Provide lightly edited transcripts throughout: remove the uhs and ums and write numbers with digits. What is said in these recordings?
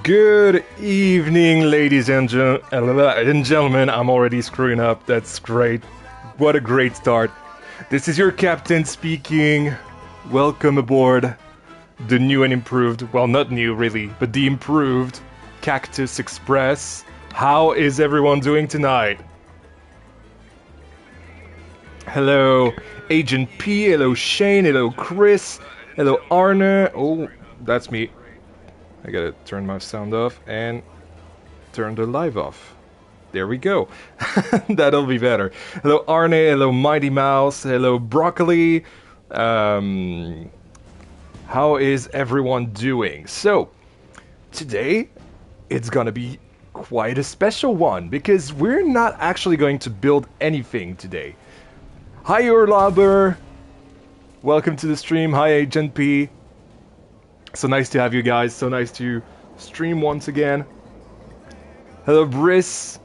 Good evening, ladies and gentlemen. I'm already screwing up. That's great. What a great start. This is your captain speaking. Welcome aboard the new and improved, well, not new really, but the improved Cactus Express. How is everyone doing tonight? Hello, Agent P. Hello, Shane. Hello, Chris. Hello, Arne. Oh, that's me. I gotta turn my sound off and turn the live off. There we go. That'll be better. Hello, Arne. Hello, Mighty Mouse. Hello, Broccoli. How is everyone doing? So, today, it's gonna be quite a special one because we're not actually going to build anything today. Hi, Urlaber. Welcome to the stream. Hi, Agent P. So nice to have you guys. So nice to stream once again. Hello, Briss.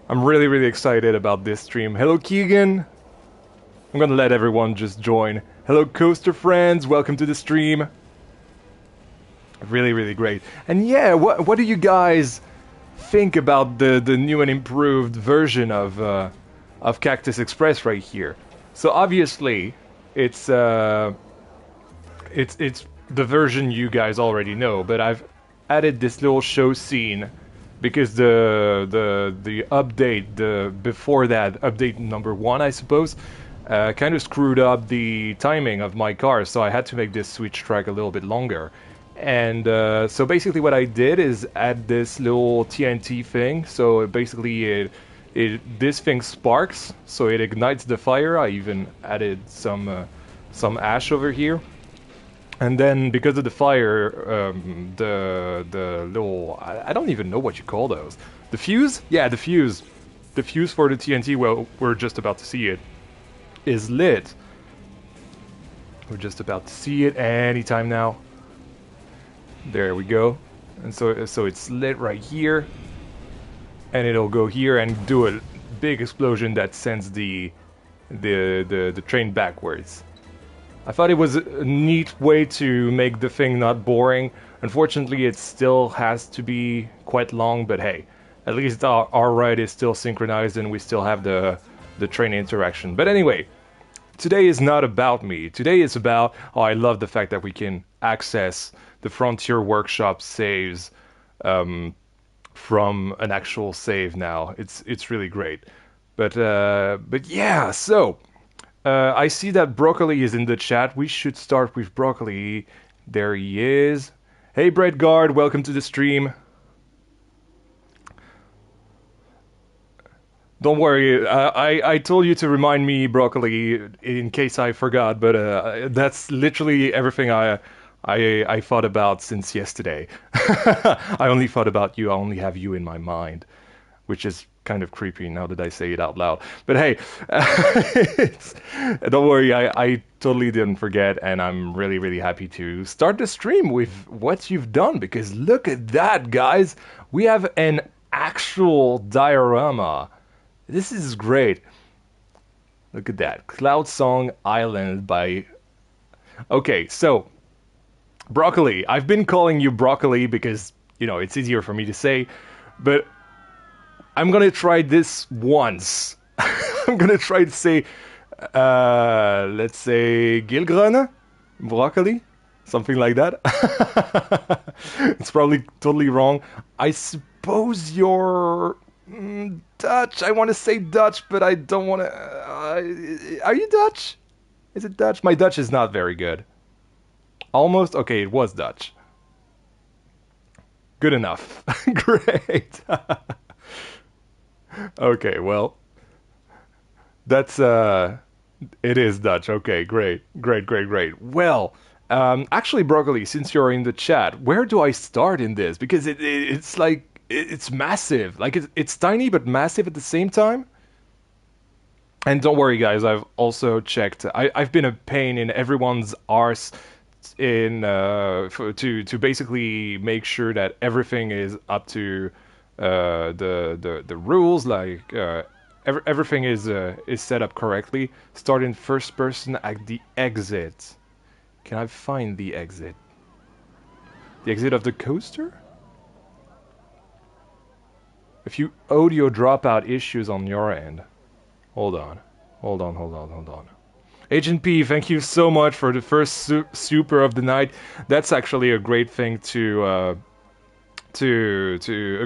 I'm really excited about this stream. Hello, Keegan. I'm gonna let everyone just join. Hello, Coaster friends. Welcome to the stream. Really great. And yeah, what do you guys think about the new and improved version of Cactus Express right here? So obviously, it's the version you guys already know, but I've added this little show scene because the update, before that, update number 1, I suppose, kind of screwed up the timing of my car, so I had to make this switch track a little bit longer. And so basically what I did is add this little TNT thing, so basically this thing sparks, so it ignites the fire. I even added some ash over here. And then, because of the fire, the little, I don't even know what you call those. The fuse? Yeah, the fuse. The fuse for the TNT, well, we're just about to see it, is lit. We're just about to see it anytime now. There we go. And so it's lit right here. And it'll go here and do a big explosion that sends the train backwards. I thought it was a neat way to make the thing not boring. Unfortunately, it still has to be quite long, but hey, at least our ride is still synchronized and we still have the train interaction. But anyway, today is not about me. Today is about, I love the fact that we can access the Frontier Workshop saves from an actual save now. It's really great. But yeah, so I see that Broccoli is in the chat. We should start with Broccoli. There he is. Hey, Breadguard, welcome to the stream. Don't worry, I told you to remind me, Broccoli, in case I forgot, but that's literally everything I thought about since yesterday. I only thought about you, I only have you in my mind, which is kind of creepy now that I say it out loud. But hey, don't worry, I totally didn't forget, and I'm really happy to start the stream with what you've done, because look at that, guys. We have an actual diorama. This is great. Look at that. Cloudsong Island by... Okay, so, Broccoli. I've been calling you Broccoli because, you know, it's easier for me to say, but I'm gonna try this once. I'm gonna try to say, let's say, Gilgrana? Broccoli? Something like that. It's probably totally wrong. I suppose you're Dutch. I want to say Dutch, but I don't want to... are you Dutch? Is it Dutch? My Dutch is not very good. Almost? Okay, it was Dutch. Good enough. Great. Okay, well, that's, it is Dutch. Okay, great. Well, actually, Broccoli, since you're in the chat, where do I start in this? Because it's like, it's massive. Like, it's tiny but massive at the same time. And don't worry, guys, I've also checked. I've been a pain in everyone's arse to basically make sure that everything is up to the rules, like everything is set up correctly. Start in first person at the exit. Can I find the exit? The exit of the coaster? a few audio dropout issues on your end. Hold on. Agent P, thank you so much for the first super of the night. That's actually a great thing to a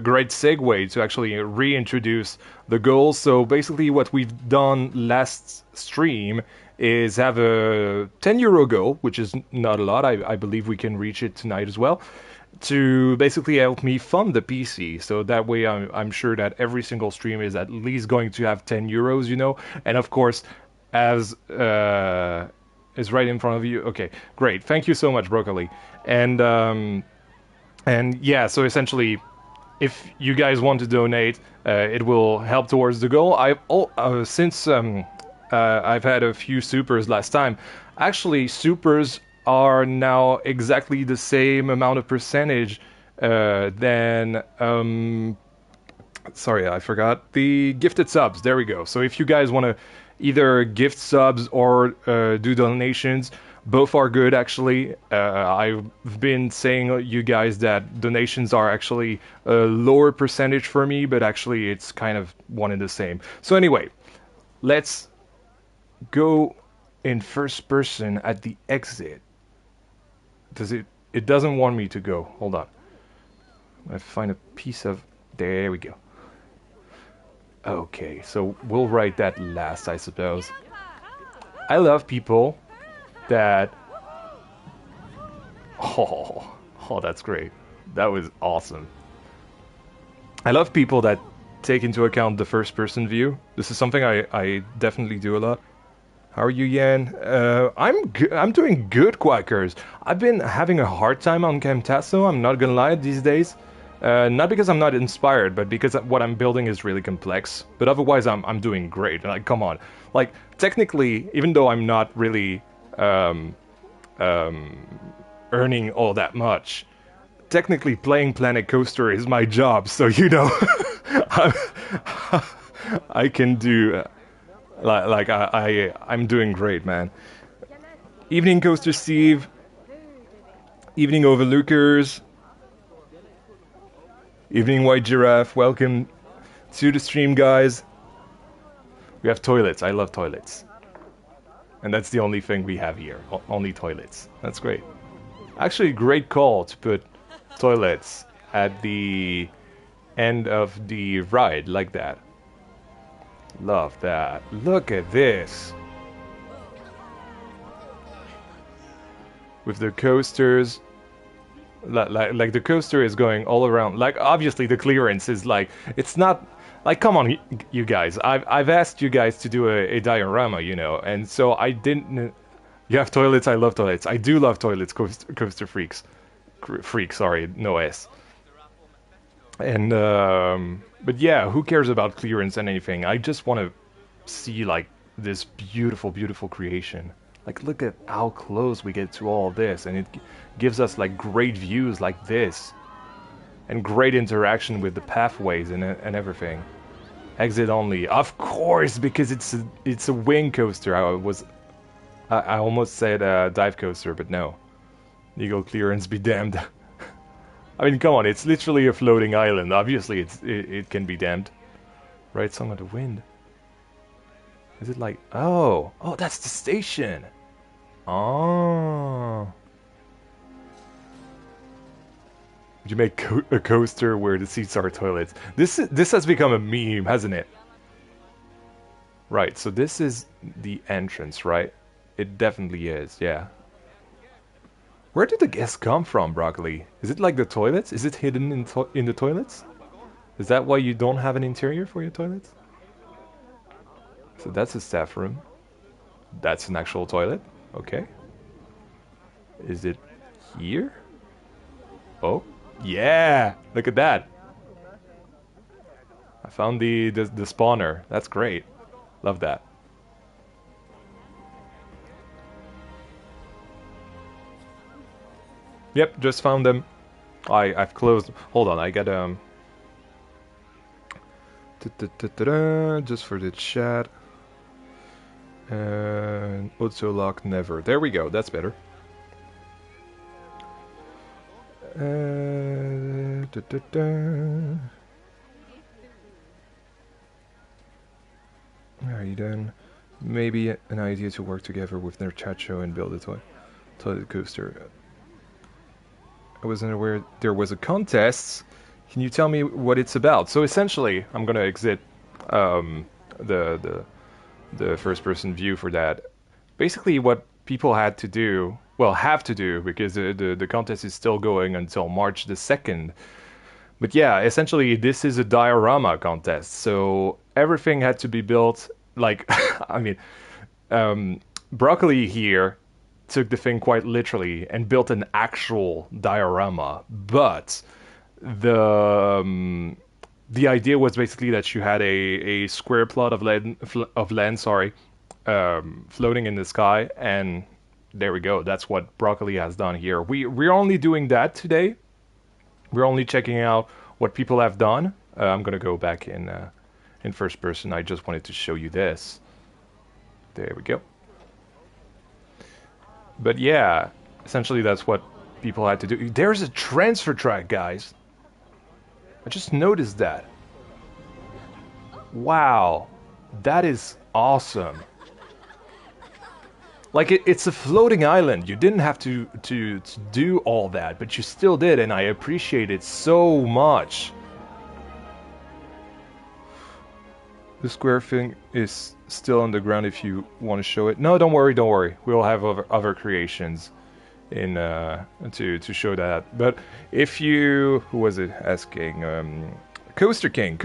great segue to actually reintroduce the goals. So basically what we've done last stream is have a €10 goal, which is not a lot. I believe we can reach it tonight as well, to basically help me fund the PC. So that way I'm sure that every single stream is at least going to have €10, you know. And of course, as is right in front of you. Okay, great. Thank you so much, Broccoli. And yeah, so essentially, if you guys want to donate, it will help towards the goal. Since I've had a few supers last time. Actually, supers are now exactly the same amount of percentage than... sorry, I forgot. The gifted subs. There we go. So if you guys want to either gift subs or do donations, both are good, actually. I've been saying you guys that donations are actually a lower percentage for me, but actually it's kind of one and the same. So anyway, let's go in first person at the exit. Does it doesn't want me to go. Hold on. I find a piece of... There we go. Okay, so we'll write that last, I suppose. I love people that... Oh, that's great. That was awesome. I love people that take into account the first person view. This is something I definitely do a lot. How are you, Yan? I'm doing good, Quackers. I've been having a hard time on Camtaso, I'm not gonna lie, these days. Not because I'm not inspired, but because what I'm building is really complex. But otherwise, I'm doing great. Like, come on. Like, technically, even though I'm not really earning all that much, technically playing Planet Coaster is my job. So, you know, I can do... I'm doing great, man. Evening, Coaster Steve. Evening, Overlookers. Evening, White Giraffe. Welcome to the stream, guys. We have toilets. I love toilets. And that's the only thing we have here. Only toilets. That's great. Actually, great call to put toilets at the end of the ride like that. Love that. Look at this. With the coasters. Like the coaster is going all around. Like, obviously the clearance is like... It's not... Like, come on, you guys. I've asked you guys to do a diorama, you know. And so I didn't... You have toilets? I love toilets. I do love toilets, coaster freaks. Freak, sorry, no S. And, but yeah, who cares about clearance and anything? I just want to see, like, this beautiful, beautiful creation. Like, look at how close we get to all this, and it gives us, like, great views like this. And great interaction with the pathways and everything. Exit only. Of course, because it's a wing coaster. I almost said dive coaster, but no. Legal clearance be damned. I mean, come on, it's literally a floating island. Obviously, it can be damned. Right song of the wind. Is it like... Oh, that's the station. Oh. Would you make a coaster where the seats are toilets? This has become a meme, hasn't it? Right, so this is the entrance, right? It definitely is, yeah. Where did the guests come from, Broccoli? Is it like the toilets? Is it hidden in the toilets? Is that why you don't have an interior for your toilets? So that's a staff room. That's an actual toilet. Okay. Is it here? Oh, yeah! Look at that. I found the spawner. That's great. Love that. Yep, just found them. I've closed. Hold on, I got just for the chat. And auto lock never. There we go. That's better. Alright then. Maybe an idea to work together with their chat show and build a toilet coaster. I wasn't aware there was a contest. Can you tell me what it's about? So essentially, I'm gonna exit um, the first person view for that. Basically, what people had to do, well, have to do, because the contest is still going until March the 2nd. But yeah, essentially, this is a diorama contest. So everything had to be built like, I mean, Broccoli here took the thing quite literally and built an actual diorama. But the idea was basically that you had a square plot of land, sorry, floating in the sky, and there we go. That's what Broccoli has done here. We're only doing that today. We're only checking out what people have done. I'm gonna go back in first person. I just wanted to show you this. There we go. But yeah, essentially that's what people had to do. There's a transfer track, guys. I just noticed that. Wow, that is awesome. Like it's a floating island. You didn't have to do all that, but you still did, and I appreciate it so much. The square thing is still on the ground if you want to show it. No, don't worry, don't worry. We'll have other creations in to show that. But if you, who was it asking? Coaster King,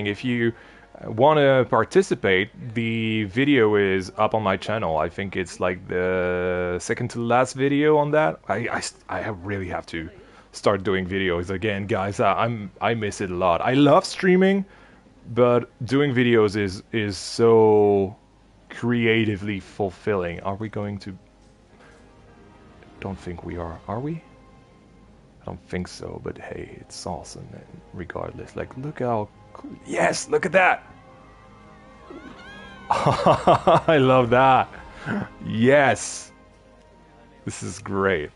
if you want to participate, the video is up on my channel. I think it's like the second to last video on that. I really have to start doing videos again, guys. I miss it a lot. I love streaming, but doing videos is so creatively fulfilling. Are we going to? Don't think we are. Are we? I don't think so, but hey, it's awesome, man. Regardless, like, look how cool. Yes, look at that. I love that. Yes, this is great.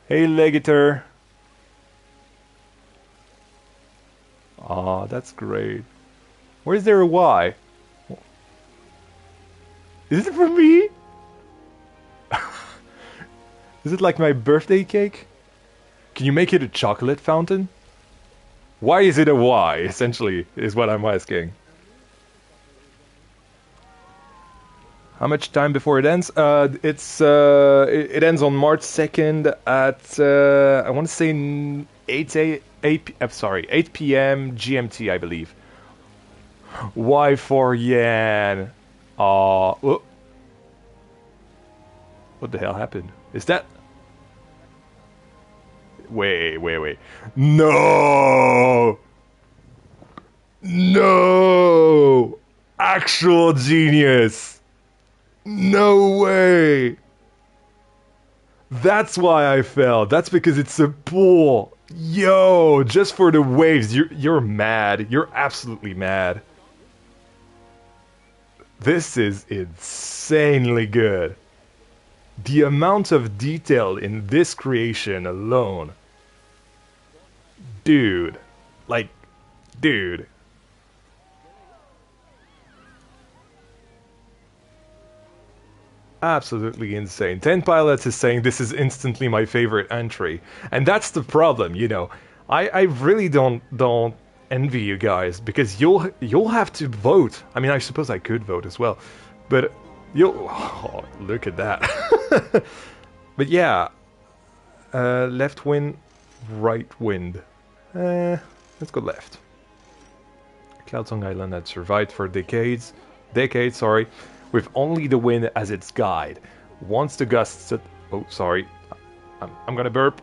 Hey, Legator. Aw, that's great. Where's there a Y? Is it for me? Is it like my birthday cake? Can you make it a chocolate fountain? Why is it a Y, essentially, is what I'm asking. How much time before it ends? It ends on March 2nd at I want to say 8 p.m. GMT, I believe. Y for Yan. Oh. What the hell happened? Is that? Wait. No! No! Actual genius! No way! That's why I fell. That's because it's a pool. Yo, just for the waves. You're mad. You're absolutely mad. This is insanely good. The amount of detail in this creation alone. Dude. Like, dude. Absolutely insane. 10 Pilots is saying this is instantly my favorite entry. And that's the problem, you know. I really don't envy you guys, because you'll have to vote. I mean, I suppose I could vote as well. But oh, look at that. But yeah, left wind, right wind. Let's go left. Cloudsong Island had survived for decades, sorry, with only the wind as its guide. Once the gusts... Oh, sorry. I'm gonna burp.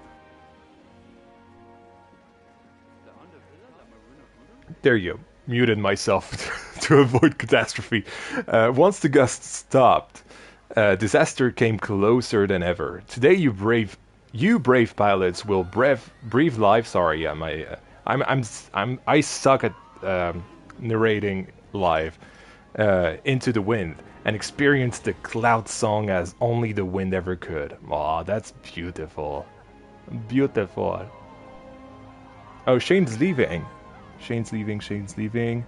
There you go. Muted myself to avoid catastrophe. Once the gusts stopped, disaster came closer than ever. Today, you brave pilots will breathe life. Sorry, I suck at narrating live into the wind and experience the Cloudsong as only the wind ever could. Aw, that's beautiful, beautiful. Oh, Shane's leaving. Shane's leaving.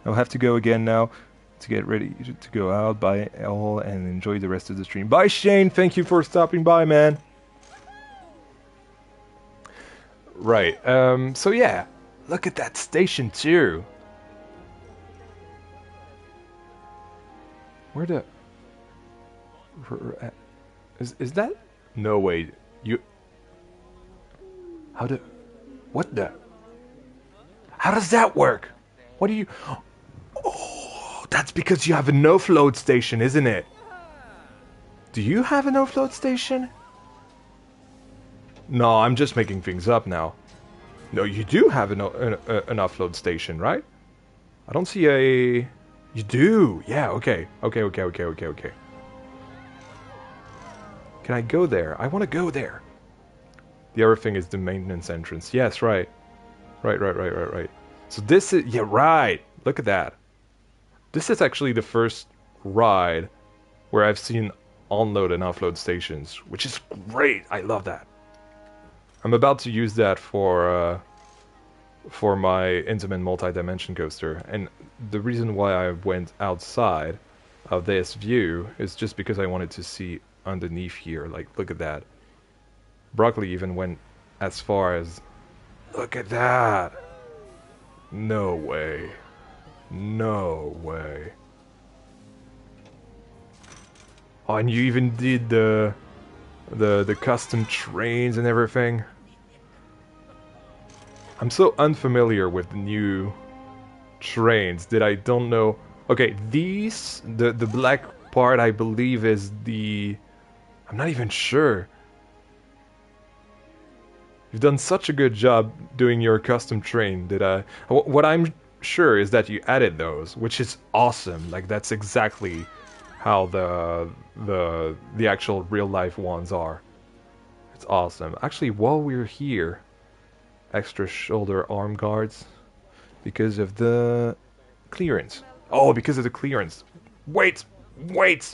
I'll have to go again now to get ready to go out. Bye all and enjoy the rest of the stream. Bye Shane, thank you for stopping by, man. Right, so yeah, look at that station too. Where the... Is that... No, wait, you... How do... What the... How does that work? What do you... Oh, that's because you have a no-float station, isn't it? Do you have a no-float station? No, I'm just making things up now. No, you do have an offload station, right? I don't see a... You do! Yeah, okay. Okay. Can I go there? I want to go there. The other thing is the maintenance entrance. Yes, right. Right. So this is... Yeah, right! Look at that. This is actually the first ride where I've seen onload and offload stations, which is great. I love that. I'm about to use that for my intimate multi-dimension coaster, and the reason why I went outside of this view is just because I wanted to see underneath here. Like, look at that. Broccoli even went as far as... Look at that! No way. No way. Oh, and you even did the custom trains and everything. I'm so unfamiliar with the new trains that I don't know. Okay, these, the black part I believe is the... I'm not even sure. You've done such a good job doing your custom train that what I'm sure is that you added those, which is awesome. Like, that's exactly how the actual real life ones are. It's awesome. Actually, while we're here, extra shoulder arm guards because of the clearance. Oh, because of the clearance. Wait! I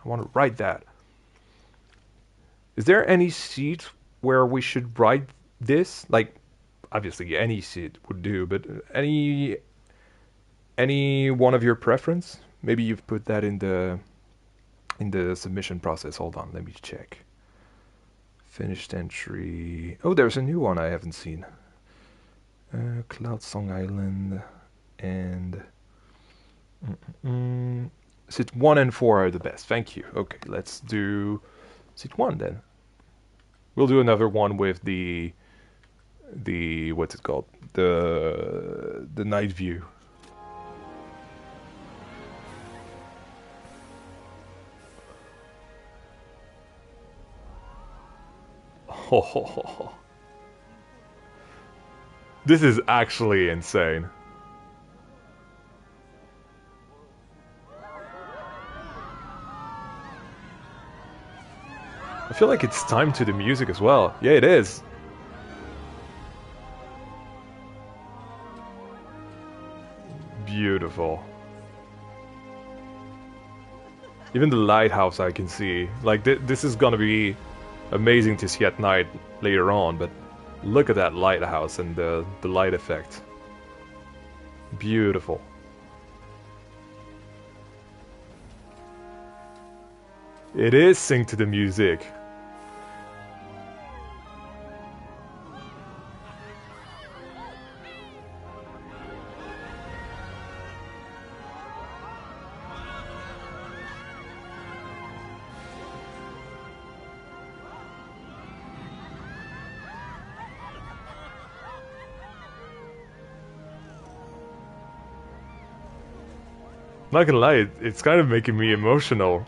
want to write that. Is there any seat where we should write this? Like, obviously any seat would do, but any one of your preference? Maybe you've put that in the submission process. Hold on, let me check. Finished entry. Oh, there's a new one I haven't seen. Cloudsong Island and Sit 1 and 4 are the best. Thank you. Okay, let's do Sit 1 then. We'll do another one with the what's it called? The night view. Oh, this is actually insane. I feel like it's time to the music as well. Yeah, it is. Beautiful. Even the lighthouse I can see. Like, this is gonna be amazing to see at night later on, but look at that lighthouse and the light effect. Beautiful. It is sync to the music. Not gonna lie, it's kind of making me emotional.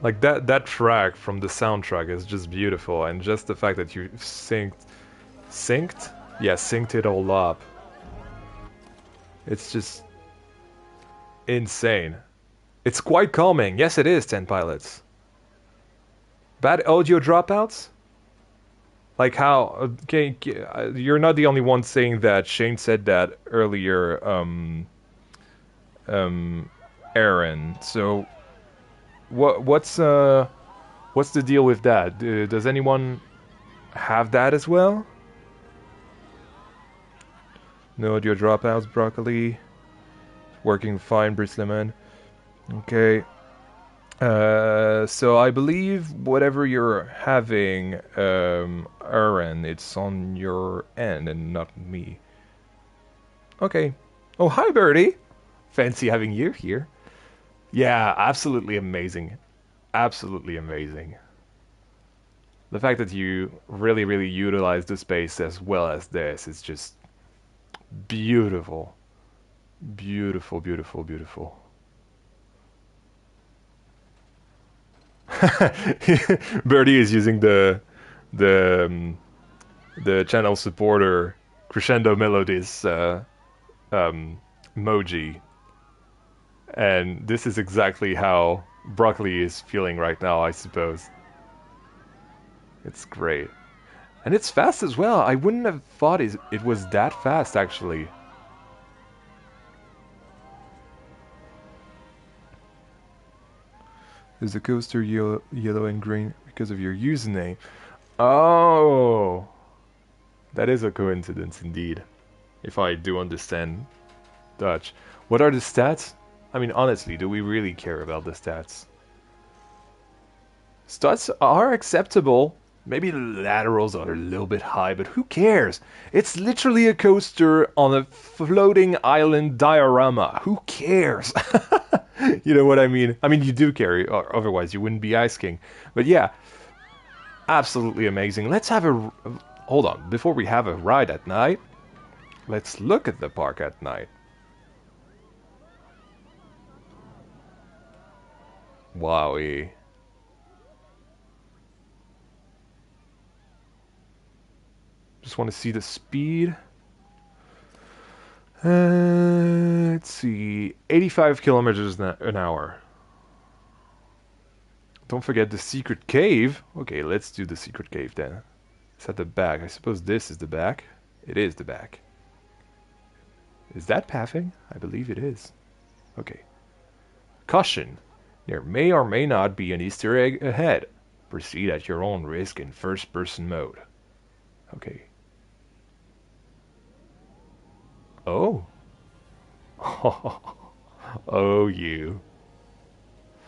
Like that track from the soundtrack is just beautiful, and just the fact that you synced? Yeah, synced it all up. It's just insane. It's quite calming. Yes, it is, 10 pilots. Bad audio dropouts? Like how... Okay, you're not the only one saying that. Shane said that earlier, Aaron. So, what's the deal with that? Does anyone have that as well? No audio dropouts, broccoli. Working fine, Bristleman. Okay. So I believe whatever you're having, Aaron, it's on your end and not me. Okay. Oh, hi, Birdie. Fancy having you here. Yeah, absolutely amazing. Absolutely amazing. The fact that you really, really utilize the space as well as this is just beautiful. Beautiful, beautiful, beautiful. Birdie is using the channel supporter crescendo melodies emoji, and this is exactly how Broccoli is feeling right now, I suppose. It's great, and it's fast as well. I wouldn't have thought it was that fast, actually. Is the coaster yellow and green because of your username? Oh, that is a coincidence indeed, if I do understand Dutch. What are the stats? I mean, honestly, do we really care about the stats? Stats are acceptable. Maybe the laterals are a little bit high, but who cares? It's literally a coaster on a floating island diorama. Who cares? You know what I mean? I mean, you do care, or otherwise you wouldn't be Ice King. But yeah, absolutely amazing. Let's have a... Hold on, before we have a ride at night, let's look at the park at night. Wowie. Just want to see the speed. Let's see, 85 kilometers an hour. Don't forget the secret cave. Okay, let's do the secret cave then. It's at the back. I suppose this is the back. It is the back. Is that pathing? I believe it is. Okay. Caution. There may or may not be an Easter egg ahead. Proceed at your own risk in first-person mode. Okay. Oh. Oh, you.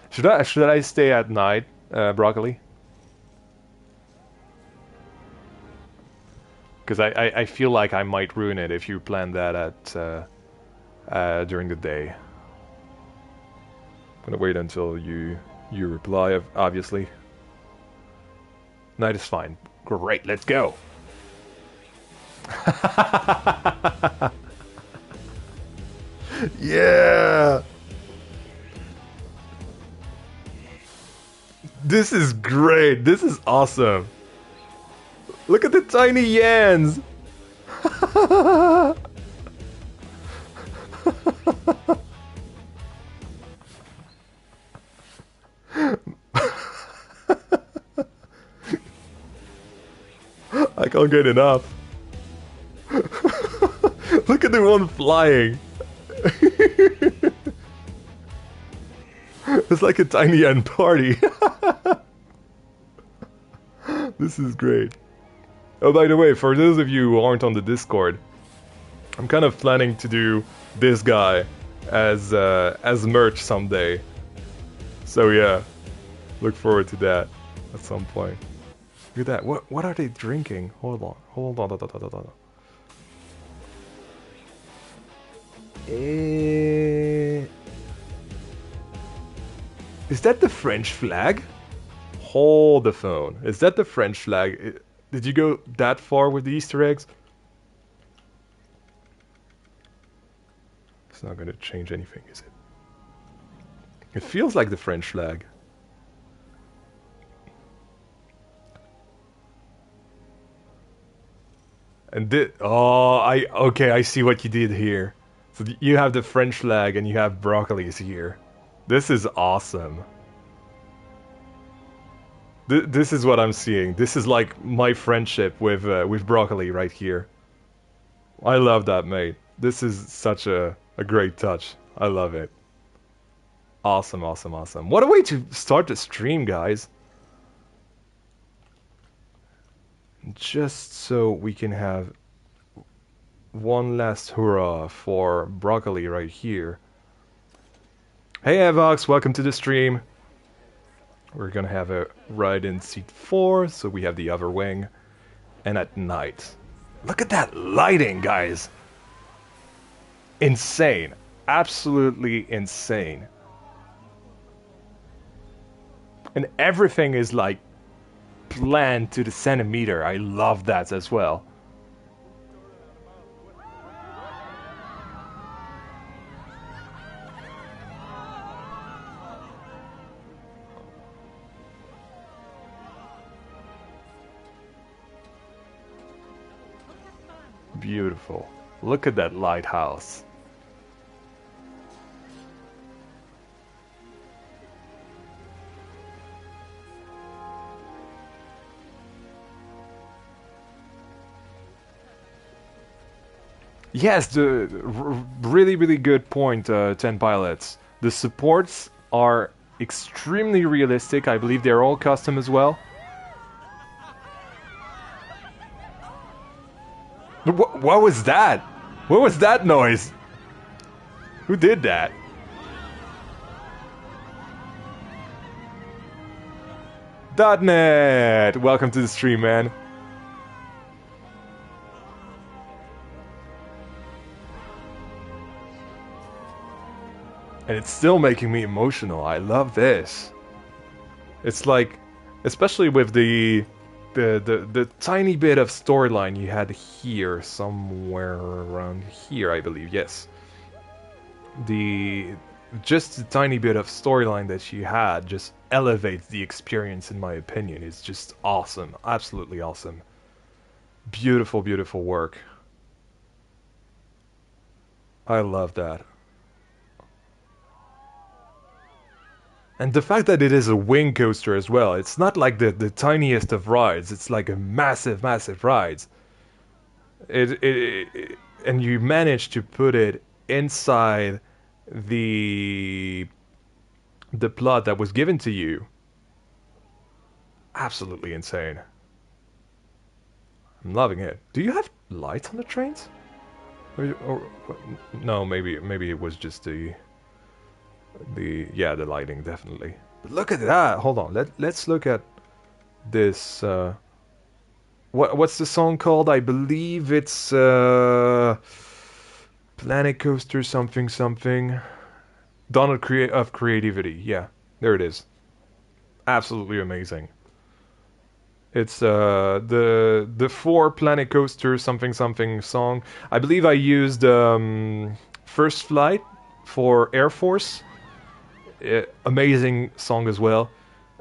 Should I stay at night, Broccoli? Because I feel like I might ruin it if you plan that at during the day. I'm gonna wait until you reply, obviously. Night is fine. Great, let's go. Yeah. This is great. This is awesome. Look at the tiny yans. I can't get enough. Look at the one flying. It's like a tiny end party. This is great. Oh, by the way, for those of you who aren't on the Discord, I'm kind of planning to do this guy as merch someday. So yeah, look forward to that at some point. Look at that. What are they drinking? Hold on. Is that the French flag? Hold the phone. Is that the French flag? Did you go that far with the Easter eggs? It's not going to change anything, is it? It feels like the French flag. And okay, I see what you did here. So you have the French flag and you have broccolis here. This is awesome. This is what I'm seeing. This is like my friendship with broccoli right here. I love that, mate. This is such a great touch. I love it. Awesome, awesome, awesome. What a way to start the stream, guys. Just so we can have one last hurrah for Broccoli right here. Hey Avox, welcome to the stream. We're gonna have a ride in seat 4, so we have the other wing. And at night. Look at that lighting, guys! Insane. Absolutely insane. And everything is like planned to the centimeter. I love that as well. Beautiful. Look at that lighthouse. Yes, the really, really good point, 10 pilots. The supports are extremely realistic. I believe they're all custom as well. What was that? What was that noise? Who did that? .net! Welcome to the stream, man. And it's still making me emotional. I love this. It's like, especially with the tiny bit of storyline you had here, somewhere around here, I believe. Yes. Just the tiny bit of storyline that she had just elevates the experience, in my opinion. It's just awesome. Absolutely awesome. Beautiful, beautiful work. I love that. And the fact that it is a wing coaster as well, it's not like the tiniest of rides, it's like a massive, massive ride. And you manage to put it inside the plot that was given to you. Absolutely insane. I'm loving it. Do you have lights on the trains? Or no, maybe it was just the lighting, definitely. But look at that. Hold on. Let's look at this. What's the song called? I believe it's Planet Coaster something something. Dawn of Creativity. Yeah, there it is. Absolutely amazing. It's the 4 Planet Coaster something something song. I believe I used First Flight for Air Force. Amazing song as well.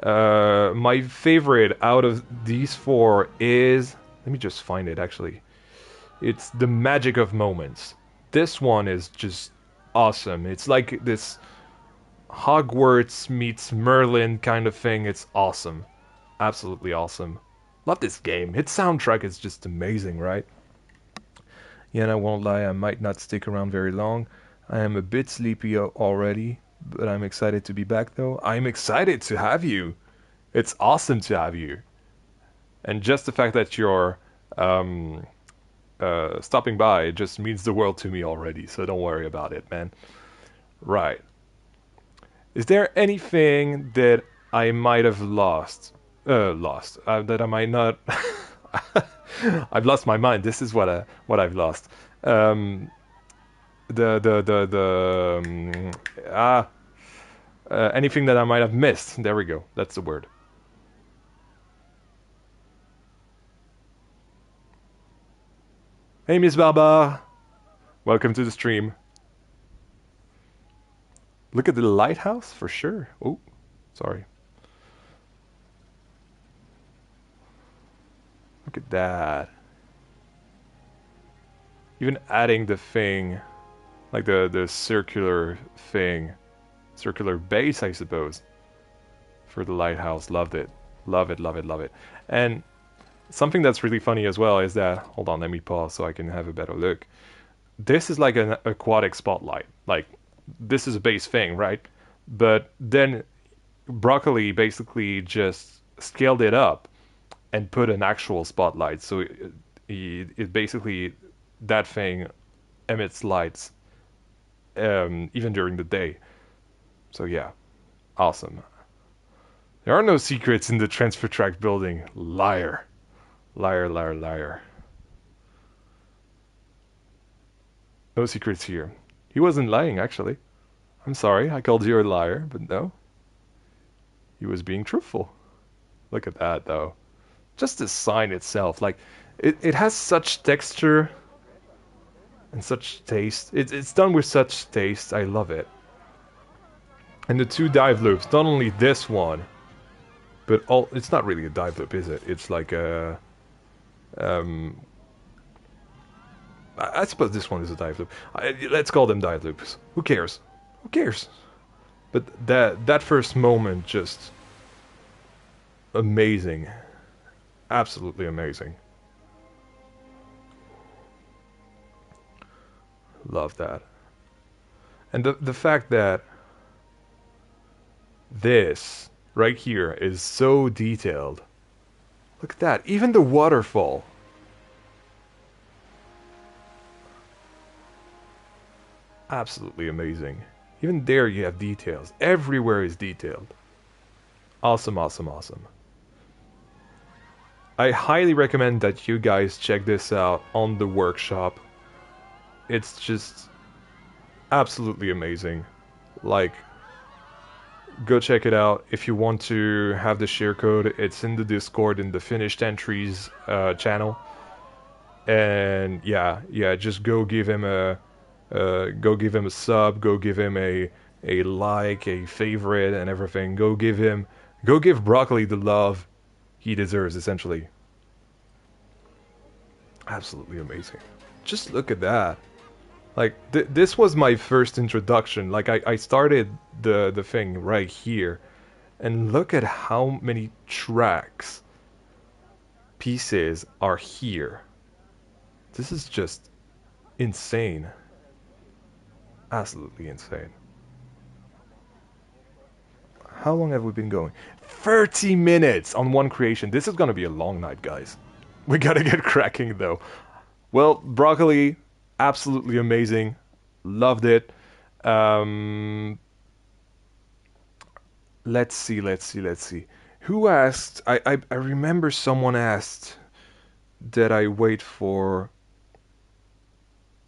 My favorite out of these 4 is, let me just find it actually. It's The Magic of Moments. This one is just awesome. It's like this Hogwarts meets Merlin kind of thing. It's awesome. Absolutely awesome. Love this game. Its soundtrack is just amazing, right? Yeah, and I won't lie, I might not stick around very long. I am a bit sleepy already, but I'm excited to be back though. I'm excited to have you. It's awesome to have you. And just the fact that you're stopping by, it just means the world to me already, so don't worry about it, man. Right. Is there anything that I might have lost? That I might not... I've lost my mind. This is what I've lost. Anything that I might have missed. There we go. That's the word. Hey, Miss Barbar. Welcome to the stream. Look at the lighthouse for sure. Oh, sorry. Look at that. Even adding the thing, like the circular thing, circular base, I suppose, for the lighthouse. Loved it. Love it, love it, love it. And something that's really funny as well is that, hold on, let me pause so I can have a better look. This is like an aquatic spotlight. Like, this is a base thing, right? But then Broccoli basically just scaled it up and put an actual spotlight. So it basically that thing emits lights even during the day. So yeah, awesome. There are no secrets in the transfer tract building. Liar. Liar, liar, liar. No secrets here. He wasn't lying, actually. I'm sorry, I called you a liar, but no. He was being truthful. Look at that, though. Just the sign itself, like, it has such texture and such taste. It's done with such taste, I love it. And the two dive loops, not only this one, but all, it's not really a dive loop, is it? It's like a, I suppose this one is a dive loop. Let's call them dive loops. Who cares? Who cares? But that first moment, just amazing. Absolutely amazing. Love that. And the fact that this right here is so detailed. Look at that. Even the waterfall. Absolutely amazing. Even there you have details. Everywhere is detailed. Awesome, awesome, awesome. I highly recommend that you guys check this out on the workshop. It's just absolutely amazing. Like, go check it out. If you want to have the share code, it's in the Discord in the finished entries channel. And yeah, just go give him a sub, go give him a like, a favorite, and everything. Go give Broccoli the love he deserves, essentially. Absolutely amazing. Just look at that. Like, this was my first introduction. Like, I started the thing right here. And look at how many tracks, pieces are here. This is just insane. Absolutely insane. How long have we been going? 30 minutes on one creation. This is gonna be a long night, guys. We gotta get cracking, though. Well, Broccoli, absolutely amazing. Loved it. Let's see. Who asked? I remember someone asked that I wait for...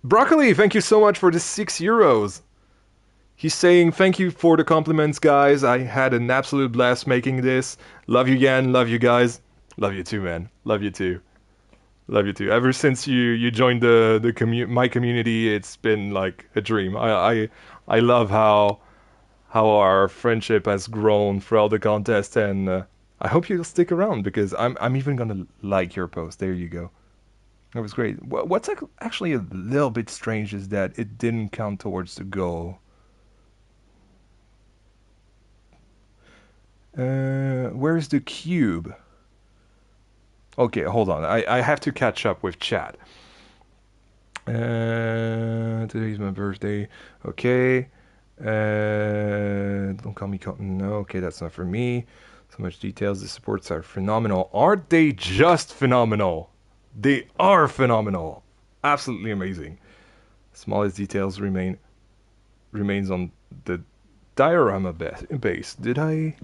Broccoli, thank you so much for the €6. He's saying, thank you for the compliments, guys. I had an absolute blast making this. Love you again. Love you guys. Love you too, man. Love you too. Love you too. Ever since you joined my community, it's been like a dream. I love how our friendship has grown throughout the contest, and I hope you'll stick around because I'm even gonna like your post. There you go. That was great. What's actually a little bit strange is that it didn't count towards the goal. Where's the cube? Okay, hold on. I have to catch up with chat. Today's my birthday. Okay. Don't call me Cotton. No, okay, that's not for me. So much details. The supports are phenomenal. Aren't they just phenomenal? They are phenomenal. Absolutely amazing. Smallest details remains on the diorama base. Did I...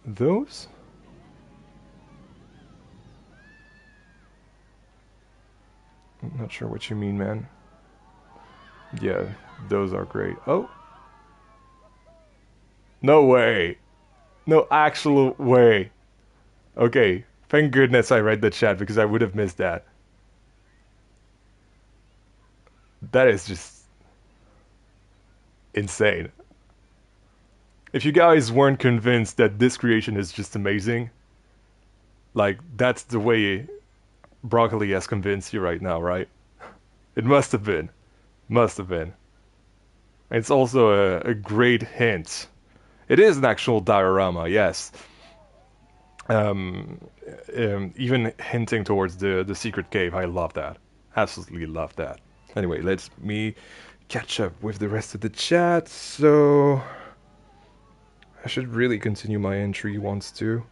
Those? I'm not sure what you mean, man. Yeah, those are great. Oh. No way. No actual way. Okay, thank goodness I read the chat because I would have missed that. That is just insane. If you guys weren't convinced that this creation is just amazing, like, that's the way Broccoli has convinced you right now, right? It must have been. Must have been. It's also a great hint. It is an actual diorama, yes. Even hinting towards the secret cave, I love that. Absolutely love that. Anyway, let me catch up with the rest of the chat. So I should really continue my entry once too.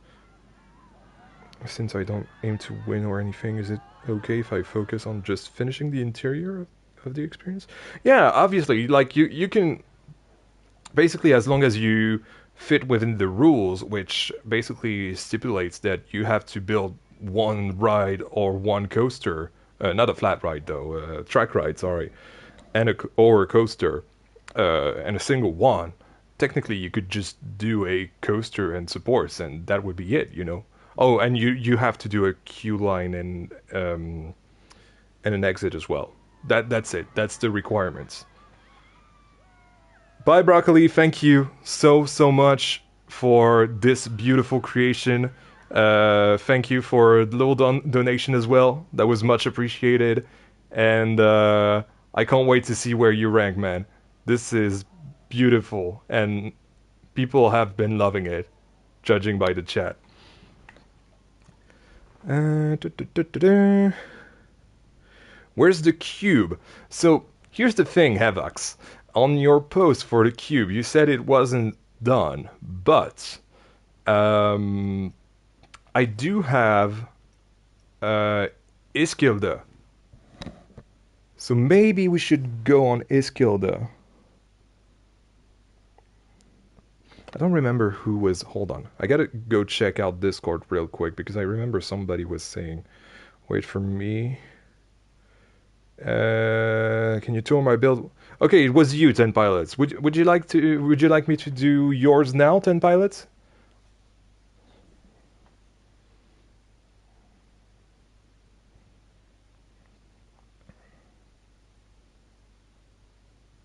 Since I don't aim to win or anything, is it okay if I focus on just finishing the interior of the experience? Yeah, obviously, like you can basically, as long as you fit within the rules, which basically stipulates that you have to build one ride or one coaster, not a flat ride though, track ride, sorry, and or a coaster, and a single one. Technically, you could just do a coaster and supports, and that would be it, you know. Oh, and you have to do a queue line and an exit as well. That's it. That's the requirements. Bye, Broccoli. Thank you so much for this beautiful creation. Thank you for the little donation as well. That was much appreciated. And I can't wait to see where you rank, man. This is beautiful. And people have been loving it, judging by the chat. Where's the cube? So here's the thing, Hevox. On your post for the cube, you said it wasn't done, but I do have Isilda. So maybe we should go on Isilda. I don't remember who was. Hold on. I gotta go check out Discord real quick because I remember somebody was saying, wait for me. Can you tour my build? Okay, it was you, 10 pilots. Would you like me to do yours now, 10 pilots?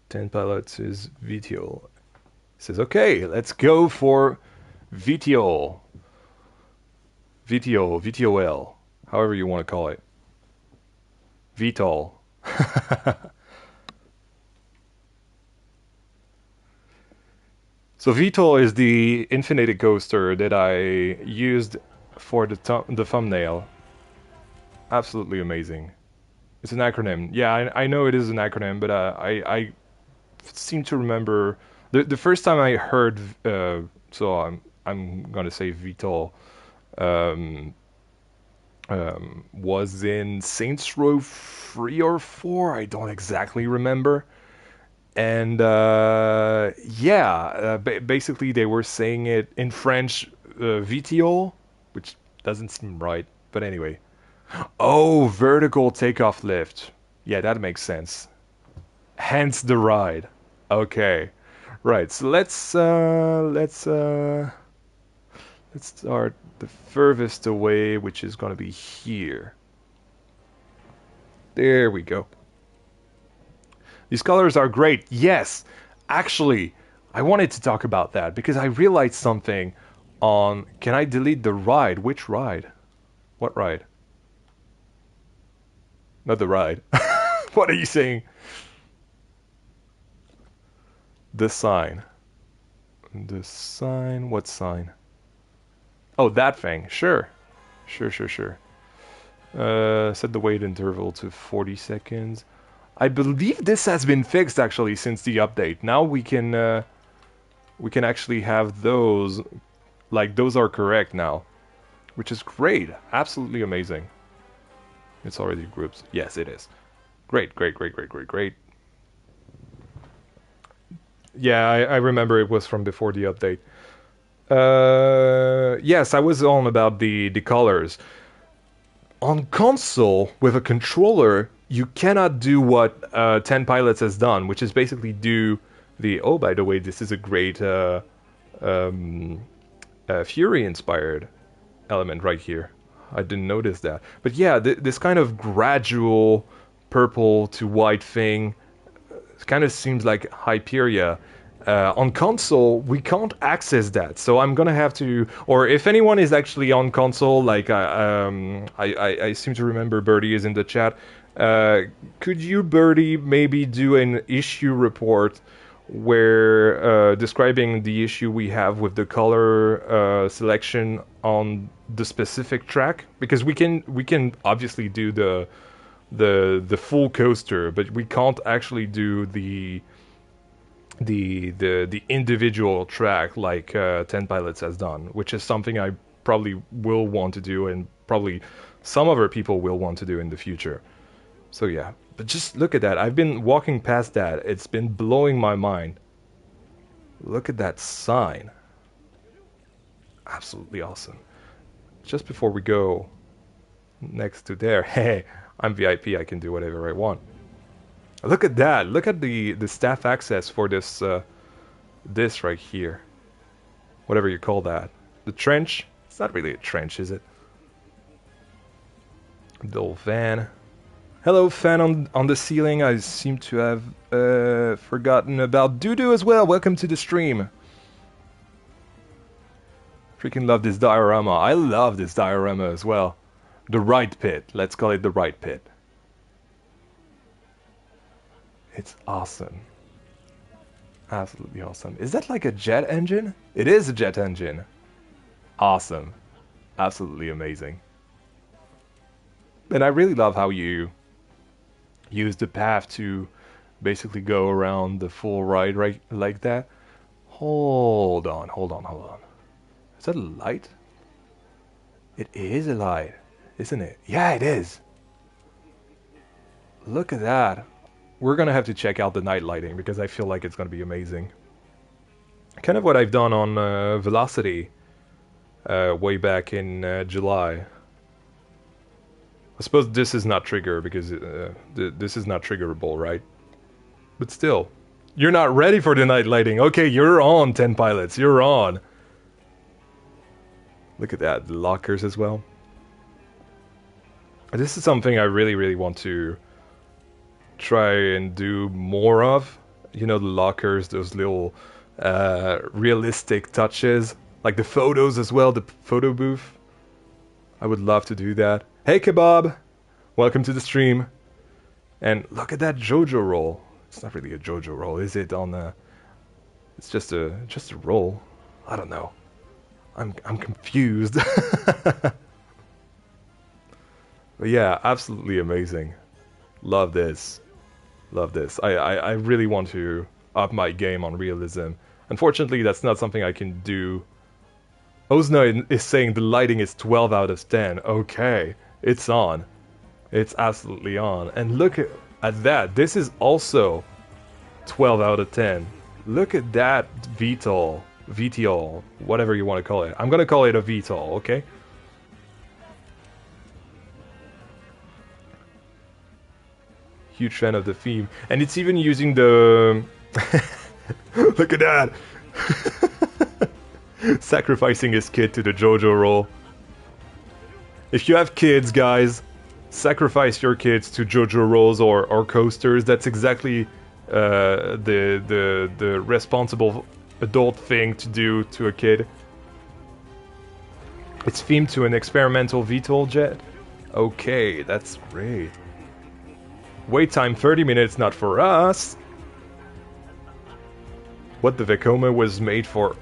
Ten pilots is Veto. Says okay, let's go for Veto. VTOL, however you want to call it. VTOL. So VTOL is the infinity coaster that I used for the thumbnail. Absolutely amazing. It's an acronym. Yeah, I know it is an acronym, but I seem to remember the first time I heard. So I'm gonna say VTOL. Was in Saints Row 3 or 4. I don't exactly remember. And basically they were saying it in French, VTOL, which doesn't seem right. But anyway. Oh, vertical takeoff lift. Yeah, that makes sense. Hence the ride. Okay. Right, so let's start the furthest away, which is gonna be here. There we go. These colors are great. Yes, actually, I wanted to talk about that because I realized something on. Can I delete the ride? Which ride? What ride? Not the ride. What are you saying? The sign. The sign. What sign? Oh, that thing. Sure. Sure. Set the wait interval to 40 seconds. I believe this has been fixed actually since the update. Now we can actually have those, like those are correct now, which is great. Absolutely amazing. It's already groups. Yes, it is. Great. Yeah, I remember it was from before the update. Yes, I was on about the colors. On console, with a controller, you cannot do what 10 Pilots has done, which is basically do the... Oh, by the way, this is a great Fury-inspired element right here. I didn't notice that. But yeah, this kind of gradual purple to white thing kind of seems like Hyperia. On console, we can't access that, so I'm gonna have to. Or if anyone is actually on console, like I seem to remember Birdie is in the chat. Could you, Birdie, maybe do an issue report where describing the issue we have with the color selection on the specific track? Because we can obviously do the full coaster, but we can't actually do the individual track like 10 Pilots has done, which is something I probably will want to do, and probably some other people will want to do in the future. So yeah, but just look at that. I've been walking past that. It's been blowing my mind. Look at that sign. Absolutely awesome. Just before we go next to there, hey, I'm VIP, I can do whatever I want. Look at that. Look at the staff access for this this right here. Whatever you call that. The trench? It's not really a trench, is it? The old fan. Hello, fan on the ceiling. I seem to have forgotten about Dudu as well. Welcome to the stream. Freaking love this diorama. I love this diorama as well. The right pit. Let's call it the right pit. It's awesome. Absolutely awesome. Is that like a jet engine? It is a jet engine. Awesome. Absolutely amazing. And I really love how you use the path to basically go around the full ride right like that. Hold on. Is that a light? It is a light, isn't it? Yeah, it is. Look at that. We're gonna have to check out the night lighting because I feel like it's gonna be amazing. Kind of what I've done on Velocity way back in July. I suppose this is not trigger because this is not triggerable, right? But still, you're not ready for the night lighting. Okay, you're on 10 pilots. You're on. Look at that, the lockers as well. This is something I really want to try and do more of. You know, the lockers, those little realistic touches, like the photos as well, the photo booth. I would love to do that. Hey Kebab, welcome to the stream. And look at that JoJo roll. It's not really a JoJo roll, is it? It's just a roll. I don't know. I'm confused. But yeah, absolutely amazing. Love this. Love this. I really want to up my game on realism. Unfortunately, that's not something I can do. Ozna is saying the lighting is 12 out of 10. Okay, it's on. It's absolutely on. And look at that. This is also 12 out of 10. Look at that VTOL. VTOL. Whatever you want to call it. I'm going to call it a VTOL, okay? Huge fan of the theme. And it's even using the... Look at that! Sacrificing his kid to the JoJo roll. If you have kids, guys, sacrifice your kids to JoJo rolls or coasters. That's exactly the responsible adult thing to do to a kid. It's themed to an experimental VTOL jet. Okay, that's great. Wait time 30 minutes, not for us. What the Vekoma was made for.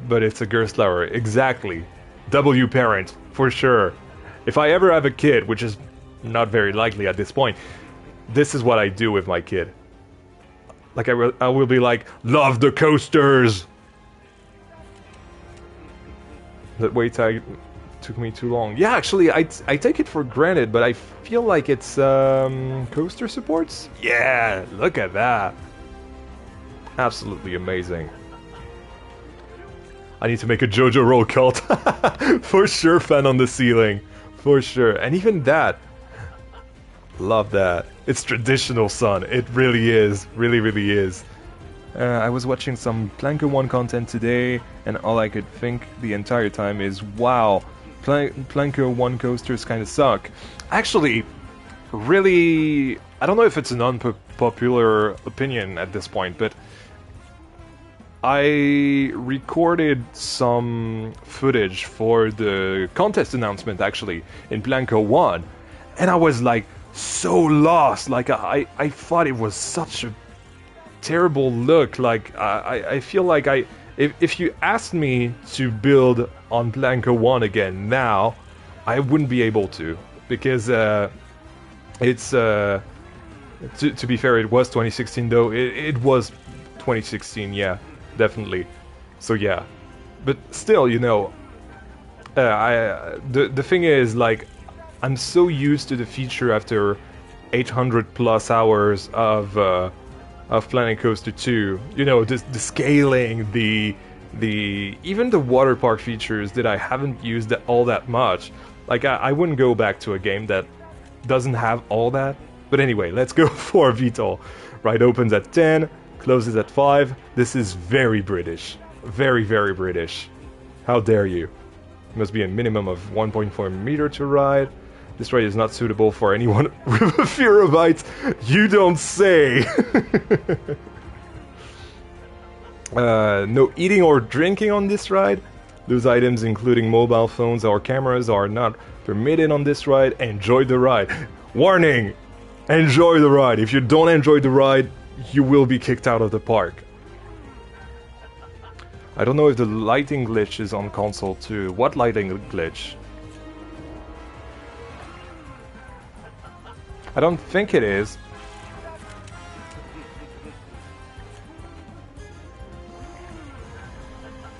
But it's a Gerstlauer, exactly. W parent, for sure. If I ever have a kid, which is not very likely at this point, this is what I do with my kid. Like I will be like, love the coasters! That wait time took me too long. Yeah, actually, I take it for granted, but I feel like it's coaster supports? Yeah, look at that. Absolutely amazing. I need to make a JoJo roll cult. For sure, fan on the ceiling. For sure. And even that. Love that. It's traditional, son. It really is. Really is. I was watching some Planker 1 content today, and all I could think the entire time is, wow, Planker 1 coasters kind of suck. Actually, really, I don't know if it's an unpopular opinion at this point, but I recorded some footage for the contest announcement, actually, in Planker 1, and I was like so lost. Like I thought it was such a terrible look. Like I feel like if you asked me to build on Planker 1 again now, I wouldn't be able to, because it's to be fair, it was 2016 though. It was 2016, yeah. Definitely. So yeah. But still, you know, The thing is, like, I'm so used to the feature after 800 plus hours of Planet Coaster 2. You know, the scaling, the even the water park features that I haven't used all that much. Like, I wouldn't go back to a game that doesn't have all that. But anyway, let's go for Veto. Ride opens at 10, closes at 5. This is very British. Very, very British. How dare you? Must be a minimum of 1.4 meter to ride. This ride is not suitable for anyone with a fear of heights. You don't say! No eating or drinking on this ride. Those items, including mobile phones or cameras, are not permitted on this ride. Enjoy the ride. Warning! Enjoy the ride. If you don't enjoy the ride, you will be kicked out of the park. I don't know if the lighting glitch is on console too. What lighting glitch? I don't think it is.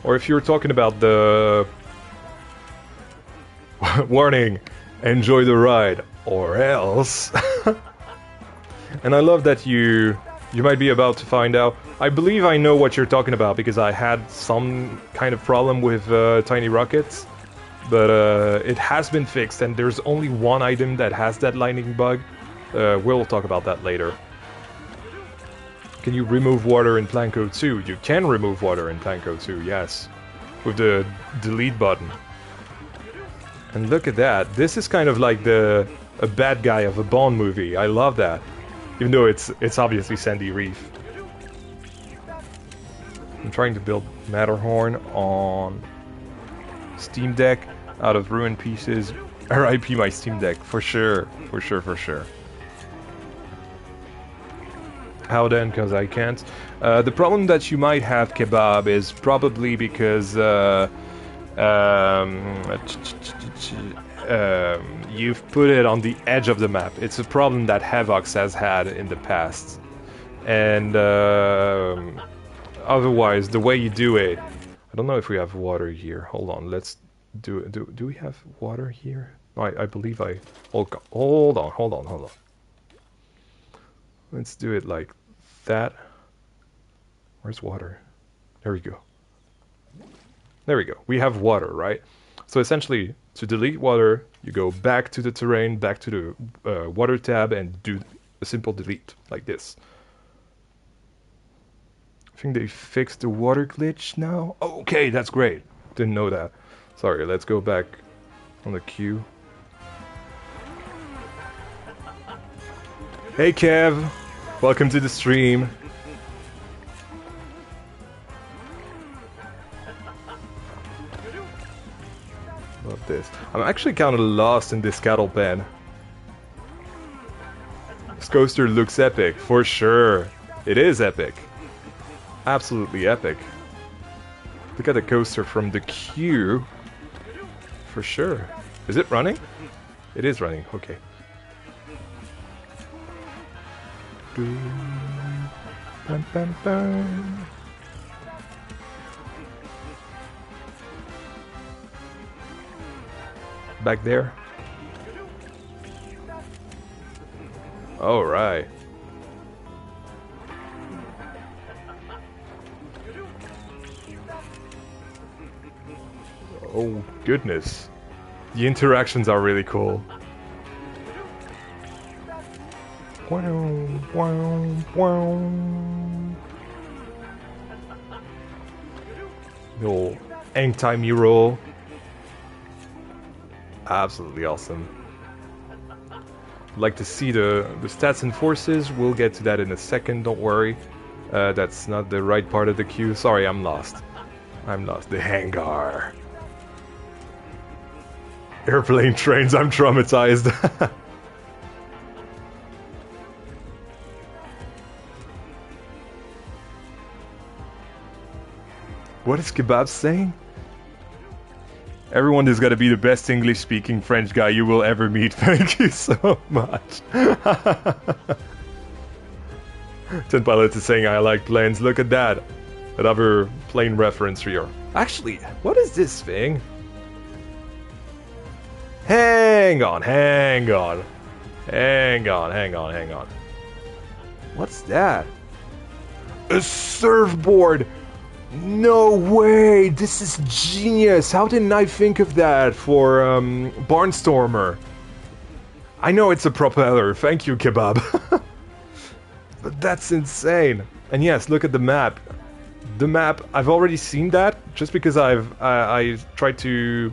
Or if you're talking about the... Warning, enjoy the ride, or else... And I love that you might be about to find out. I believe I know what you're talking about, because I had some kind of problem with tiny rockets. But it has been fixed, and there's only one item that has that lightning bug. We'll talk about that later. Can you remove water in Planco 2? You can remove water in Planco 2, yes. With the delete button. And look at that. This is kind of like a bad guy of a Bond movie. I love that. Even though it's obviously Sandy Reef. I'm trying to build Matterhorn on Steam Deck out of ruined pieces. RIP my Steam Deck, for sure. For sure, for sure. How then? Because I can't. The problem that you might have, Kebab, is probably because you've put it on the edge of the map. It's a problem that Havox has had in the past. And otherwise, the way you do it... I don't know if we have water here. Hold on, let's do it. Do we have water here? I believe I... Hold on. Let's do it like that. Where's water? There we go. There we go. We have water, right? So essentially, to delete water, you go back to the terrain, back to the water tab, and do a simple delete, like this. I think they fixed the water glitch now. Oh, okay, that's great. Didn't know that. Sorry, let's go back on the queue. Hey Kev, welcome to the stream. Love this. I'm actually kind of lost in this cattle pen. This coaster looks epic, for sure. It is epic. Absolutely epic. Look at the coaster from the queue. For sure. Is it running? It is running, okay. Bum, bum, bum. Back there. All right. Oh goodness. The interactions are really cool. Wow, wow, wow. No anti roll. Absolutely awesome. Like to see the stats and forces. We'll get to that in a second, don't worry. That's not the right part of the queue. Sorry, I'm lost. I'm lost. The hangar. Airplane trains, I'm traumatized. What is Kebab saying? Everyone is gonna be the best English-speaking French guy you will ever meet. Thank you so much. 10 Pilots is saying I like planes. Look at that. Another plane reference here. Actually, what is this thing? Hang on, hang on. Hang on, hang on, hang on. What's that? A surfboard! No way! This is genius! How didn't I think of that for Barnstormer? I know it's a propeller, thank you, Kebab. But that's insane. And yes, look at the map. The map, I've already seen that, just because I tried to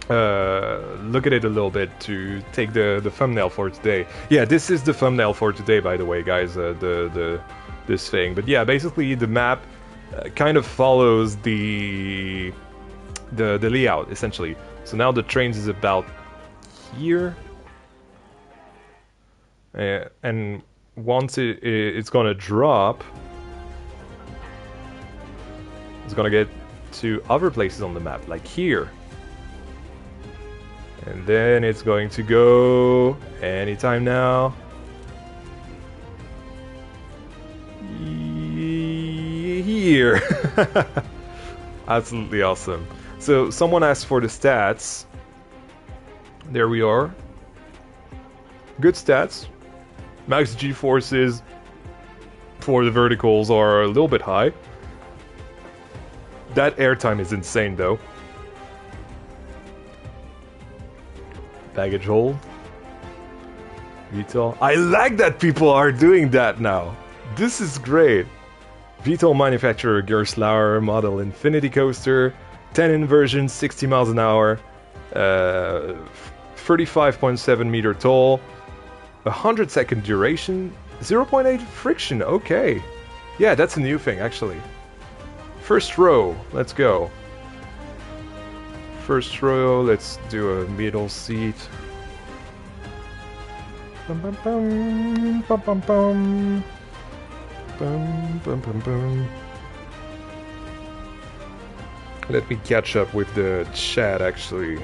look at it a little bit to take the thumbnail for today. Yeah, this is the thumbnail for today, by the way, guys, this thing. But yeah, basically the map kind of follows the layout, essentially. So now the trains is about here. And once it's gonna drop, it's gonna get to other places on the map, like here. And then it's going to go anytime now. Here. Absolutely awesome. So someone asked for the stats. There we are. Good stats. Max G-forces for the verticals are a little bit high. That airtime is insane though. Baggage hold. VTOL. I like that people are doing that now. This is great. VTOL manufacturer Gerstlauer model Infinity Coaster. 10 inversions, 60 miles an hour. 35.7 meter tall. 100-second duration. 0.8 friction. Okay. Yeah, that's a new thing actually. First row. Let's go. First row, let's do a middle seat. Bum, bum, bum, bum, bum, bum. Bum, bum, bum, bum. Let me catch up with the chat actually.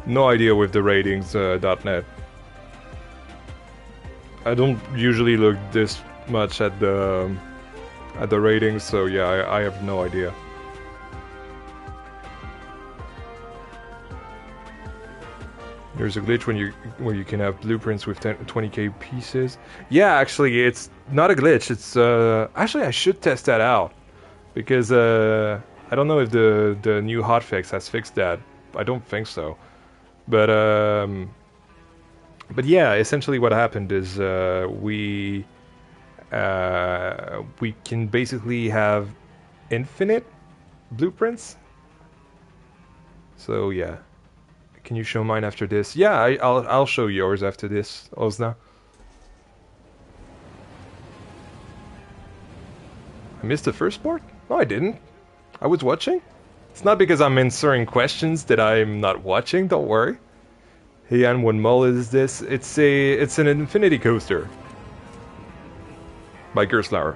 No idea with the ratings .net. I don't usually look this much at the ratings, so yeah, I have no idea. There's a glitch where you can have blueprints with 20k pieces. Yeah, actually, it's not a glitch. It's actually I should test that out because I don't know if the new hotfix has fixed that. I don't think so, but yeah, essentially what happened is we can basically have infinite blueprints. So yeah, can you show mine after this? Yeah, I'll show yours after this, Ozna. I missed the first part? No, I didn't. I was watching. It's not because I'm answering questions that I'm not watching. Don't worry. Hey, and what mull is this? It's an infinity coaster by Gerstlauer.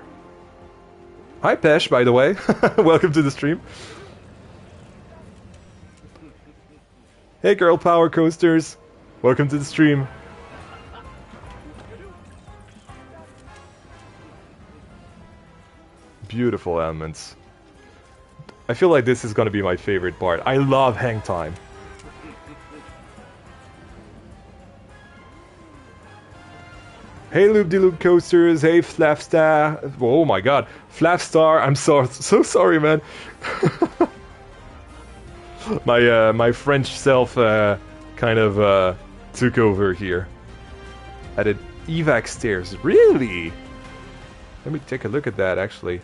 Hi Pesh, by the way. Welcome to the stream. Hey girl power coasters. Welcome to the stream. Beautiful elements. I feel like this is gonna be my favorite part. I love hang time. Hey Loop-de-Loop coasters, hey Flapstar. Oh my god, Flapstar, I'm so sorry, man. my French self kind of took over here. Added evac stairs, really? Let me take a look at that actually.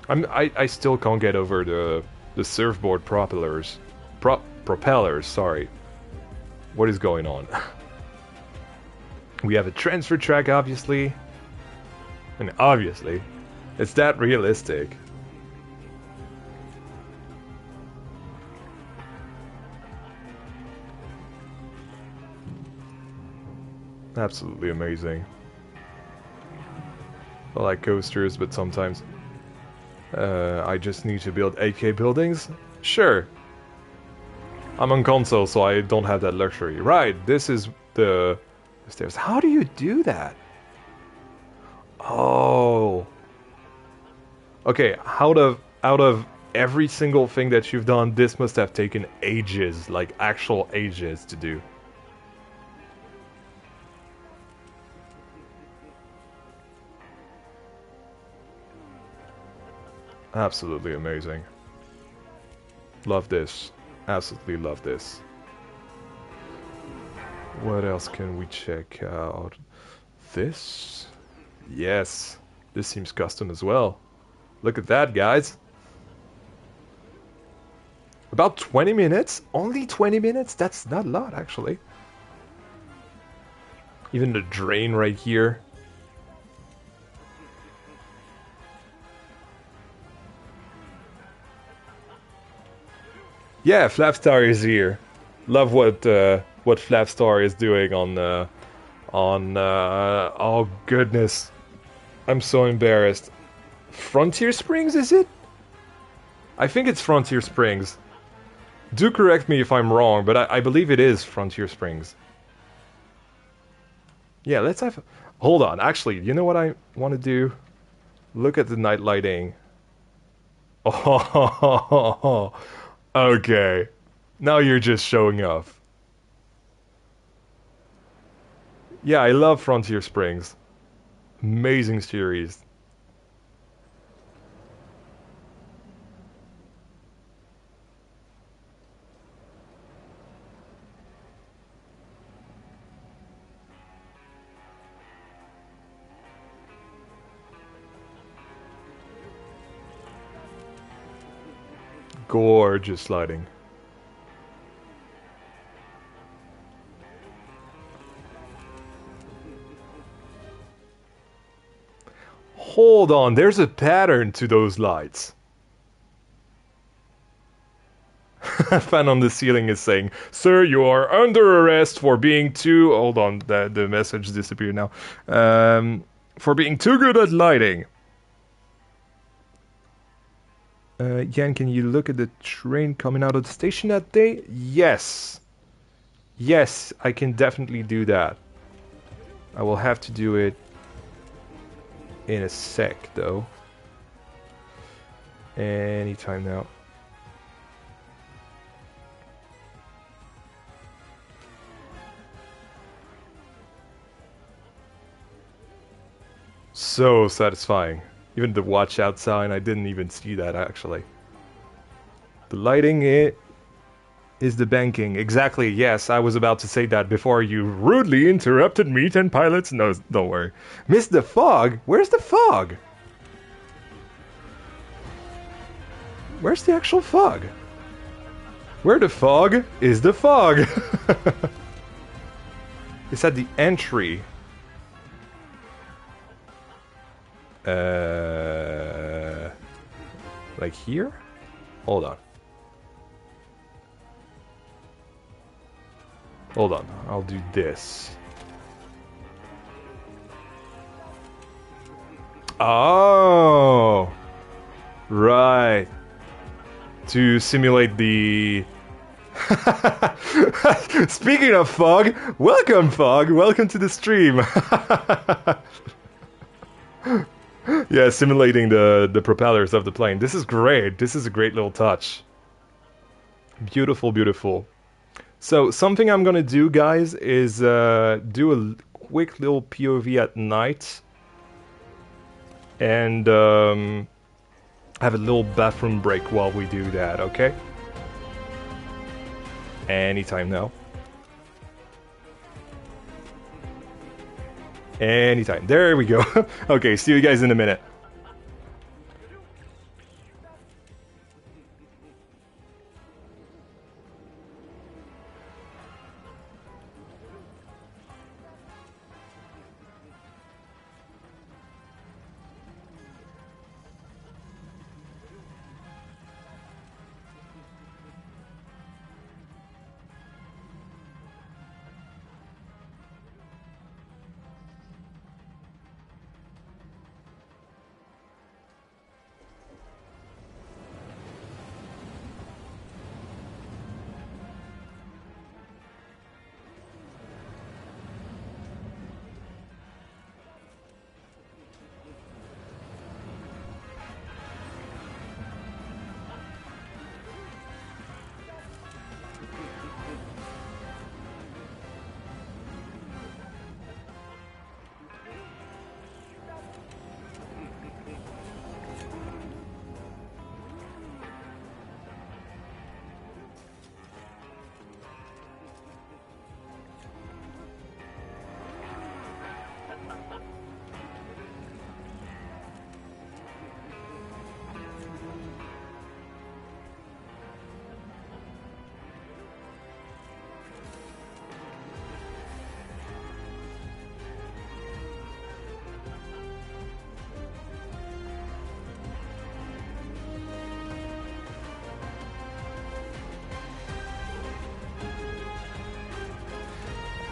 I still can't get over the surfboard propellers. Propellers, sorry. What is going on? We have a transfer track, obviously. And obviously, it's that realistic. Absolutely amazing. I like coasters, but sometimes I just need to build 8K buildings. Sure. I'm on console, so I don't have that luxury. Right, this is the stairs. How do you do that? Oh. Okay, out of every single thing that you've done, this must have taken ages, like actual ages to do. Absolutely amazing. Love this. Absolutely love this. What else can we check out? This? Yes. This seems custom as well. Look at that, guys. About 20 minutes? Only 20 minutes? That's not a lot, actually. Even the drain right here. Yeah, Flapstar is here. Love what Flapstar is doing on oh goodness. I'm so embarrassed. Frontier Springs, is it? I think it's Frontier Springs. Do correct me if I'm wrong, but I believe it is Frontier Springs. Yeah, let's have... Hold on, actually, you know what I want to do? Look at the night lighting. Oh, okay. Now you're just showing off. Yeah, I love Frontier Springs. Amazing series. Gorgeous lighting. Hold on, there's a pattern to those lights. Fan on the ceiling is saying, "Sir, you are under arrest for being too..." Hold on, the message disappeared now. For being too good at lighting. Jan, can you look at the train coming out of the station that day? Yes. Yes, I can definitely do that. I will have to do it in a sec, though. Anytime now. So satisfying. Even the watch out sign, I didn't even see that actually. The lighting is the banking. Exactly, yes, I was about to say that before you rudely interrupted me, 10 pilots. No, don't worry. Missed the fog? Where's the fog? Where's the actual fog? Where the fog is the fog? It's at the entry. Like here? Hold on. Hold on, I'll do this. Oh! Right. To simulate the... Speaking of fog, welcome fog, welcome to the stream. Yeah, simulating the propellers of the plane. This is great. This is a great little touch. Beautiful, beautiful. So something I'm gonna do, guys, is do a quick little POV at night. And have a little bathroom break while we do that, okay? Anytime now. Anytime. There we go. Okay, see you guys in a minute.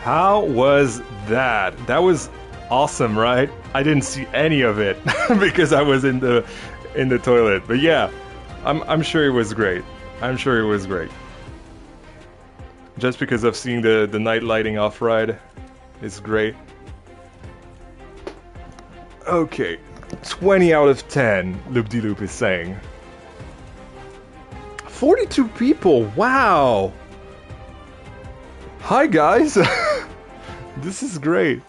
How was that? That was awesome, right? I didn't see any of it because I was in the toilet. But yeah, I'm sure it was great. I'm sure it was great. Just because of seeing the night lighting off ride is great. Okay, 20 out of 10, Loop-de-Loop is saying. 42 people, wow! Hi guys! This is great.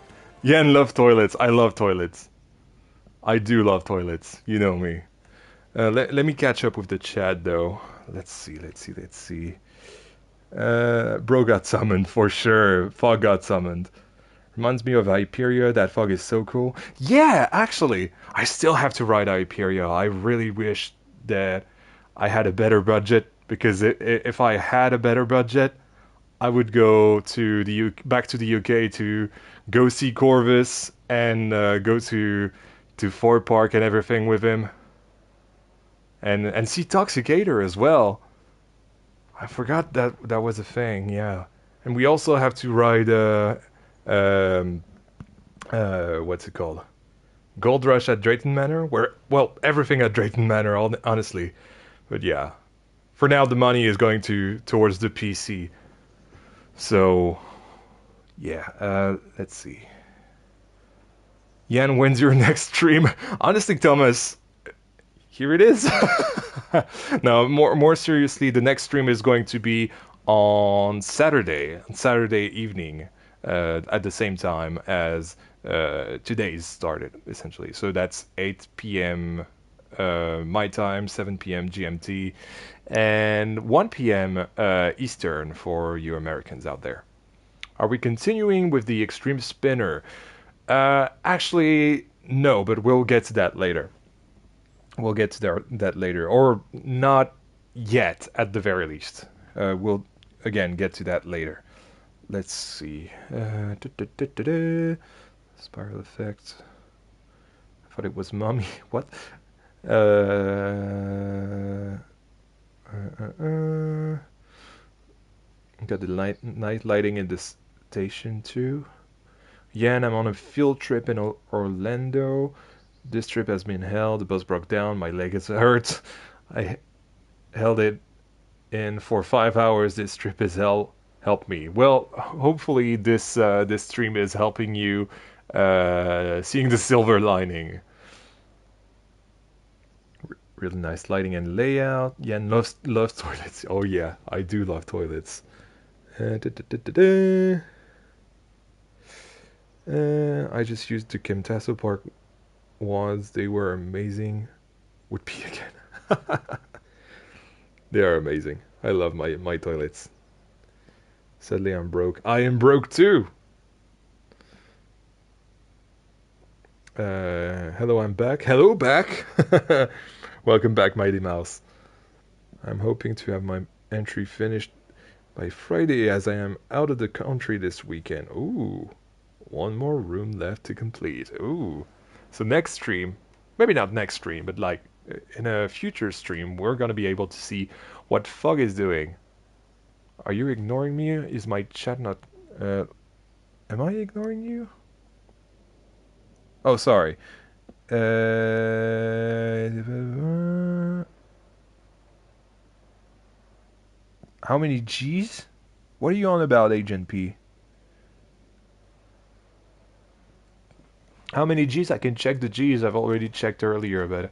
Yen love toilets, I love toilets. I do love toilets, you know me. Let me catch up with the chat though. Let's see. Bro got summoned for sure. Fog got summoned. Reminds me of Hyperia, that fog is so cool. Yeah, actually, I still have to ride Hyperia. I really wish that I had a better budget, because if I had a better budget, I would go to back to the UK to go see Corvus and go to Ford Park and everything with him. And see Toxicator as well. I forgot that was a thing, yeah. And we also have to ride what's it called? Gold Rush at Drayton Manor, well, everything at Drayton Manor, honestly. But yeah, for now the money is going towards the PC. So yeah, let's see. Jan, when's your next stream? Honestly, Thomas, here it is. No, more seriously, the next stream is going to be on Saturday evening, at the same time as today's started, essentially. So that's 8 p.m. My time, 7 p.m. GMT, and 1 p.m. Eastern for you Americans out there. Are we continuing with the Extreme Spinner? Actually, no, but we'll get to that later. We'll get to that later, or not yet, at the very least. We'll, again, get to that later. Let's see. Spiral effect. I thought it was Mommy. What? Got the night lighting in the station too. Yeah, and I'm on a field trip in Orlando. This trip has been hell. The bus broke down. My leg is hurt. I held it in for 5 hours. This trip is hell. Help me. Well, hopefully this stream is helping you seeing the silver lining. Really nice lighting and layout. Yeah, loves toilets. Oh yeah, I do love toilets. I just used the Camtaso Park ones. They were amazing. Would pee again. They are amazing. I love my toilets. Sadly, I'm broke. I am broke too. Hello, I'm back. Hello, back. Welcome back, Mighty Mouse. I'm hoping to have my entry finished by Friday, as I am out of the country this weekend. Ooh, one more room left to complete. Ooh, so next stream, maybe not next stream, but like in a future stream, we're gonna be able to see what Fog is doing. Are you ignoring me? Is my chat not... am I ignoring you? Oh, sorry. How many G's? What are you on about, Agent P? How many G's? I can check the G's. I've already checked earlier, but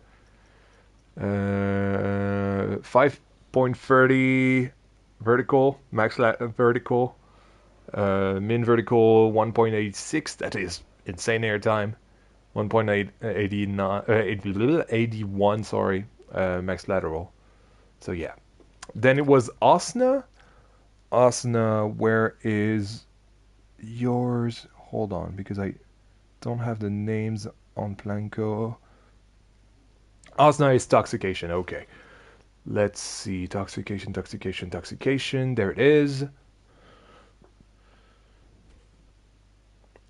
5.30 vertical, max vertical, min vertical 1.86. That is insane airtime. 1.81, sorry, max lateral. So yeah. Then it was Osna. Osna, where is yours? Hold on, because I don't have the names on Planko. Osna is Toxication, okay. Let's see, Toxication. There it is.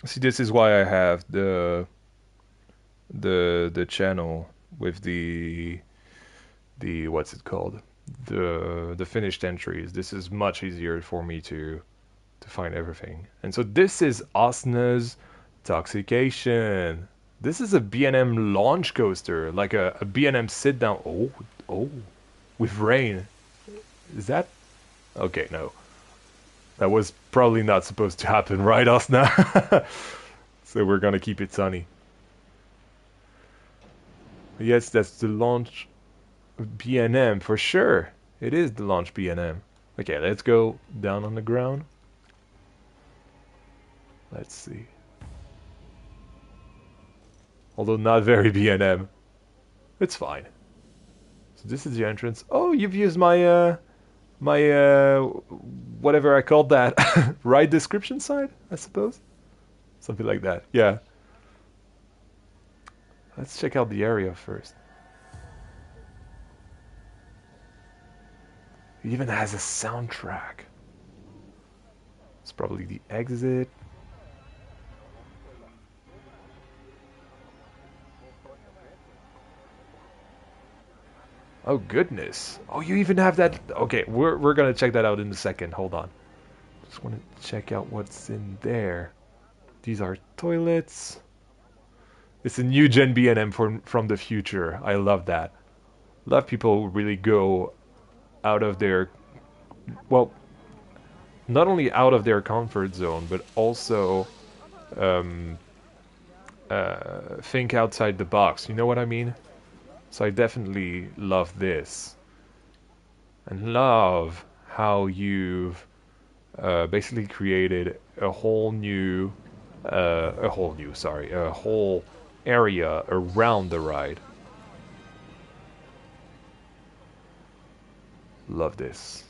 See, this is why I have the channel with the what's it called? The finished entries. This is much easier for me to to find everything. And so this is Osna's Toxication. This is a B&M launch coaster, like a B&M sit down. Oh, oh, with rain. Is that? Okay, no. That was probably not supposed to happen, right, Osna? So we're gonna keep it sunny. Yes, that's the launch B&M for sure. It is the launch B&M. Okay, let's go down on the ground. Let's see. Although not very B&M. It's fine. So this is the entrance. Oh, you've used my whatever I called that ride description side, I suppose. Something like that. Yeah. Let's check out the area first. It even has a soundtrack. It's probably the exit. Oh goodness. Oh, you even have that. Okay, we're gonna check that out in a second. Hold on. Just want to check out what's in there. These are toilets. It's a new gen B&M from the future. I love that. Love people who really go out of their, well, not only out of their comfort zone, but also think outside the box. You know what I mean? So I definitely love this. And love how you've basically created a whole area around the ride. Love this.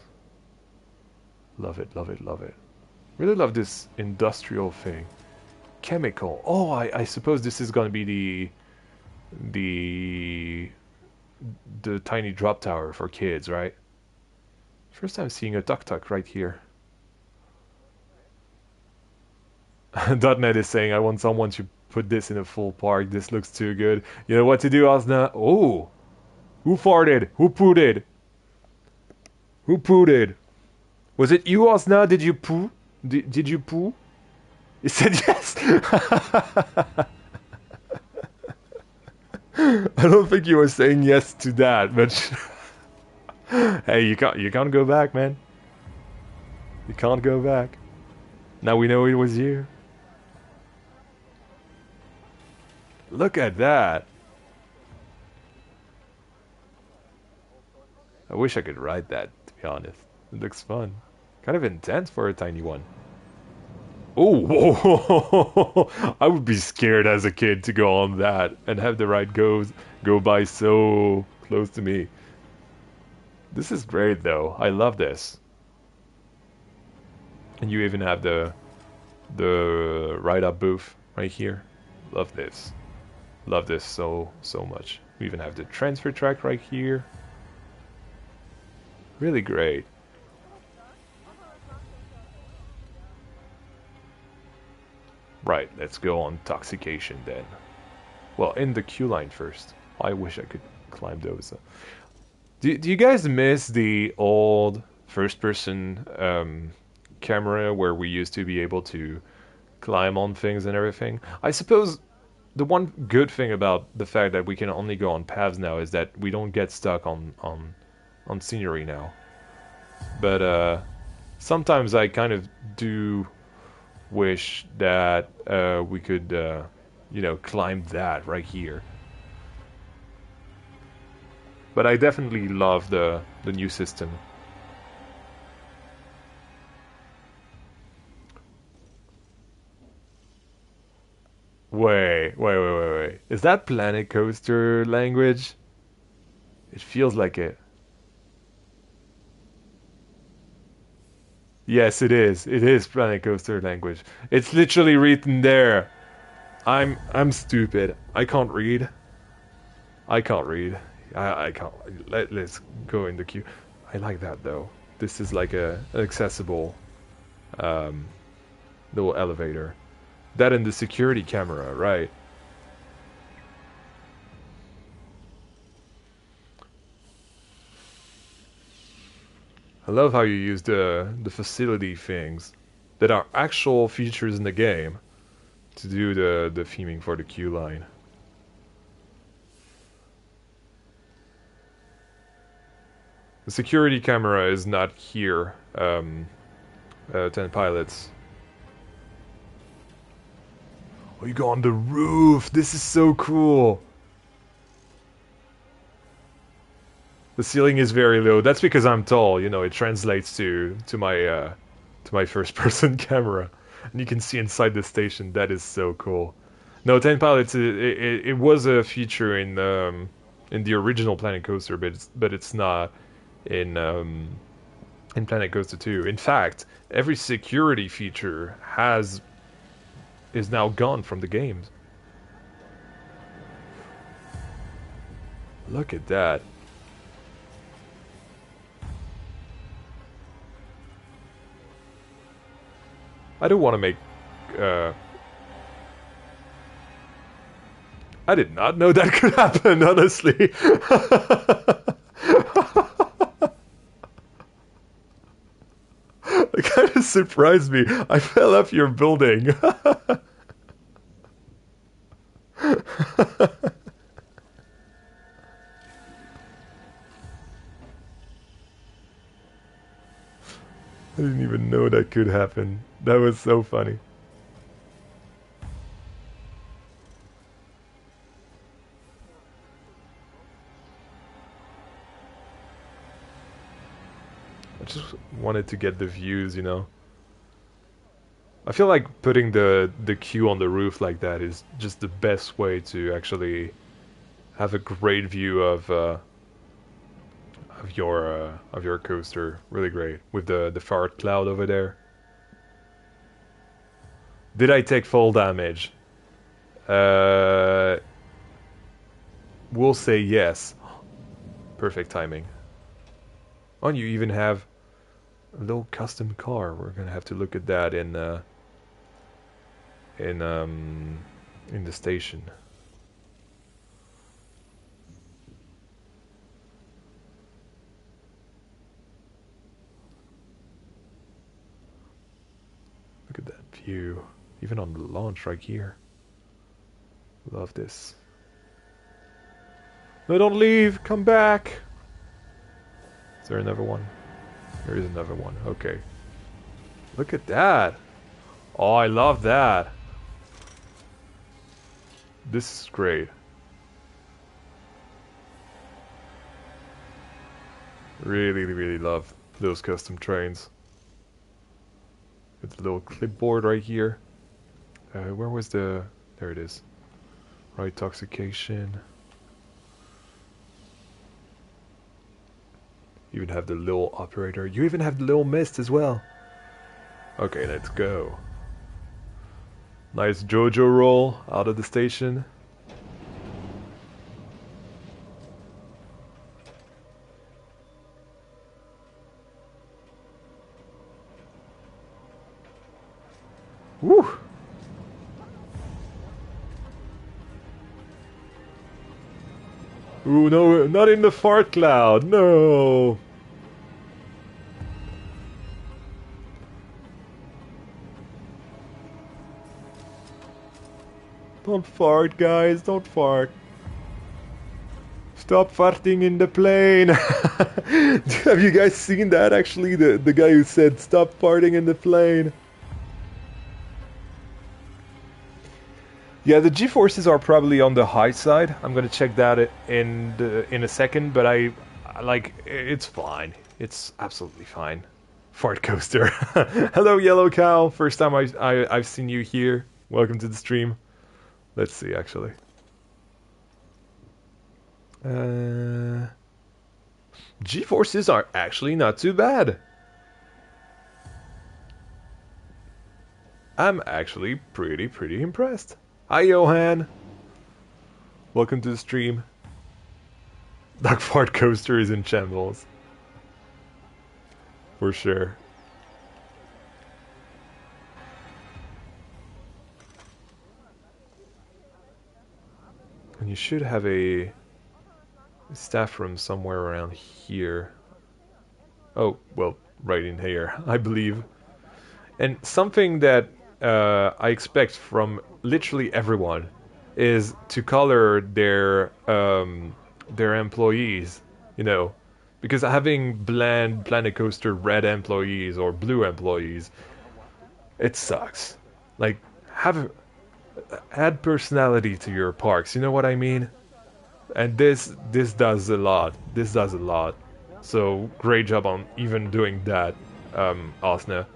Love it, love it, love it. Really love this industrial thing. Chemical. Oh, I suppose this is gonna be the tiny drop tower for kids, right? First time seeing a tuk-tuk right here. .net is saying, I want someone to put this in a full park. This looks too good. You know what to do, Osna? Oh! Who farted? Who pooted? Who pooted? Was it you, Osna? Did you poo? Did you poo? He said yes! I don't think you were saying yes to that, but... Hey, you can't go back, man. You can't go back. Now we know it was you. Look at that. I wish I could ride that, to be honest. It looks fun. Kind of intense for a tiny one. Oh, I would be scared as a kid to go on that and have the ride go by so close to me. This is great though. I love this. And you even have the ride up booth right here. Love this. Love this so much. We even have the transfer track right here. Really great. Right, let's go on Toxication then. Well, in the queue line first. I wish I could climb those. Do you guys miss the old first-person camera where we used to be able to climb on things and everything? I suppose the one good thing about the fact that we can only go on paths now is that we don't get stuck on scenery now. But sometimes I kind of do wish that we could, you know, climb that right here. But I definitely love the new system. Wait. Is that Planet Coaster language? It feels like it. Yes, it is. It is Planet Coaster language. It's literally written there. I'm stupid. I can't read. I can't read. I can't. Let's go in the queue. I like that though. This is like an accessible little elevator. That and the security camera, right? I love how you use the facility things. that are actual features in the game to do the theming for the queue line. The security camera is not here, 10 pilots. Oh, you go on the roof! This is so cool! The ceiling is very low. That's because I'm tall, you know, it translates to my first-person camera. And you can see inside the station. That is so cool. No, 10 pilots, it was a feature in the original Planet Coaster, but it's not in Planet Coaster 2. In fact, every security feature is now gone from the games. Look at that. I don't want to make... I did not know that could happen, honestly. It kind of surprised me. I fell off your building. I didn't even know that could happen. That was so funny. I just wanted to get the views, you know. I feel like putting the queue on the roof like that is just the best way to actually have a great view of your coaster. Really great with the fart cloud over there. Did I take full damage? We'll say yes. Perfect timing. Oh, and you even have a little custom car. We're gonna have to look at that in the station. Look at that view. Even on the launch right here. Love this. No, don't leave! Come back! Is there another one? There is another one. Okay. Look at that! Oh, I love that! This is great. Really, really love those custom trains. With the little clipboard right here. Where was the... There it is. Right, Toxication. You even have the little operator. You even have the little mist as well. Okay, let's go. Nice JoJo roll out of the station. Woo! Ooh, no, not in the fart cloud, no! Don't fart, guys, don't fart. Stop farting in the plane! Have you guys seen that, actually? The guy who said, stop farting in the plane. Yeah, the G-forces are probably on the high side. I'm gonna check that in a second, but I like it's fine. It's absolutely fine. Fart coaster. Hello, Yellow Cow. First time I've seen you here. Welcome to the stream. Let's see, actually. G-forces are actually not too bad. I'm actually pretty impressed. Hi, Johan. Welcome to the stream. Dog Fart Coaster is in shambles. For sure. And you should have a staff room somewhere around here. Oh, well, right in here, I believe. And something that I expect from literally everyone is to color their employees, you know, because having bland Planet Coaster red employees or blue employees, it sucks. Like, have add personality to your parks. You know what I mean? And this does a lot. This does a lot. So great job on even doing that, Asna.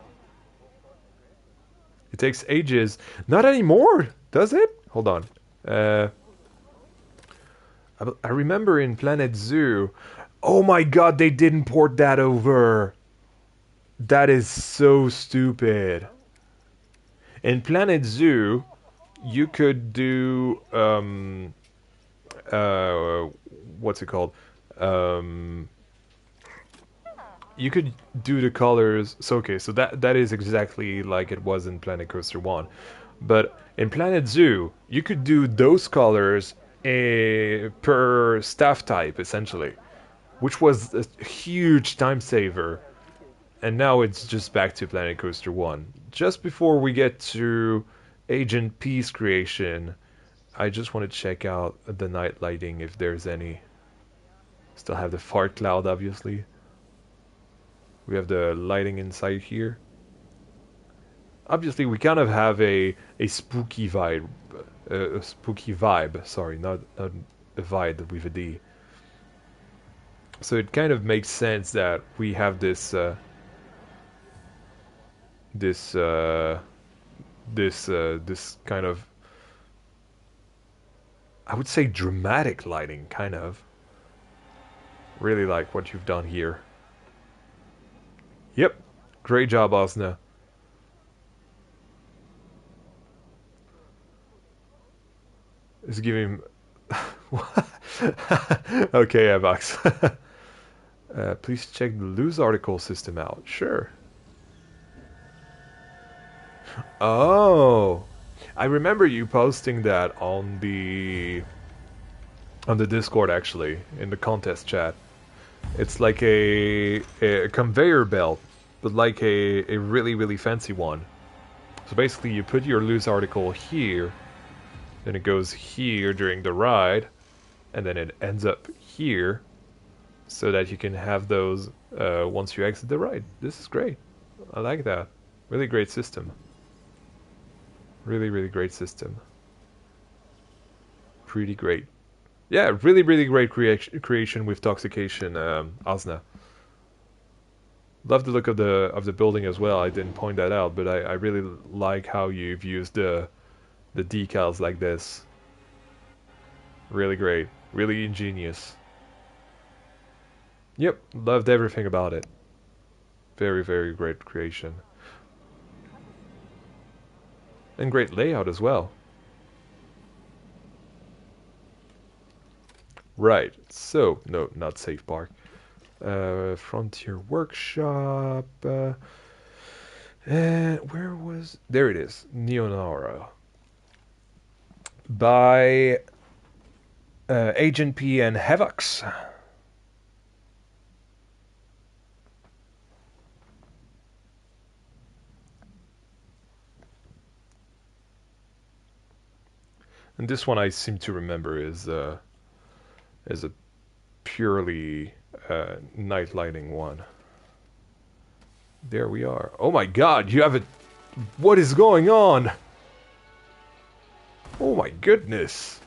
It takes ages. Not anymore, does it? Hold on. Uh, I remember in Planet Zoo. Oh my god, they didn't port that over. That is so stupid. In Planet Zoo, you could do uh, what's it called? Um, you could do the colors. So okay, so that is exactly like it was in Planet Coaster 1. But in Planet Zoo, you could do those colors per staff type, essentially, which was a huge time saver. And now it's just back to Planet Coaster 1. Just before we get to Agent P's creation, I just want to check out the night lighting if there's any. Still have the fart cloud, obviously. We have the lighting inside here. Obviously, we kind of have a spooky vibe. A spooky vibe, sorry, not a vibe with a D. So it kind of makes sense that we have this this kind of, I would say, dramatic lighting, kind of. Really like what you've done here. Yep, great job, Osna. It's giving. Okay, Avax. Please check the loose article system out. Sure. Oh, I remember you posting that on the Discord, actually, in the contest chat. It's like a conveyor belt, but like a really, really fancy one. So basically you put your loose article here, then it goes here during the ride, and then it ends up here, so that you can have those once you exit the ride. This is great. I like that. Really great system. Really, really great system. Pretty great. Yeah, really, really great creation with Toxication, Asna. Love the look of the building as well. I didn't point that out, but I really like how you've used the decals like this. Really great. Really ingenious. Yep, loved everything about it. Very, very great creation. And great layout as well. Right, so, no, not Safe Park. Frontier Workshop. Where was... There it is. Neona. By Agent P and Havocs. And this one I seem to remember is a purely night lighting one. There we are. Oh my god, you have it. What is going on? Oh my goodness.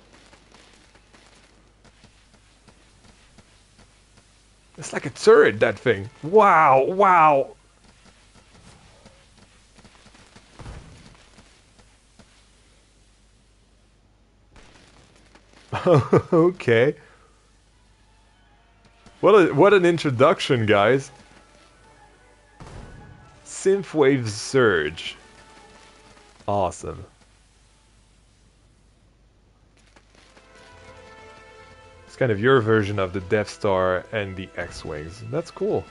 It's like a turret, that thing. Wow, wow. Okay. What an introduction, guys. Synthwave Surge. Awesome. It's kind of your version of the Death Star and the X-Wings. That's cool.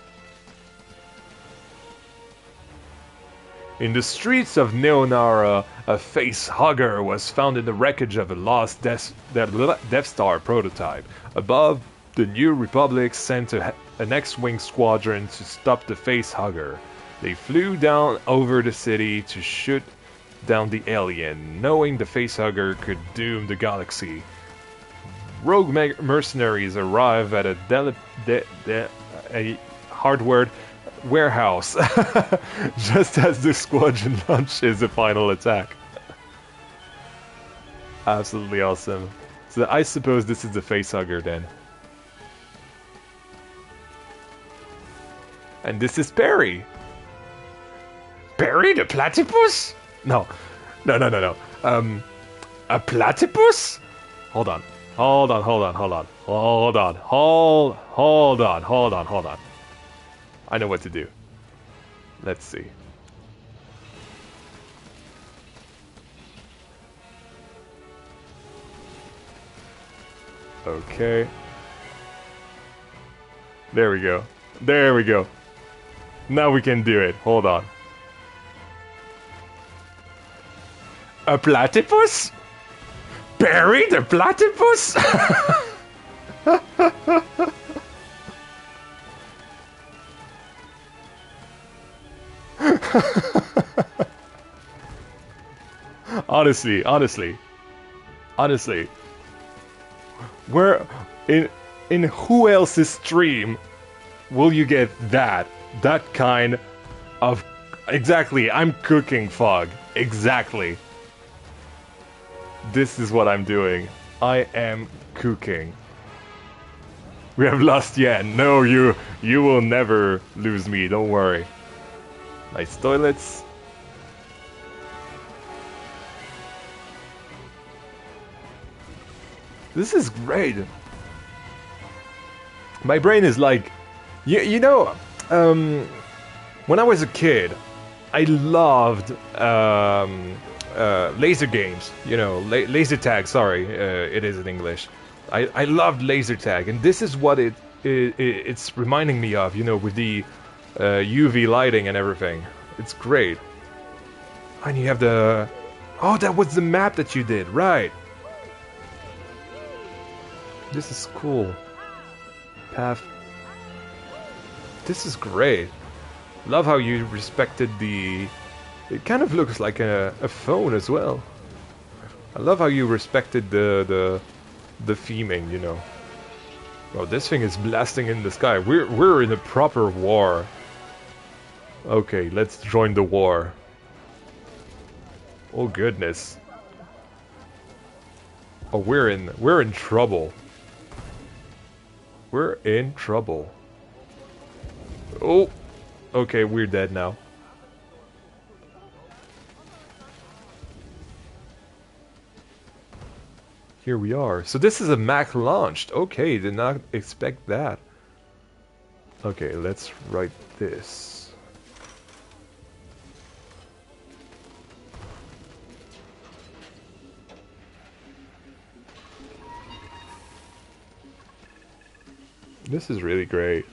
In the streets of Neona, a face hugger was found in the wreckage of a lost Death Star prototype. Above, the New Republic sent an X-Wing squadron to stop the face hugger. They flew down over the city to shoot down the alien, knowing the facehugger could doom the galaxy. Rogue mercenaries arrive at a hardware warehouse just as the squadron launches the final attack. Absolutely awesome. So I suppose this is the facehugger then. And this is Perry. Perry the platypus? No. No. A platypus? Hold on. I know what to do. Let's see. Okay. There we go. There we go. Now we can do it. Hold on. A platypus? Barry the platypus? Honestly. Where in who else's stream will you get that kind of exactly? I'm cooking fog. Exactly. This is what I'm doing. I am cooking. We have lost Yen. No, you will never lose me. Don't worry. Nice toilets. This is great. My brain is like, you know, when I was a kid, I loved laser games. You know, laser tag. Sorry, it is in English. I loved laser tag, and this is what it's reminding me of. You know, with the UV lighting and everything. It's great. And you have the... Oh, that was the map that you did, right? This is cool. Path. This is great. Love how you respected the... It kind of looks like a phone as well. I love how you respected the theming, you know. Well, this thing is blasting in the sky. We're in a proper war. Okay, let's join the war. Oh goodness. Oh, we're in trouble. We're in trouble. Oh, okay, we're dead now. Here we are. So this is a Mac launched. Okay, did not expect that. Okay, let's write this. This is really great.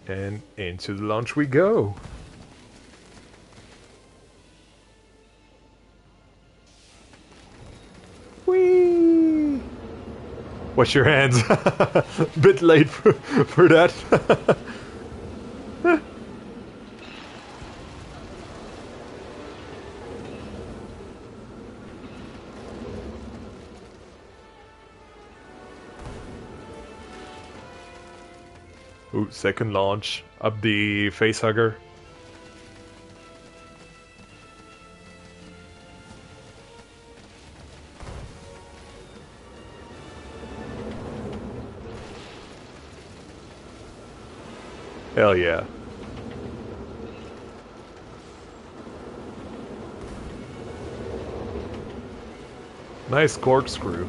And into the launch we go. Whee! Wash your hands. Bit late for that. Ooh, second launch up the facehugger. Hell yeah. Nice corkscrew.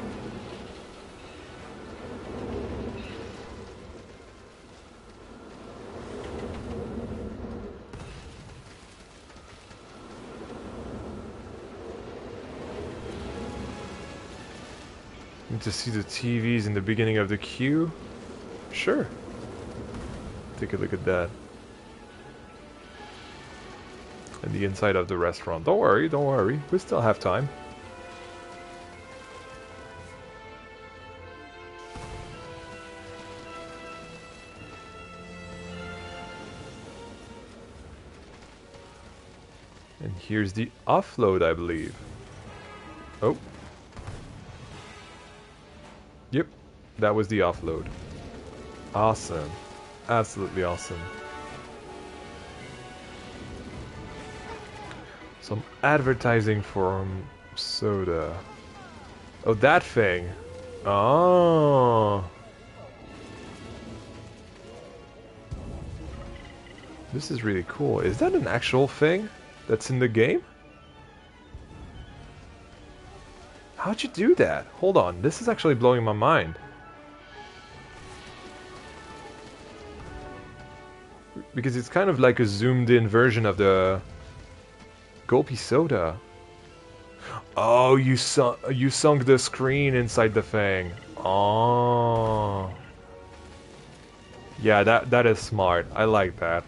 To see the TVs in the beginning of the queue? Sure. Take a look at that. And the inside of the restaurant. Don't worry, don't worry. We still have time. And here's the offload, I believe. Oh. Yep, that was the offload. Awesome. Absolutely awesome. Some advertising from soda. Oh, that thing. Oh. This is really cool. Is that an actual thing that's in the game? How'd you do that? Hold on, this is actually blowing my mind. Because it's kind of like a zoomed in version of the Gulpy Soda. Oh, you sunk the screen inside the thing. Oh. Yeah, that is smart. I like that.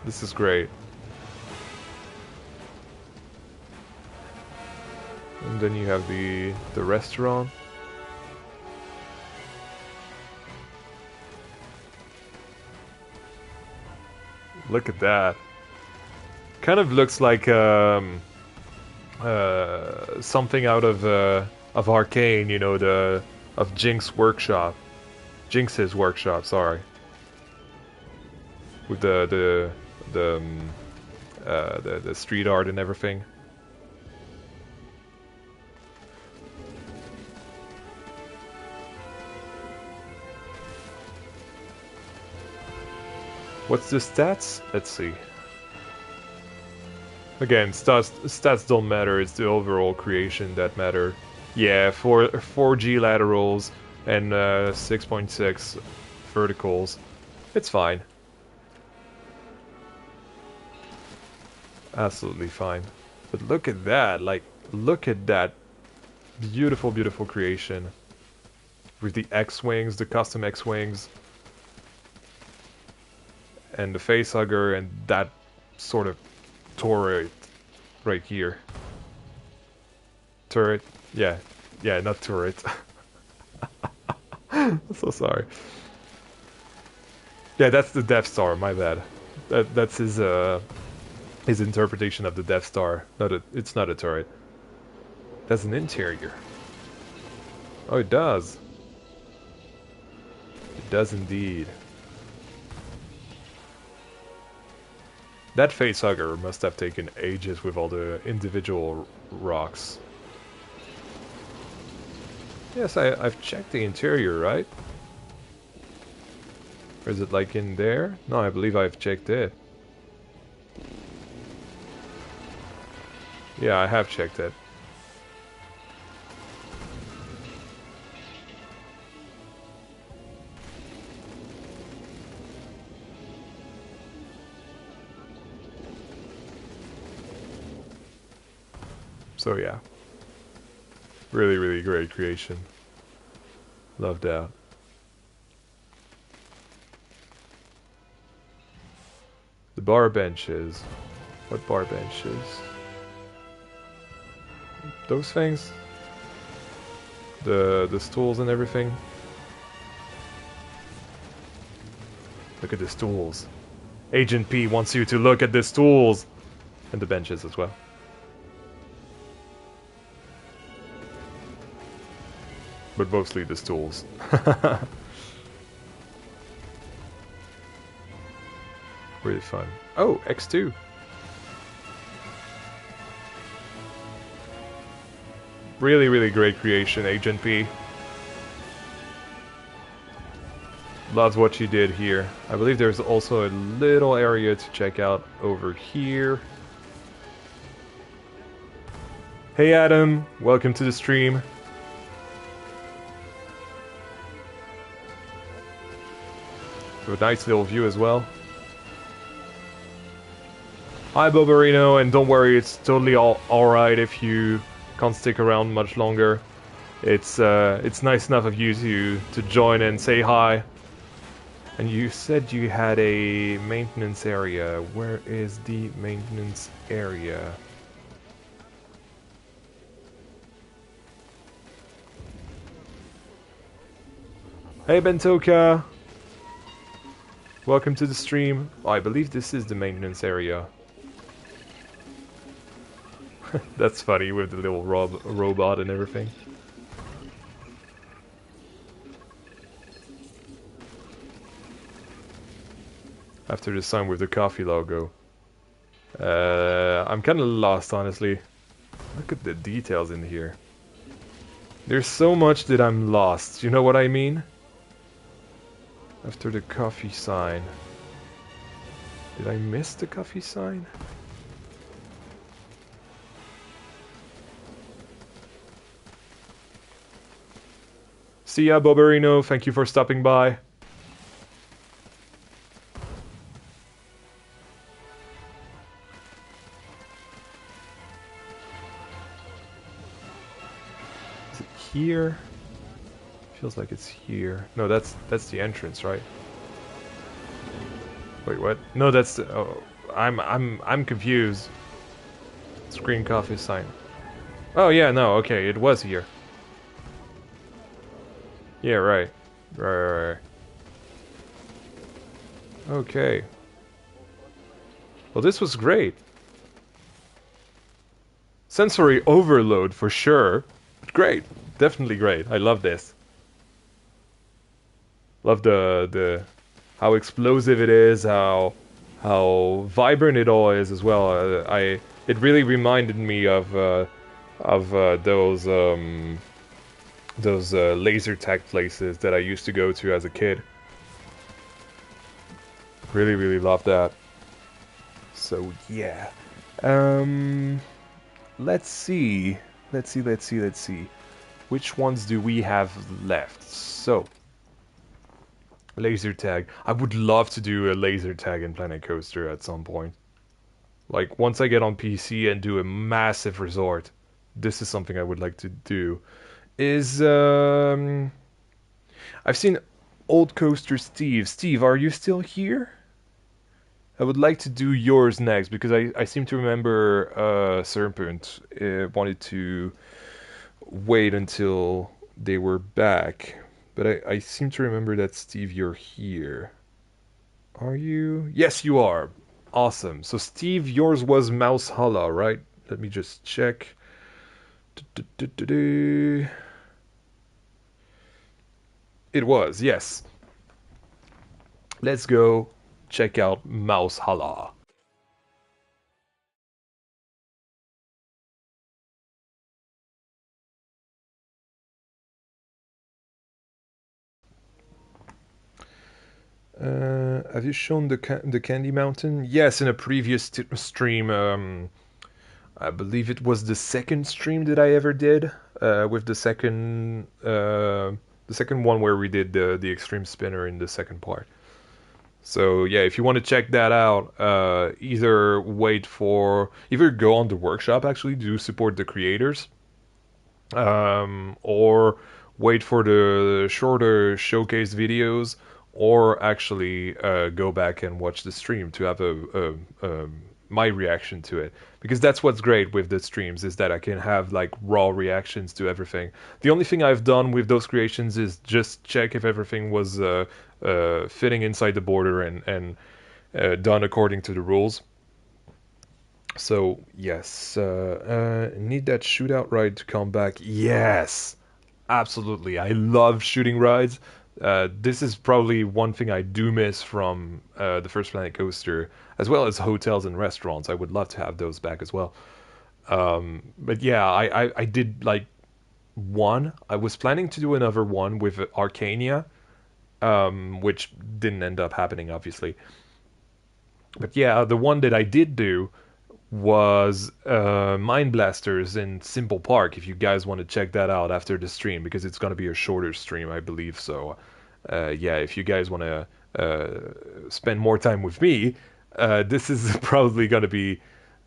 This is great. And then you have the restaurant. Look at that. Kind of looks like something out of Arcane, you know, of Jinx's workshop, sorry. With the street art and everything. What's the stats? Let's see. Again, stats don't matter, it's the overall creation that matter. Yeah, 4G laterals and 6.6 verticals. It's fine. Absolutely fine. But look at that, like, look at that beautiful, beautiful creation. With the X-Wings, the custom X-Wings. And the facehugger and that sort of turret right here. Turret? Yeah, not turret. I'm so sorry. Yeah, that's the Death Star, my bad. That's his interpretation of the Death Star. It's not a turret. That's an interior. Oh, it does. It does indeed. That facehugger must have taken ages with all the individual rocks. Yes, I've checked the interior, right? Or is it like in there? No, I believe I've checked it. Yeah, I have checked it. So yeah, really, really great creation. Love that. The bar benches. What bar benches? Those things? The stools and everything? Look at the stools. Agent P wants you to look at the stools! And the benches as well. But mostly the stools. Really fun. Oh, X2. Really, really great creation, Agent P. Loves what you did here. I believe there's also a little area to check out over here. Hey Adam, welcome to the stream. So a nice little view as well. Hi Bobarino, and don't worry, it's totally alright if you can't stick around much longer. It's nice enough of you to join and say hi. And you said you had a maintenance area. Where is the maintenance area? Hey Bentoka! Welcome to the stream. Oh, I believe this is the maintenance area. That's funny with the little robot and everything. After the sign with the coffee logo. I'm kind of lost, honestly. Look at the details in here. There's so much that I'm lost, you know what I mean? After the coffee sign. Did I miss the coffee sign? See ya, Boberino. Thank you for stopping by. Is it here? Feels like it's here. No, that's the entrance, right? Wait, what? No, that's the, oh, I'm confused. Screen coffee sign. Oh yeah, no, okay, it was here. Yeah, right. Right. Okay. Well, this was great. Sensory overload for sure. But great. Definitely great. I love this. Love the how explosive it is, how vibrant it all is as well. It really reminded me of those laser tag places that I used to go to as a kid. Really love that. So yeah, let's see. Which ones do we have left? So, laser tag. I would love to do a laser tag in Planet Coaster at some point. Like once I get on PC and do a massive resort, this is something I would like to do. I've seen Old Coaster Steve. Steve, are you still here? I would like to do yours next because I seem to remember Serpent wanted to wait until they were back. But I seem to remember that, Steve, you're here. Are you? Yes, you are. Awesome. So, Steve, yours was Mouse Halla, right? Let me just check. It was, yes. Let's go check out Mouse Halla. Have you shown the Candy Mountain? Yes, in a previous stream. I believe it was the second stream that I ever did. With the second one where we did the extreme spinner in the second part. So yeah, if you want to check that out, either go on the workshop actually to support the creators, or wait for the shorter showcase videos, or actually go back and watch the stream to have my reaction to it, because that's what's great with the streams, is that I can have like raw reactions to everything. The only thing I've done with those creations is just check if everything was fitting inside the border and done according to the rules. So yes, need that shootout ride to come back. Yes, absolutely. I love shooting rides. This is probably one thing I do miss from the first Planet Coaster, as well as hotels and restaurants. I would love to have those back as well. But yeah, I did like one. I was planning to do another one with Arcania, which didn't end up happening, obviously. But yeah, the one that I did do was Mind Blasters in Simple Park. If you guys want to check that out after the stream, because it's going to be a shorter stream, I believe. So, yeah, if you guys want to spend more time with me, this is probably going to be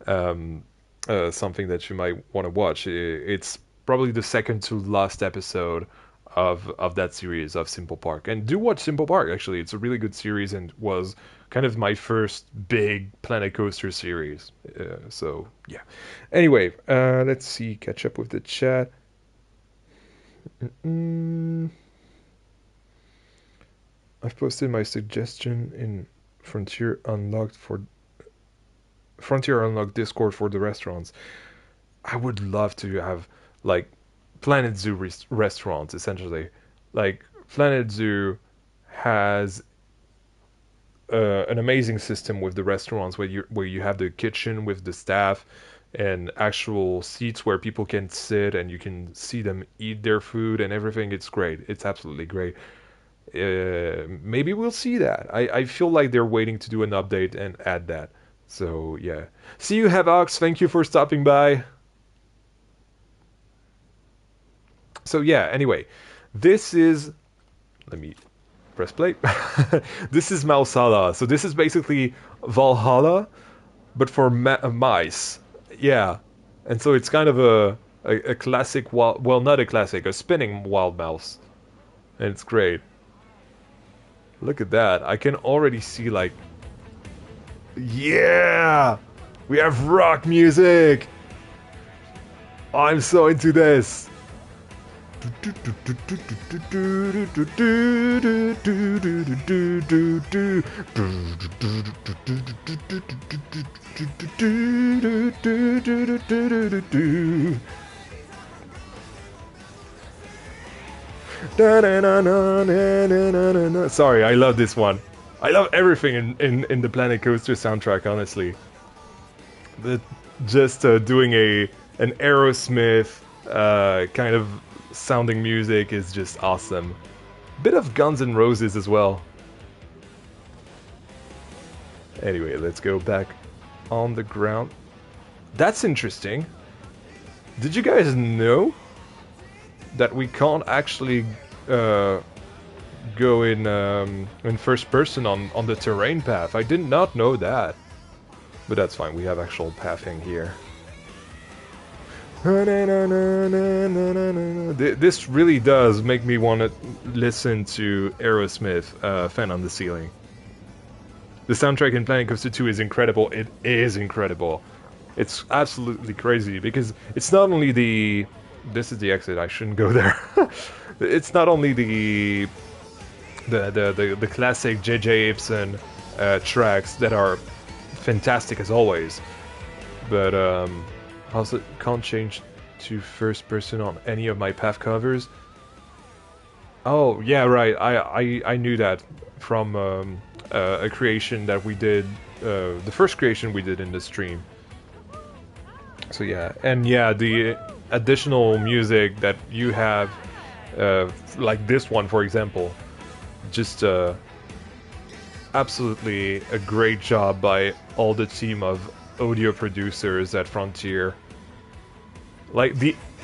something that you might want to watch. It's probably the second to last episode of that series of Simple Park. And do watch Simple Park, actually. It's a really good series and was kind of my first big Planet Coaster series. So, yeah. Anyway, let's see, catch up with the chat. I've posted my suggestion in Frontier Unlocked Discord for the restaurants. I would love to have like Planet Zoo restaurants, essentially. Like Planet Zoo has an amazing system with the restaurants where you have the kitchen with the staff and actual seats where people can sit and you can see them eat their food and everything. It's great. It's absolutely great. Maybe we'll see that. I feel like they're waiting to do an update and add that. So yeah. See you, Havox. Thank you for stopping by. So yeah, anyway, this is, let me press play. This is Mouse Halla. So this is basically Valhalla, but for mice. Yeah. And so it's kind of a classic, well, not a classic, a spinning wild mouse. And it's great. Look at that. I can already see like, yeah, we have rock music. I'm so into this. Sorry, I love this one. I love everything in the Planet Coaster soundtrack, honestly. Just doing an Aerosmith kind of sounding music is just awesome. Bit of Guns N' Roses as well. Anyway, let's go back on the ground. That's interesting. Did you guys know that we can't actually go in first person on the terrain path? I did not know that. But that's fine, we have actual pathing here. This really does make me want to listen to Aerosmith, Fan on the Ceiling. The soundtrack in Planet Coaster 2 is incredible. It is incredible. It's absolutely crazy because it's not only the... This is the exit, I shouldn't go there. It's not only the classic J.J. Ibsen tracks that are fantastic as always, but also can't change to first person on any of my path covers. Oh yeah, right. I knew that from a creation that we did, the first creation we did in the stream. So yeah, and yeah, the additional music that you have, like this one for example, just absolutely a great job by all the team of audio producers at Frontier. Like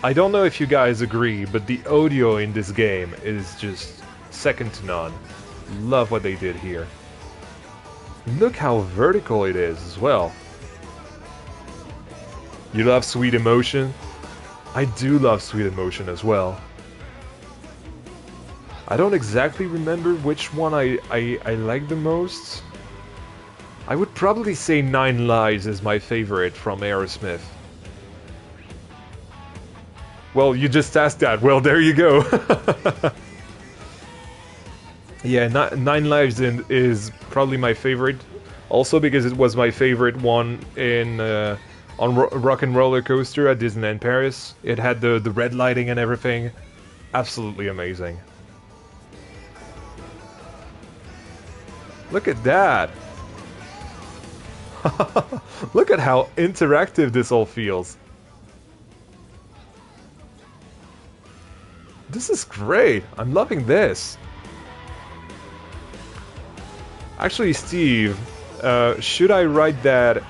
I don't know if you guys agree, but the audio in this game is just second to none. Love what they did here. Look how vertical it is as well. You love Sweet Emotion? I do love Sweet Emotion as well. I don't exactly remember which one I like the most. I would probably say Nine Lives is my favorite from Aerosmith. Well, you just asked that. Well, there you go. Yeah, Nine Lives is probably my favorite. Also because it was my favorite one in on Rock and Roller Coaster at Disneyland Paris. It had the red lighting and everything. Absolutely amazing. Look at that! Look at how interactive this all feels. This is great. I'm loving this. Actually, Steve, should I write that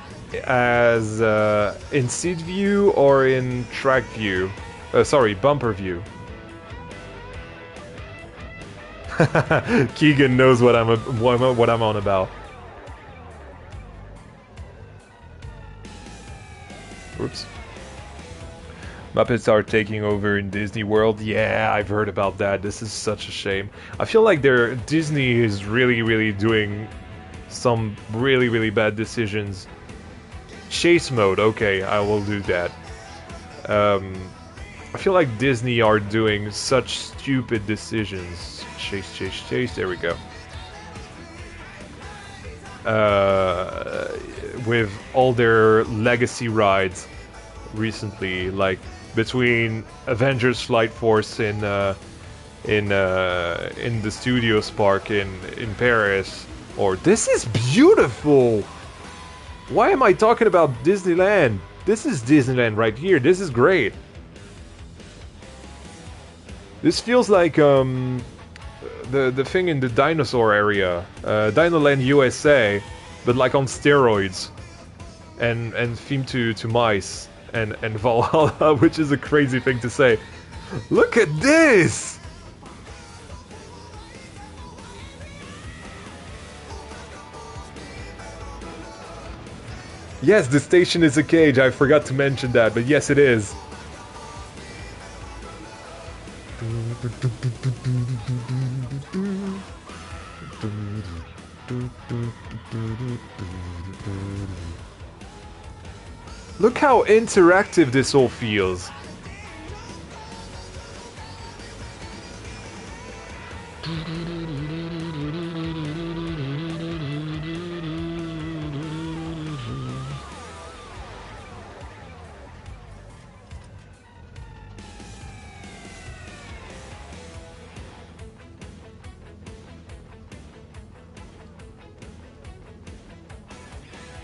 as in seat view or in track view? Sorry, bumper view. Keegan knows what I'm on about. Oops. Muppets are taking over in Disney World. Yeah, I've heard about that. This is such a shame. I feel like Disney is really doing some really bad decisions. Chase mode, okay, I will do that. I feel like Disney are doing such stupid decisions. Chase, there we go. With all their legacy rides recently, like between Avengers Flight Force in the Studios Park in Paris, or this is beautiful. Why am I talking about Disneyland? This is Disneyland right here. This is great. This feels like the thing in the dinosaur area, Dinoland USA, but like on steroids, and themed to mice and Valhalla, which is a crazy thing to say. Look at this! Yes, the station is a cage. I forgot to mention that, but yes, it is. Look how interactive this all feels.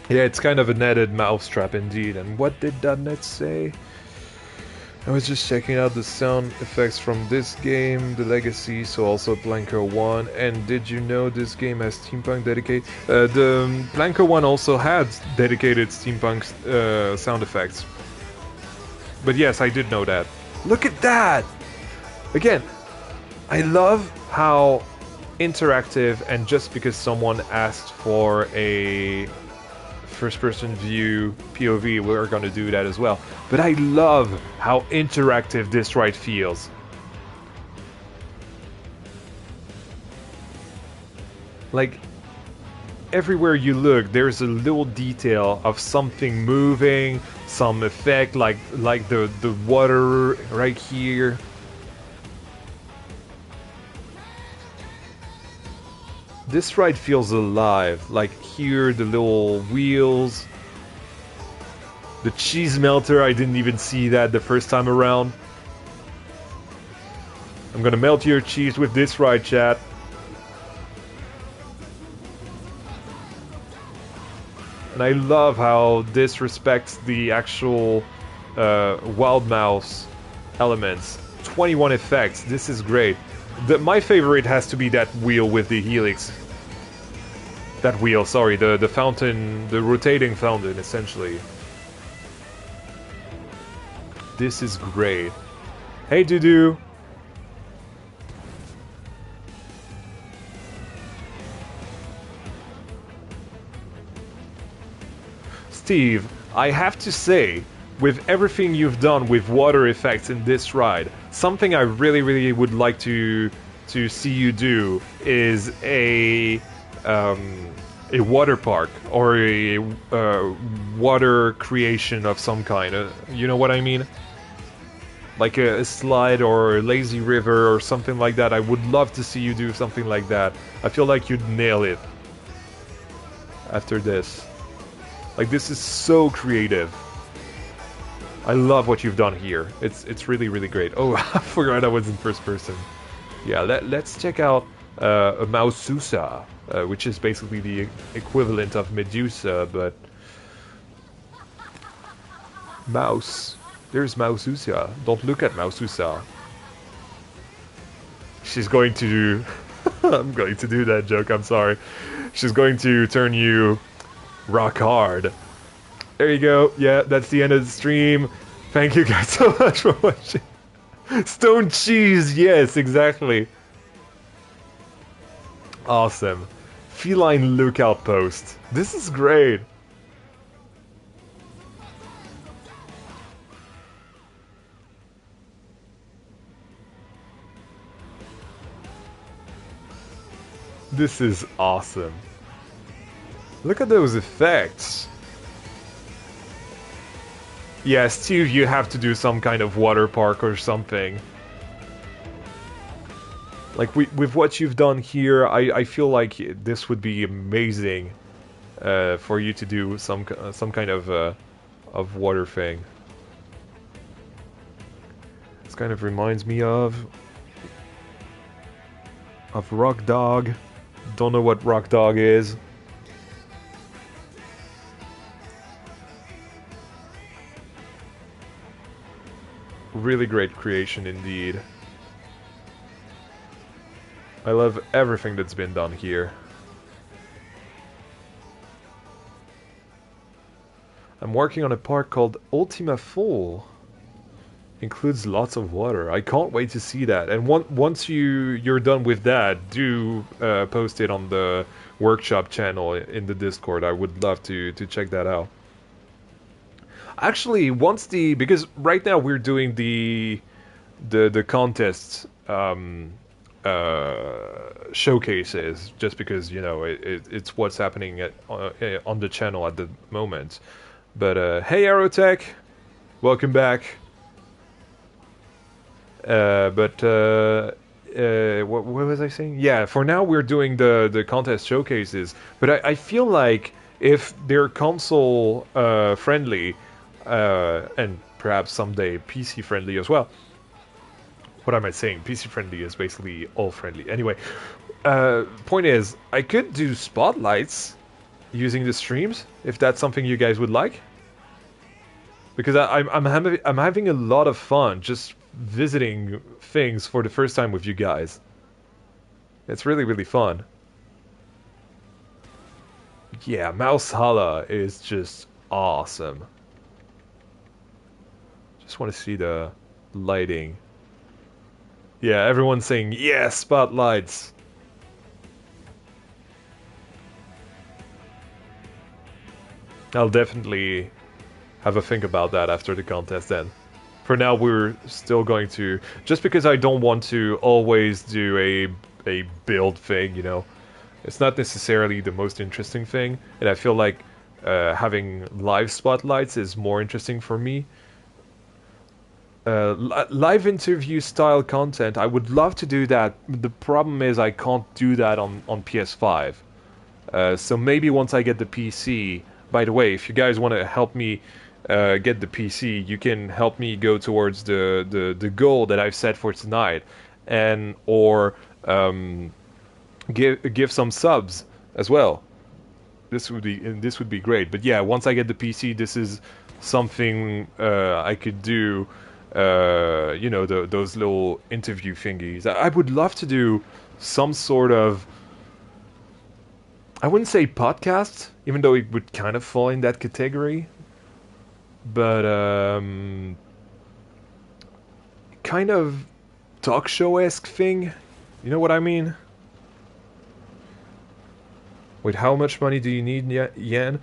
Yeah, it's kind of a netted mousetrap indeed. And what did that net say? I was just checking out the sound effects from this game, the Legacy, so also Blanco 1. And did you know this game has steampunk dedicated? The Blanco 1 also had dedicated steampunk sound effects. But yes, I did know that. Look at that! Again, I love how interactive, and just because someone asked for a first-person view POV, we're gonna do that as well. But I love how interactive this ride feels. Like, everywhere you look, there's a little detail of something moving, some effect, like the water right here. This ride feels alive. Like here, the little wheels. The cheese melter, I didn't even see that the first time around. I'm gonna melt your cheese with this ride, chat. And I love how this respects the actual Wild Mouse elements. 21 effects, this is great. My favorite has to be that wheel with the helix. That wheel, sorry, the fountain, the rotating fountain, essentially. This is great. Hey, Dudu! Steve, I have to say, with everything you've done with water effects in this ride, something I really would like to see you do is a water park or a water creation of some kind. You know what I mean? Like a slide or a lazy river or something like that. I would love to see you do something like that. I feel like you'd nail it after this. Like, this is so creative. I love what you've done here. It's really great. Oh, I forgot I was in first person. Yeah, let's check out a Maususa, which is basically the equivalent of Medusa, but Mouse. There's Maususa. Don't look at Maususa. She's going to... I'm going to do that joke, I'm sorry. She's going to turn you rock hard. There you go. Yeah, that's the end of the stream. Thank you guys so much for watching. Stone cheese, yes, exactly. Awesome. Feline lookout post. This is great. This is awesome. Look at those effects. Yeah, Steve, you have to do some kind of water park or something. Like, with what you've done here, I feel like this would be amazing for you to do some kind of water thing. This kind of reminds me of Rock Dog. Don't know what Rock Dog is. Really great creation indeed. I love everything that's been done here. I'm working on a park called Ultima Full. Includes lots of water. I can't wait to see that. And once you're done with that, do post it on the workshop channel in the Discord. I would love to check that out. Actually, because right now we're doing the contest showcases, just because, you know, it's what's happening on the channel at the moment. But hey Aerotech, welcome back. What was I saying? Yeah, for now we're doing the contest showcases, but I feel like if they're console friendly, and perhaps someday PC friendly as well. What am I saying? PC friendly is basically all friendly. Anyway, point is, I could do spotlights using the streams if that's something you guys would like, because I'm having a lot of fun just visiting things for the first time with you guys. It's really, really fun. Yeah, Mouse Halla is just awesome. Just want to see the lighting. Yeah, everyone's saying, yeah, spotlights. I'll definitely have a think about that after the contest then. For now, we're still going to... Just because I don't want to always do a build thing, you know. It's not necessarily the most interesting thing. And I feel like having live spotlights is more interesting for me. Live interview style content, I would love to do that. The problem is I can't do that on PS5. So maybe once I get the PC... By the way, if you guys want to help me get the PC, you can help me go towards the goal that I've set for tonight, and or give some subs as well. This would be great. But yeah, once I get the PC, this is something I could do. You know, those little interview thingies. I would love to do some sort of... I wouldn't say podcast, even though it would kind of fall in that category. But kind of talk show-esque thing. You know what I mean? Wait, how much money do you need, Yen?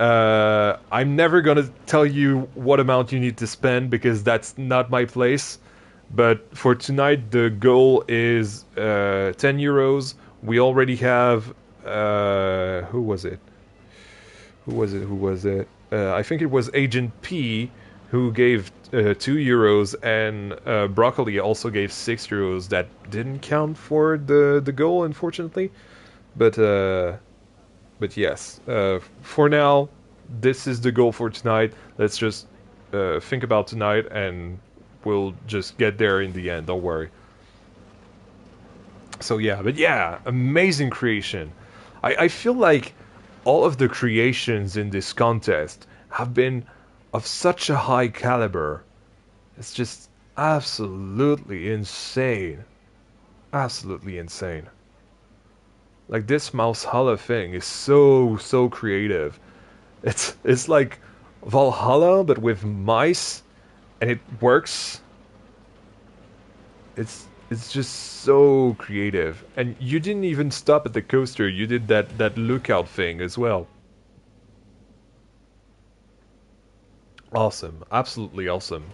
I'm never gonna tell you what amount you need to spend because that's not my place. But for tonight, the goal is 10 euros. We already have... who was it? I think it was Agent P who gave 2 euros, and Broccoli also gave 6 euros. That didn't count for the goal, unfortunately. But yes, for now, this is the goal for tonight. Let's just think about tonight, and we'll just get there in the end. Don't worry. So yeah, but yeah, amazing creation. I feel like all of the creations in this contest have been of such a high caliber. It's just absolutely insane. Absolutely insane. Like, this Mouse Halla thing is so creative. It's like Valhalla but with mice, and it works. It's just so creative. And you didn't even stop at the coaster, you did that lookout thing as well. Awesome. Absolutely awesome.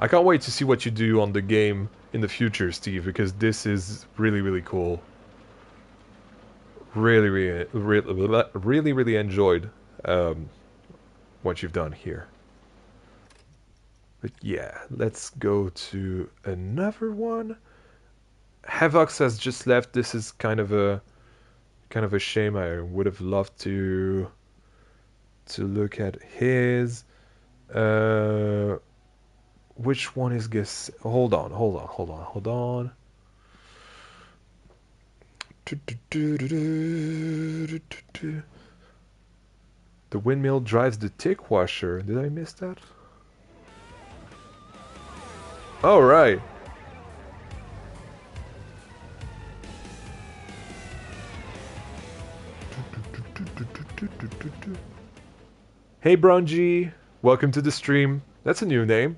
I can't wait to see what you do on the game in the future, Steve, because this is really, really cool. really enjoyed um, what you've done here. But yeah, let's go to another one. Havox has just left. This is kind of a shame. I would have loved to look at his. Uh, which one is Guess? Hold on. The windmill drives the tick washer. Did I miss that? Oh, right. Hey, Brungy. Welcome to the stream. That's a new name.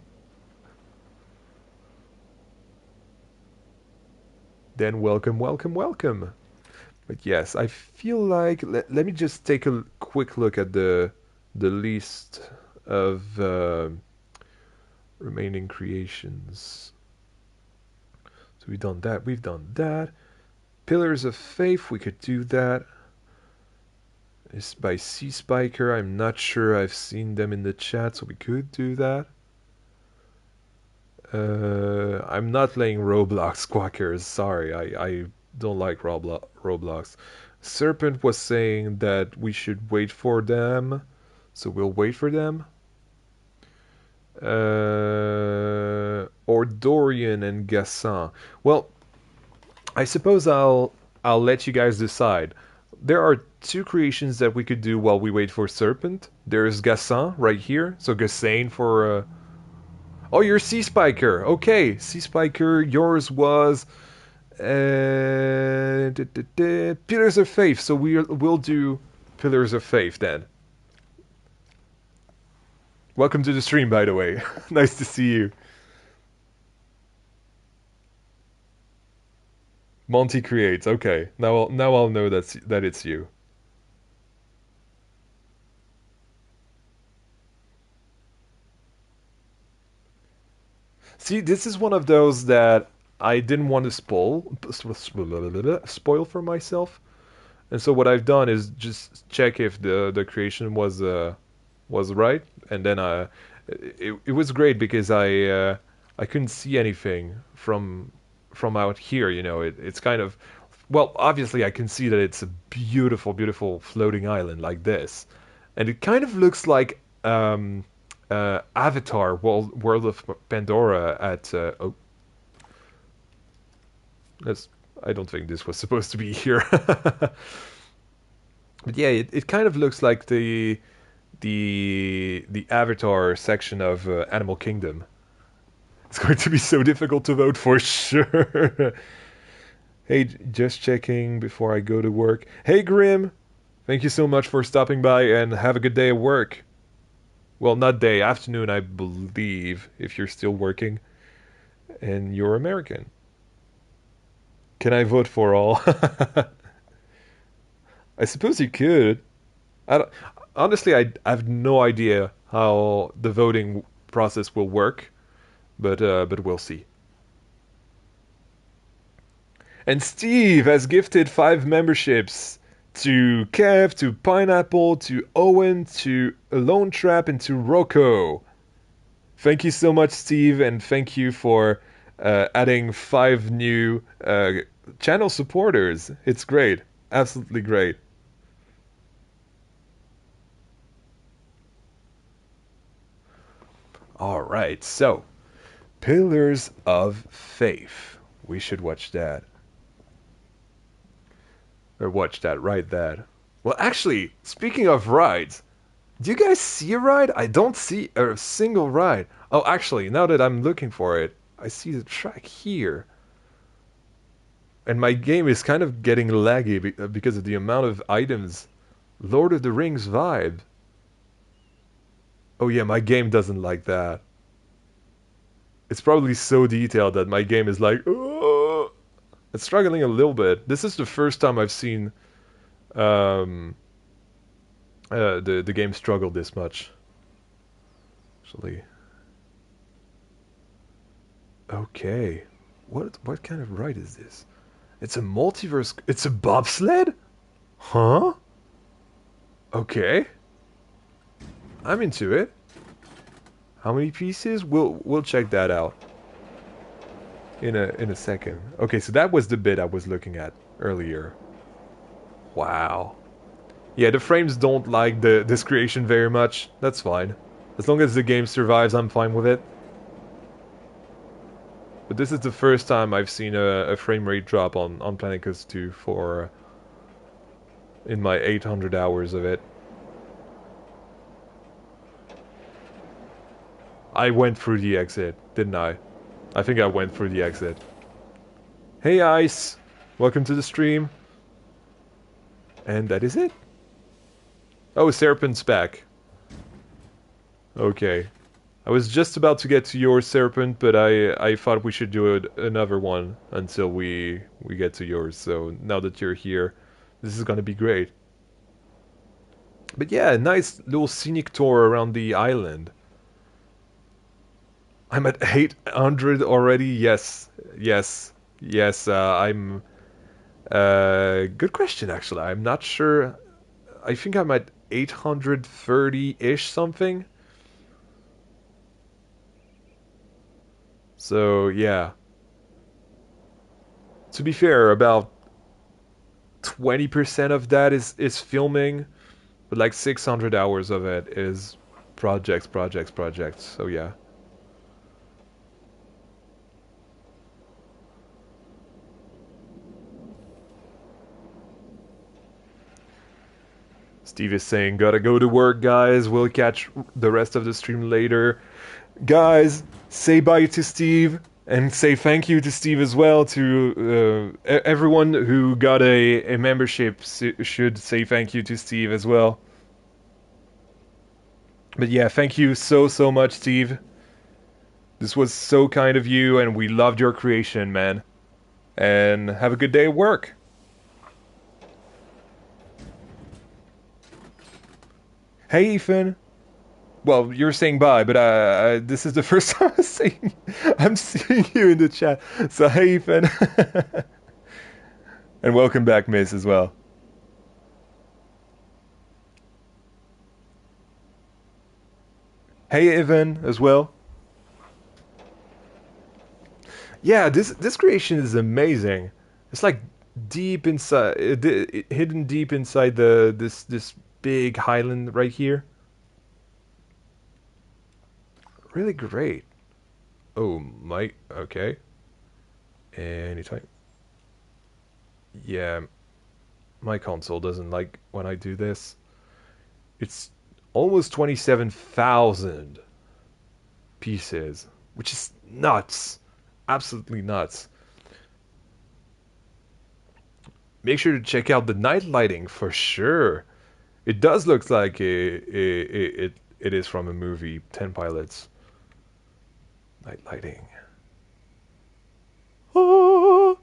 Then welcome. But yes, I feel like let me just take a quick look at the list of remaining creations. So we've done that. We've done that. Pillars of Faith. We could do that. It's by Sea Spiker. I'm not sure I've seen them in the chat, so we could do that. I'm not playing Roblox, Quackers. Sorry, I don't like Roblox. Serpent was saying that we should wait for them, so we'll wait for them. Or Dorian and Gassan. Well, I suppose I'll let you guys decide. There are two creations that we could do while we wait for Serpent. There's Gassan right here, so Gassan for. Oh, you're Sea Spiker. Okay, Sea Spiker. Yours was Pillars of Faith. So we'll do Pillars of Faith then. Welcome to the stream, by the way. Nice to see you. Monty creates. Okay, now I'll know that it's you. See, this is one of those that I didn't want to spoil for myself, and so what I've done is just check if the creation was right, and then it was great because I couldn't see anything from out here. You know, it's kind of well, obviously I can see that it's a beautiful floating island like this, and it kind of looks like Avatar World of Pandora at oh, that's I don't think this was supposed to be here. But yeah, it kind of looks like the Avatar section of Animal Kingdom. It's going to be so difficult to vote for sure. Hey, just checking before I go to work. Hey, Grim, thank you so much for stopping by and have a good day at work. Well, not day, afternoon, I believe, if you're still working. And you're American. Can I vote for all? I suppose you could. I don't, honestly, I have no idea how the voting process will work, but we'll see. And Steve has gifted 5 memberships to Kev, to Pineapple, to Owen, to Lone Trap, and to Rocco. Thank you so much, Steve, and thank you for adding 5 new channel supporters. It's great. Absolutely great. Alright, so Pillars of Faith. We should watch that. Or watch that, ride that. Well, actually, speaking of rides, do you guys see a ride? I don't see a single ride. Oh, actually, now that I'm looking for it, I see the track here. And my game is kind of getting laggy because of the amount of items. Lord of the Rings vibe. Oh yeah, my game doesn't like that. It's probably so detailed that my game is like, oh! It's struggling a little bit. This is the first time I've seen the game struggle this much. Actually, okay, what kind of ride is this? It's a multiverse. It's a bobsled. Huh? Okay. I'm into it. How many pieces? We'll check that out in a second. Okay, so that was the bit I was looking at earlier. Wow. Yeah, the frames don't like this creation very much. That's fine. As long as the game survives, I'm fine with it. But this is the first time I've seen a frame rate drop on Planet Coaster 2 for in my 800 hours of it. I went through the exit, didn't I? I think I went through the exit. Hey Ice! Welcome to the stream. And that is it. Oh, Serpent's back. Okay. I was just about to get to your Serpent, but I thought we should do another one until we get to yours. So now that you're here, this is gonna be great. But yeah, nice little scenic tour around the island. I'm at 800 already. Yes, yes, yes. I'm. Good question, actually. I'm not sure. I think I'm at 830-ish something. So yeah. To be fair, about 20% of that is filming, but like 600 hours of it is projects. So yeah. Steve is saying, gotta go to work, guys. We'll catch the rest of the stream later. Guys, say bye to Steve and say thank you to Steve as well. To everyone who got a membership should say thank you to Steve as well. But yeah, thank you so much, Steve. This was so kind of you, and we loved your creation, man. And have a good day at work. Hey, Ethan. Well, you're saying bye, but this is the first time I'm seeing you in the chat. So hey, Ethan, and welcome back, Miss, as well. Hey, Evan, as well. Yeah, this creation is amazing. It's like deep inside, hidden deep inside this big highland right here. Really great. Oh, Mike. Okay. Anytime. Yeah, my console doesn't like when I do this. It's almost 27,000 pieces, which is nuts. Absolutely nuts. Make sure to check out the night lighting for sure. It does look like it is from a movie, 10 Pilots. Night lighting. Oh.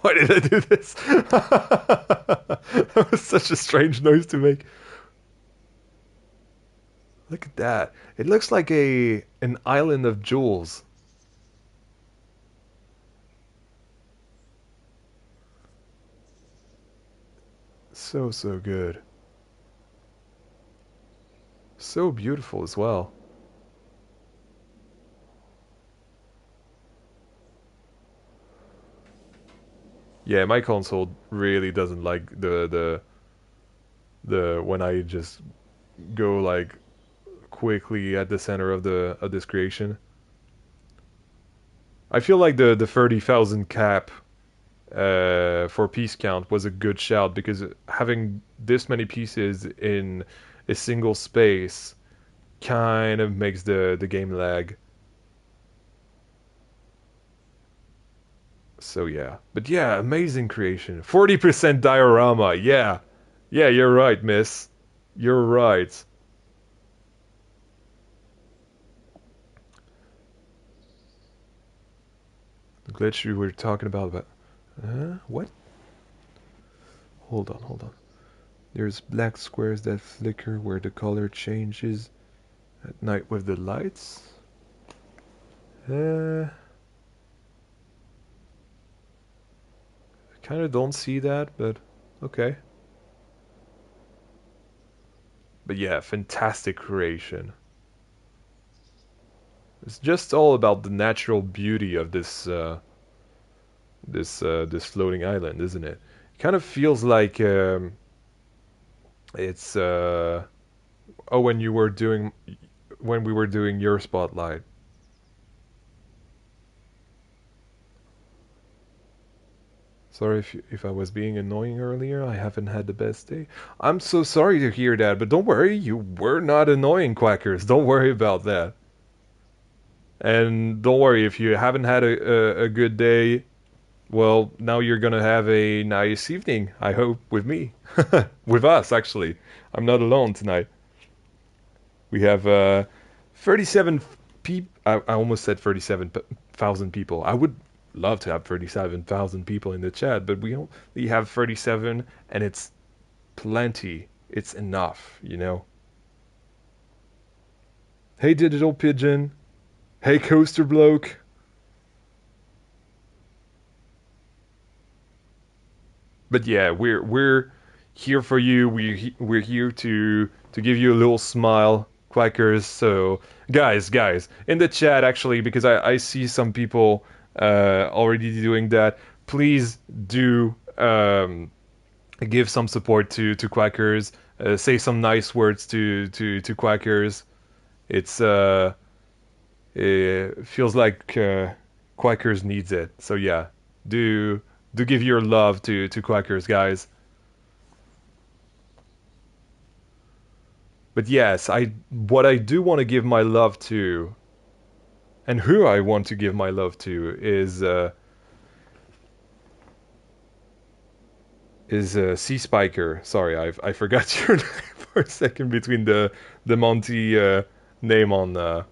Why did I do this? That was such a strange noise to make. Look at that. It looks like an island of jewels. So good. So beautiful as well. Yeah, my console really doesn't like the when I just go like quickly at the center of this creation. I feel like the 30,000 cap for piece count was a good shout because having this many pieces in a single space kind of makes the game lag. So yeah, but yeah, amazing creation. 40% diorama. Yeah, yeah, you're right, miss. You're right. The glitch you were talking about, but what? Hold on. There's black squares that flicker where the color changes at night with the lights. Uh, kind of don't see that, but okay. But yeah, fantastic creation. It's just all about the natural beauty of this floating island, isn't it? Kind of feels like it's oh when we were doing your spotlight. Sorry if I was being annoying earlier. I haven't had the best day. I'm so sorry to hear that, but don't worry, you were not annoying, Quackers. Don't worry about that. And don't worry if you haven't had a good day. Well, now you're gonna have a nice evening, I hope, with me. With us, actually. I'm not alone tonight. We have 37 people. I almost said 37,000 people. I would love to have 37,000 people in the chat, but we only have 37, and it's plenty. It's enough, you know? Hey, Digital Pigeon. Hey, Coaster Bloke. But yeah, we're here for you. We're here to give you a little smile, Quackers. So guys, in the chat actually, because I see some people already doing that. Please do give some support to Quackers. Say some nice words to Quackers. It feels like Quackers needs it. So yeah, do do give your love to Quackers, guys. But yes, I what I do want to give my love to, and who I want to give my love to is Sea Spiker. Sorry, I forgot your name for a second between the Monty name on.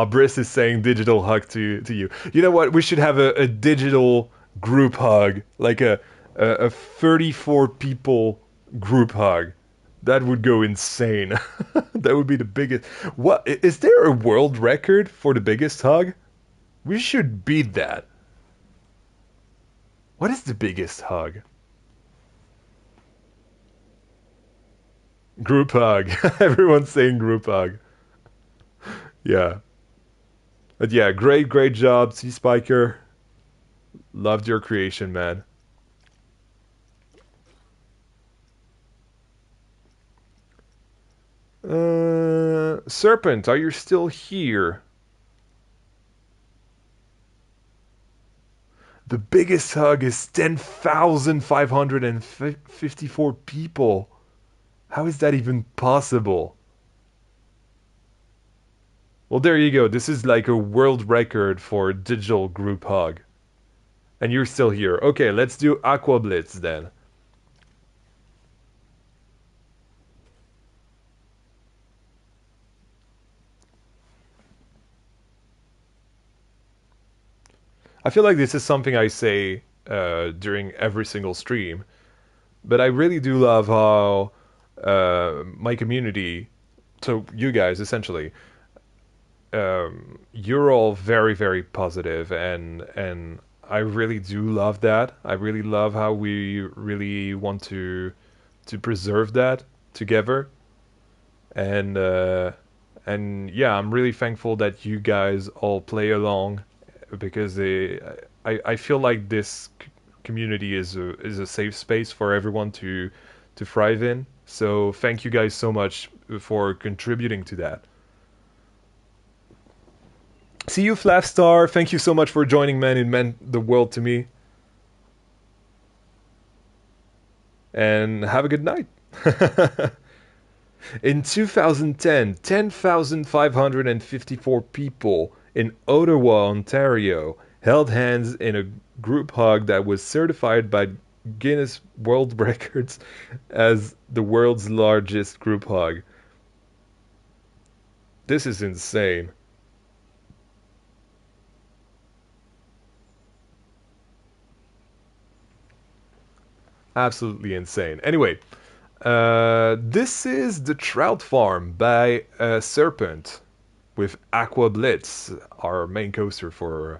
Briss is saying digital hug to you. You know what? We should have a digital group hug, like a 34 people group hug. That would go insane. That would be the biggest. What is there a world record for the biggest hug? We should beat that. What is the biggest hug? Group hug. Everyone's saying group hug. Yeah. But yeah, great job, Sea Spiker. Loved your creation, man. Serpent, are you still here? The biggest hug is 10,554 people. How is that even possible? Well, there you go. This is like a world record for digital group hug. And you're still here. Okay, let's do Aqua Blitz then. I feel like this is something I say during every single stream, but I really do love how my community, so you guys essentially, you're all very positive, and I really do love that. I really love how we really want to preserve that together, and yeah, I'm really thankful that you guys all play along because I feel like this community is a safe space for everyone to thrive in. So thank you guys so much for contributing to that. See you, Flapstar. Thank you so much for joining, man. It meant the world to me. And have a good night. In 2010, 10,554 people in Ottawa, Ontario, held hands in a group hug that was certified by Guinness World Records as the world's largest group hug. This is insane. Absolutely insane. Anyway, this is the Trout Farm by Serpent with Aqua Blitz, our main coaster for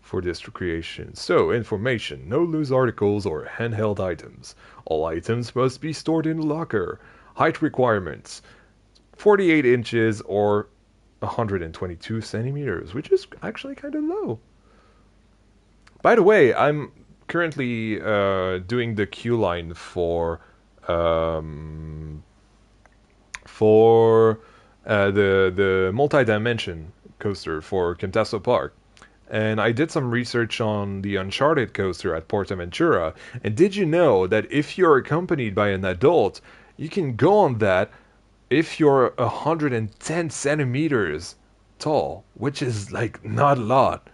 for this recreation. So, information. No loose articles or handheld items. All items must be stored in a locker. Height requirements. 48 inches or 122 centimeters, which is actually kind of low. By the way, I'm currently doing the queue line for the multi-dimension coaster for Camtaso Park. And I did some research on the Uncharted coaster at Portaventura. And did you know that if you're accompanied by an adult, you can go on that if you're 110 centimeters tall, which is like not a lot.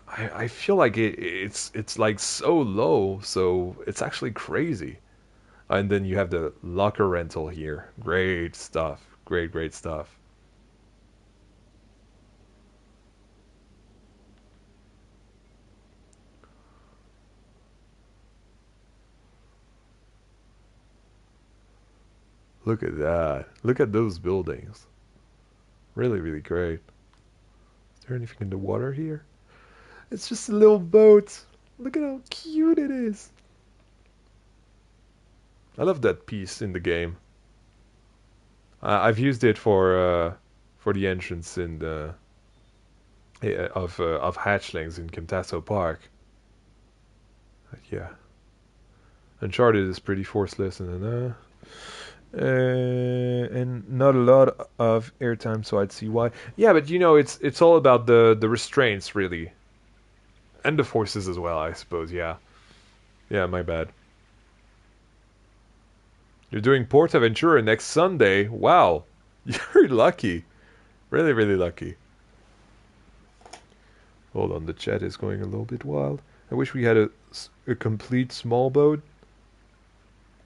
I feel like it's like so low, so it's actually crazy. And then you have the locker rental here. Great stuff. Great stuff. Look at that. Look at those buildings. Really great. Is there anything in the water here? It's just a little boat. Look at how cute it is. I love that piece in the game. I've used it for the entrance in the of hatchlings in Camtaso Park. Yeah, Uncharted is pretty forceless and not a lot of airtime, so I'd see why. Yeah, but you know, it's all about the restraints really, and the forces as well, I suppose. Yeah, yeah, my bad. You're doing Portaventura next Sunday. Wow, you're lucky. Really lucky. Hold on, the chat is going a little bit wild. I wish we had a complete small boat.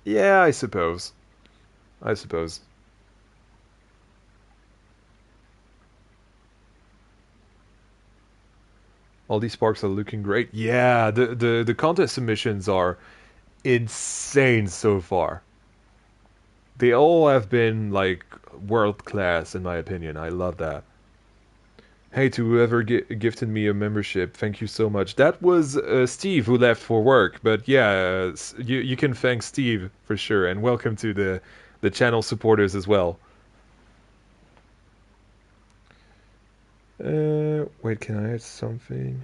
Yeah, I suppose. I suppose. All these parks are looking great. Yeah, the contest submissions are insane so far. They all have been like world class in my opinion. I love that. Hey, to whoever gifted me a membership, thank you so much. That was Steve who left for work, but yeah, you can thank Steve for sure, and welcome to the channel supporters as well. Wait, can I add something?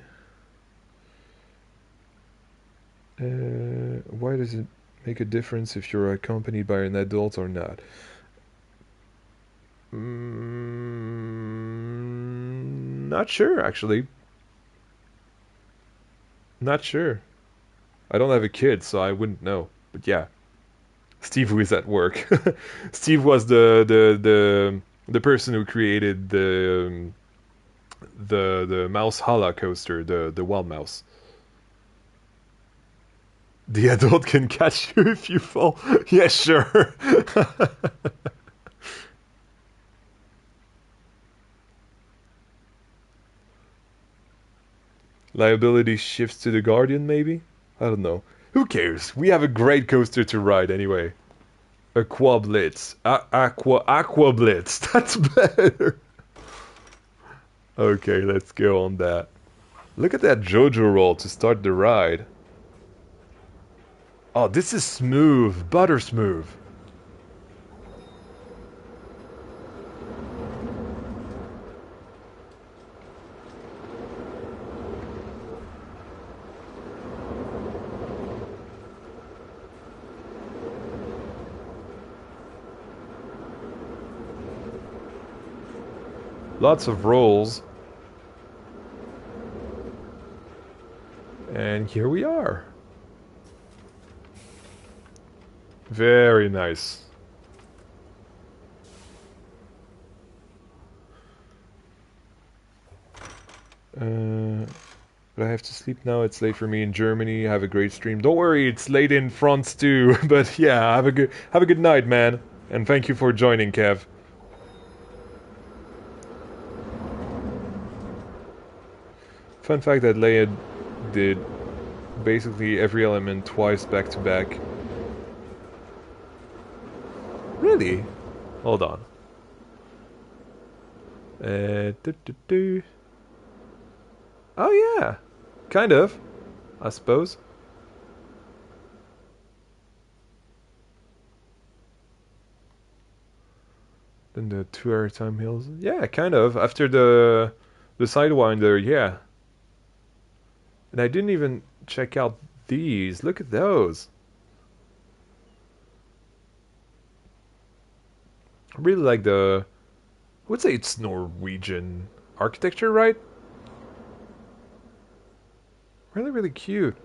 Why does it make a difference if you're accompanied by an adult or not? Not sure, actually. Not sure. I don't have a kid, so I wouldn't know. But yeah, Steve who is at work. Steve was the person who created the mouse Halla coaster, the wild mouse. The adult can catch you if you fall. Yeah, sure. Liability shifts to the Guardian, maybe? I don't know. Who cares? We have a great coaster to ride anyway. Aqua Blitz. Aqua Blitz. That's better. Okay, let's go on that. Look at that JoJo roll to start the ride. Oh, this is smooth. Butter smooth. Lots of rolls. And here we are. Very nice. But I have to sleep now. It's late for me in Germany. Have a great stream. Don't worry, it's late in France too. But yeah, have a good night, man. And thank you for joining, Kev. Fun fact that Leia did basically every element twice back to back. Really? Hold on. Oh yeah, kind of, I suppose. Then the 2 hour time hills. Yeah, kind of. After the Sidewinder, yeah. And I didn't even check out these. Look at those. I really like I would say it's Norwegian architecture, right? Really, really cute.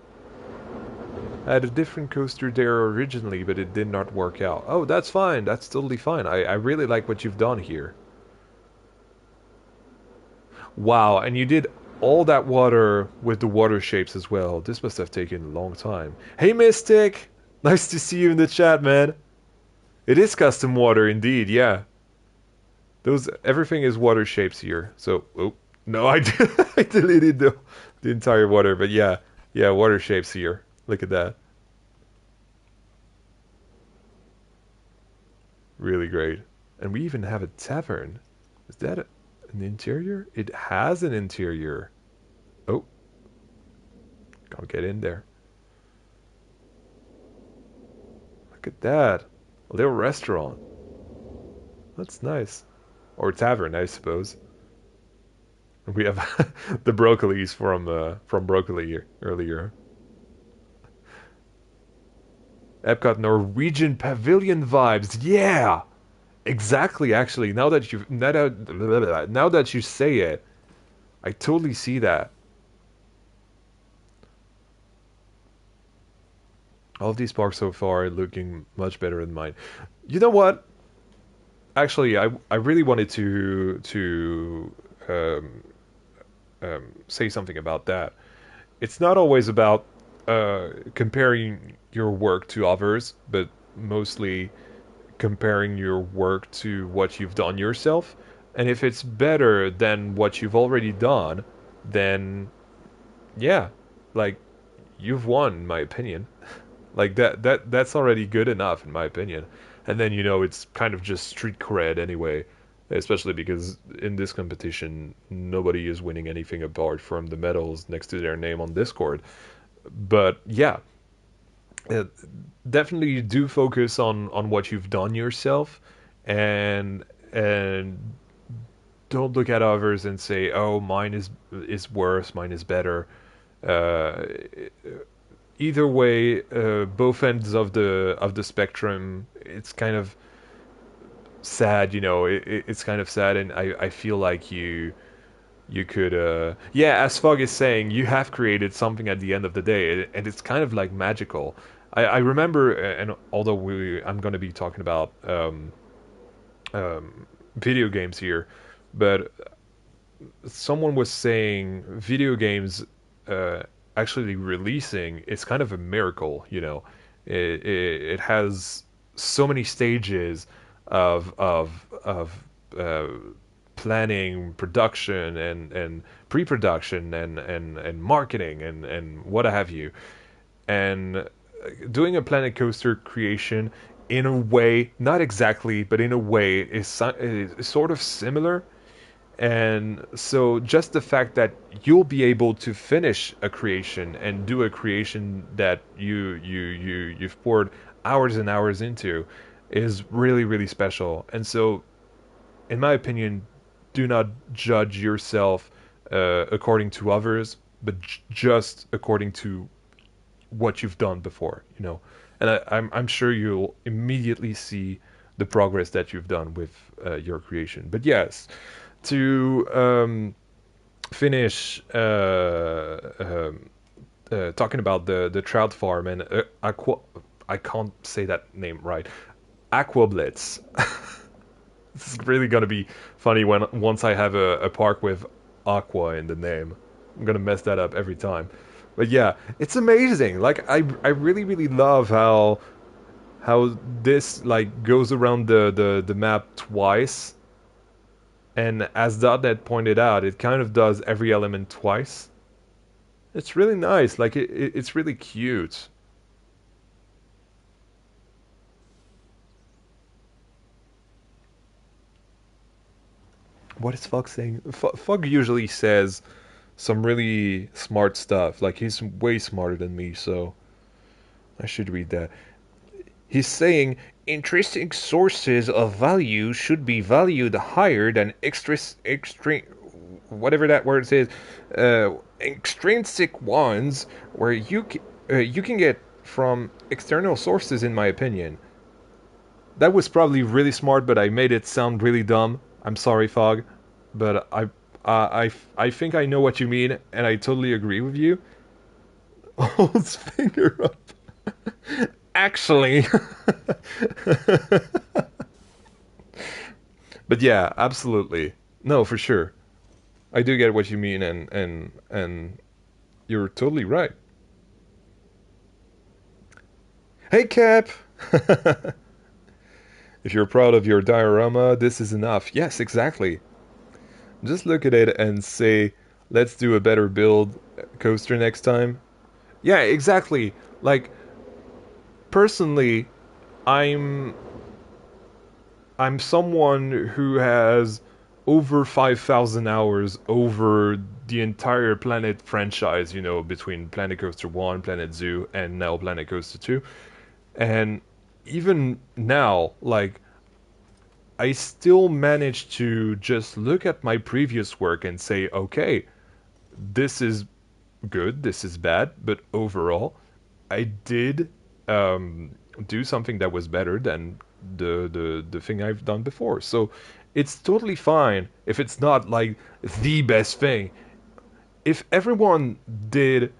I had a different coaster there originally, but it did not work out. Oh, that's fine. That's totally fine. I really like what you've done here. Wow, and you did all that water with the water shapes as well. This must have taken a long time. Hey, Mystic! Nice to see you in the chat, man. It is custom water indeed, yeah. Those everything is water shapes here. So, oh, no, I deleted the entire water, but yeah, yeah, water shapes here. Look at that. Really great. And we even have a tavern. Is that an interior? It has an interior. Oh, can't get in there. Look at that. A little restaurant. That's nice. Or tavern, I suppose. We have the broccolis from broccoli earlier. Epcot Norwegian Pavilion vibes. Yeah, exactly. Actually, now that you say it, I totally see that. All of these parks so far are looking much better than mine. You know what? Actually, I really wanted to um, say something about that. It's not always about comparing your work to others, but mostly comparing your work to what you've done yourself. And if it's better than what you've already done, then yeah, like you've won, in my opinion. Like that's already good enough, in my opinion. And then it's kind of just street cred anyway, especially because in this competition nobody is winning anything apart from the medals next to their name on Discord. But yeah, uh, definitely do focus on what you've done yourself, and don't look at others and say, "Oh, mine is worse, mine is better." Uh, Either way, both ends of the spectrum, it's kind of sad. It's kind of sad, and I feel like you could yeah, as Fog is saying, you have created something at the end of the day, and it's kind of like magical. I remember, and although I'm going to be talking about video games here, but someone was saying video games uh, actually releasing is kind of a miracle. It has so many stages of uh, planning, production, and pre-production, and marketing, and what have you. And doing a Planet Coaster creation in a way, not exactly, but in a way, is sort of similar. And so just the fact that you'll be able to finish a creation and do a creation that you've poured hours and hours into is really, really special. And so, in my opinion, do not judge yourself according to others, but just according to what you've done before. And I'm sure you'll immediately see the progress that you've done with your creation. But yes, to finish talking about the trout farm and I can't say that name right. Aquablitz. This is really gonna be funny when once I have a park with aqua in the name. I'm gonna mess that up every time. But yeah, it's amazing. Like I really really love how this like goes around the map twice, and as Dotnet pointed out, it kind of does every element twice. It's really nice. Like it's really cute. What is Fug saying? Fug usually says some really smart stuff. Like he's way smarter than me, so I should read that. He's saying intrinsic sources of value should be valued higher than whatever that word is, extrinsic ones, where you can get from external sources. In my opinion, that was probably really smart, but I made it sound really dumb. I'm sorry, Fog, but I think I know what you mean, and I totally agree with you. Holds finger up. Actually. But yeah, absolutely. No, for sure. I do get what you mean, and you're totally right. Hey, Cap. If you're proud of your diorama, this is enough. Yes, exactly. Just look at it and say, let's do a better build coaster next time. Yeah, exactly. Like, personally, I'm I'm someone who has over 5,000 hours over the entire Planet franchise, between Planet Coaster 1, Planet Zoo, and now Planet Coaster 2. And even now, like, I still manage to just look at my previous work and say, okay, this is good, this is bad, but overall, I did do something that was better than the thing I've done before. So it's totally fine if it's not like the best thing. If everyone did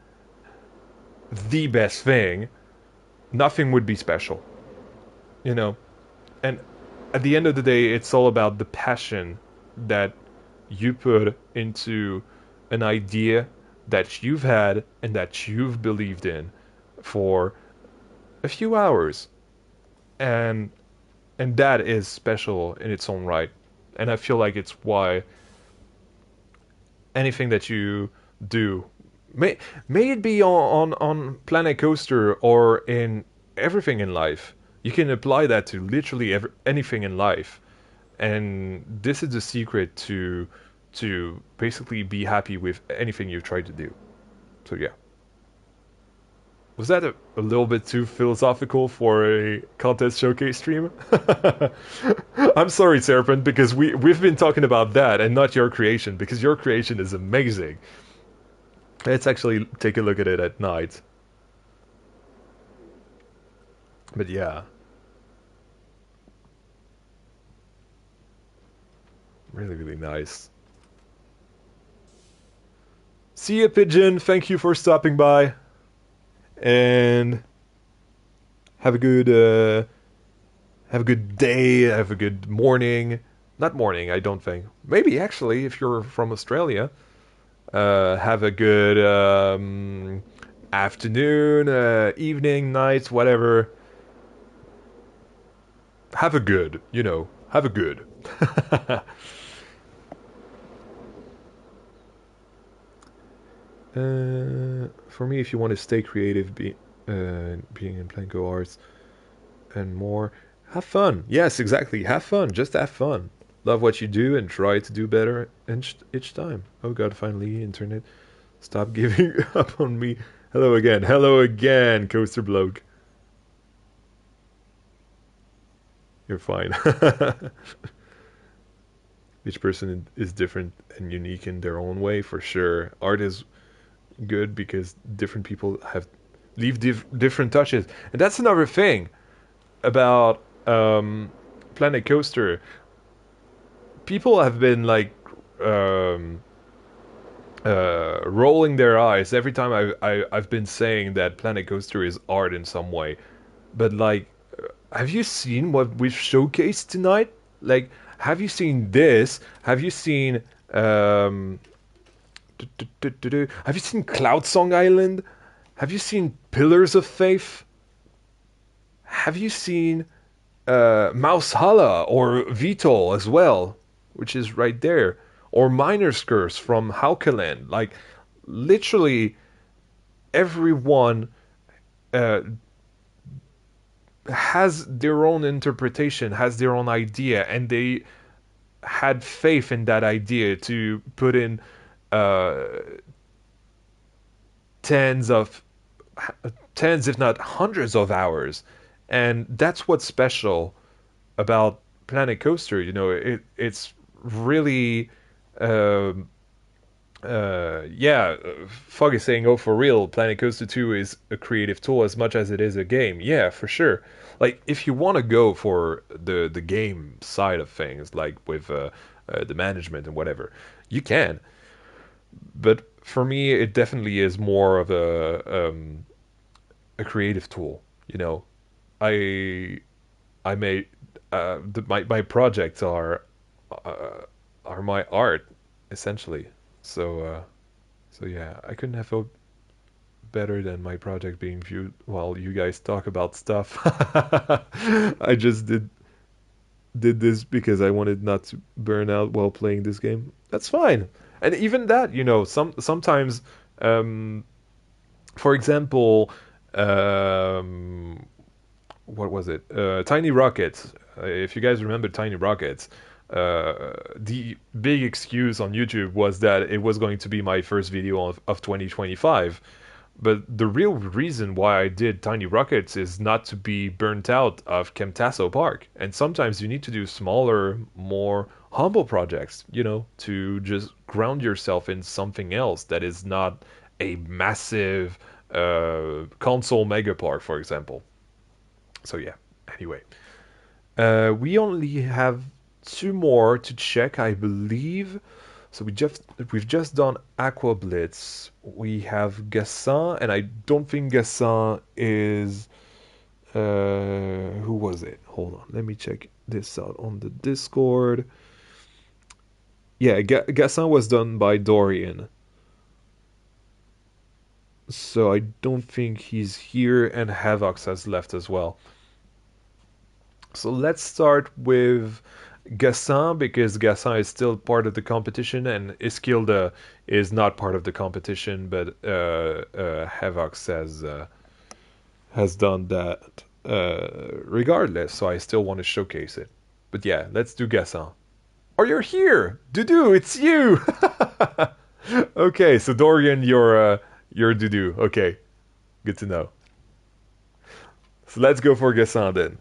the best thing, nothing would be special, you know? And at the end of the day, it's all about the passion that you put into an idea that you've had and that you've believed in for a few hours. And that is special in its own right. And I feel like it's why anything that you do, may it be on Planet Coaster or in everything in life, you can apply that to literally anything in life. And this is the secret to basically be happy with anything you try to do. So yeah. Was that a little bit too philosophical for a contest showcase stream? I'm sorry, Serpent, because we've been talking about that and not your creation, because your creation is amazing. Let's actually take a look at it at night. But yeah. Really, really nice. See ya, Pigeon. Thank you for stopping by. And have a good day, have a good morning. Not morning, I don't think. Maybe actually, if you're from Australia, have a good afternoon, evening, night, whatever. Have a good, have a good. For me, if you want to stay creative, being in Planko Arts and more, have fun. Yes, exactly. Have fun. Just have fun. Love what you do and try to do better each time. Oh God, finally, internet. Stop giving up on me. Hello again. Hello again, Coaster Bloke. You're fine. Each person is different and unique in their own way, for sure. Art is good because different people leave different touches, and that's another thing about Planet Coaster. People have been like rolling their eyes every time I've been saying that Planet Coaster is art in some way, but like, have you seen what we've showcased tonight? Like, have you seen this? Have you seen have you seen Cloudsong Island? Have you seen Pillars of Faith? Have you seen Mouse Halla or Veto as well, which is right there, or Miner's Curse from Haukeland? Like, literally everyone has their own interpretation, has their own idea, and they had faith in that idea to put in uh, tens of tens, if not hundreds of hours, and that's what's special about Planet Coaster. It's really, um, yeah. Fog is saying, "Oh, for real, Planet Coaster 2 is a creative tool as much as it is a game." Yeah, for sure. Like, if you want to go for the game side of things, like with the management and whatever, you can. But for me, it definitely is more of a creative tool. I I made my projects uh, are my art essentially. So yeah, I couldn't have felt better than my project being viewed while you guys talk about stuff. I just did this because I wanted not to burn out while playing this game. That's fine. And even that, sometimes, um, for example, um, what was it? Tiny Rockets. If you guys remember Tiny Rockets, the big excuse on YouTube was that it was going to be my first video of 2025. But the real reason why I did Tiny Rockets is not to be burnt out of Camtaso Park. And sometimes you need to do smaller, more humble projects, to just ground yourself in something else that is not a massive console mega park, for example. So yeah, anyway. We only have two more to check, I believe. So we've just done Aqua Blitz. We have Gassan, and I don't think Gassan is. Who was it? Hold on, let me check this out on the Discord. Yeah, Gassan was done by Dorian, so I don't think he's here, and Havox has left as well. So let's start with Gassan because Gassan is still part of the competition and Isilda is not part of the competition, but Havox has done that regardless. So I still want to showcase it. But yeah, let's do Gassan. Oh, you're here, Dudu! It's you. Okay, so Dorian, you're Dudu. Okay, good to know. So let's go for Gassan then.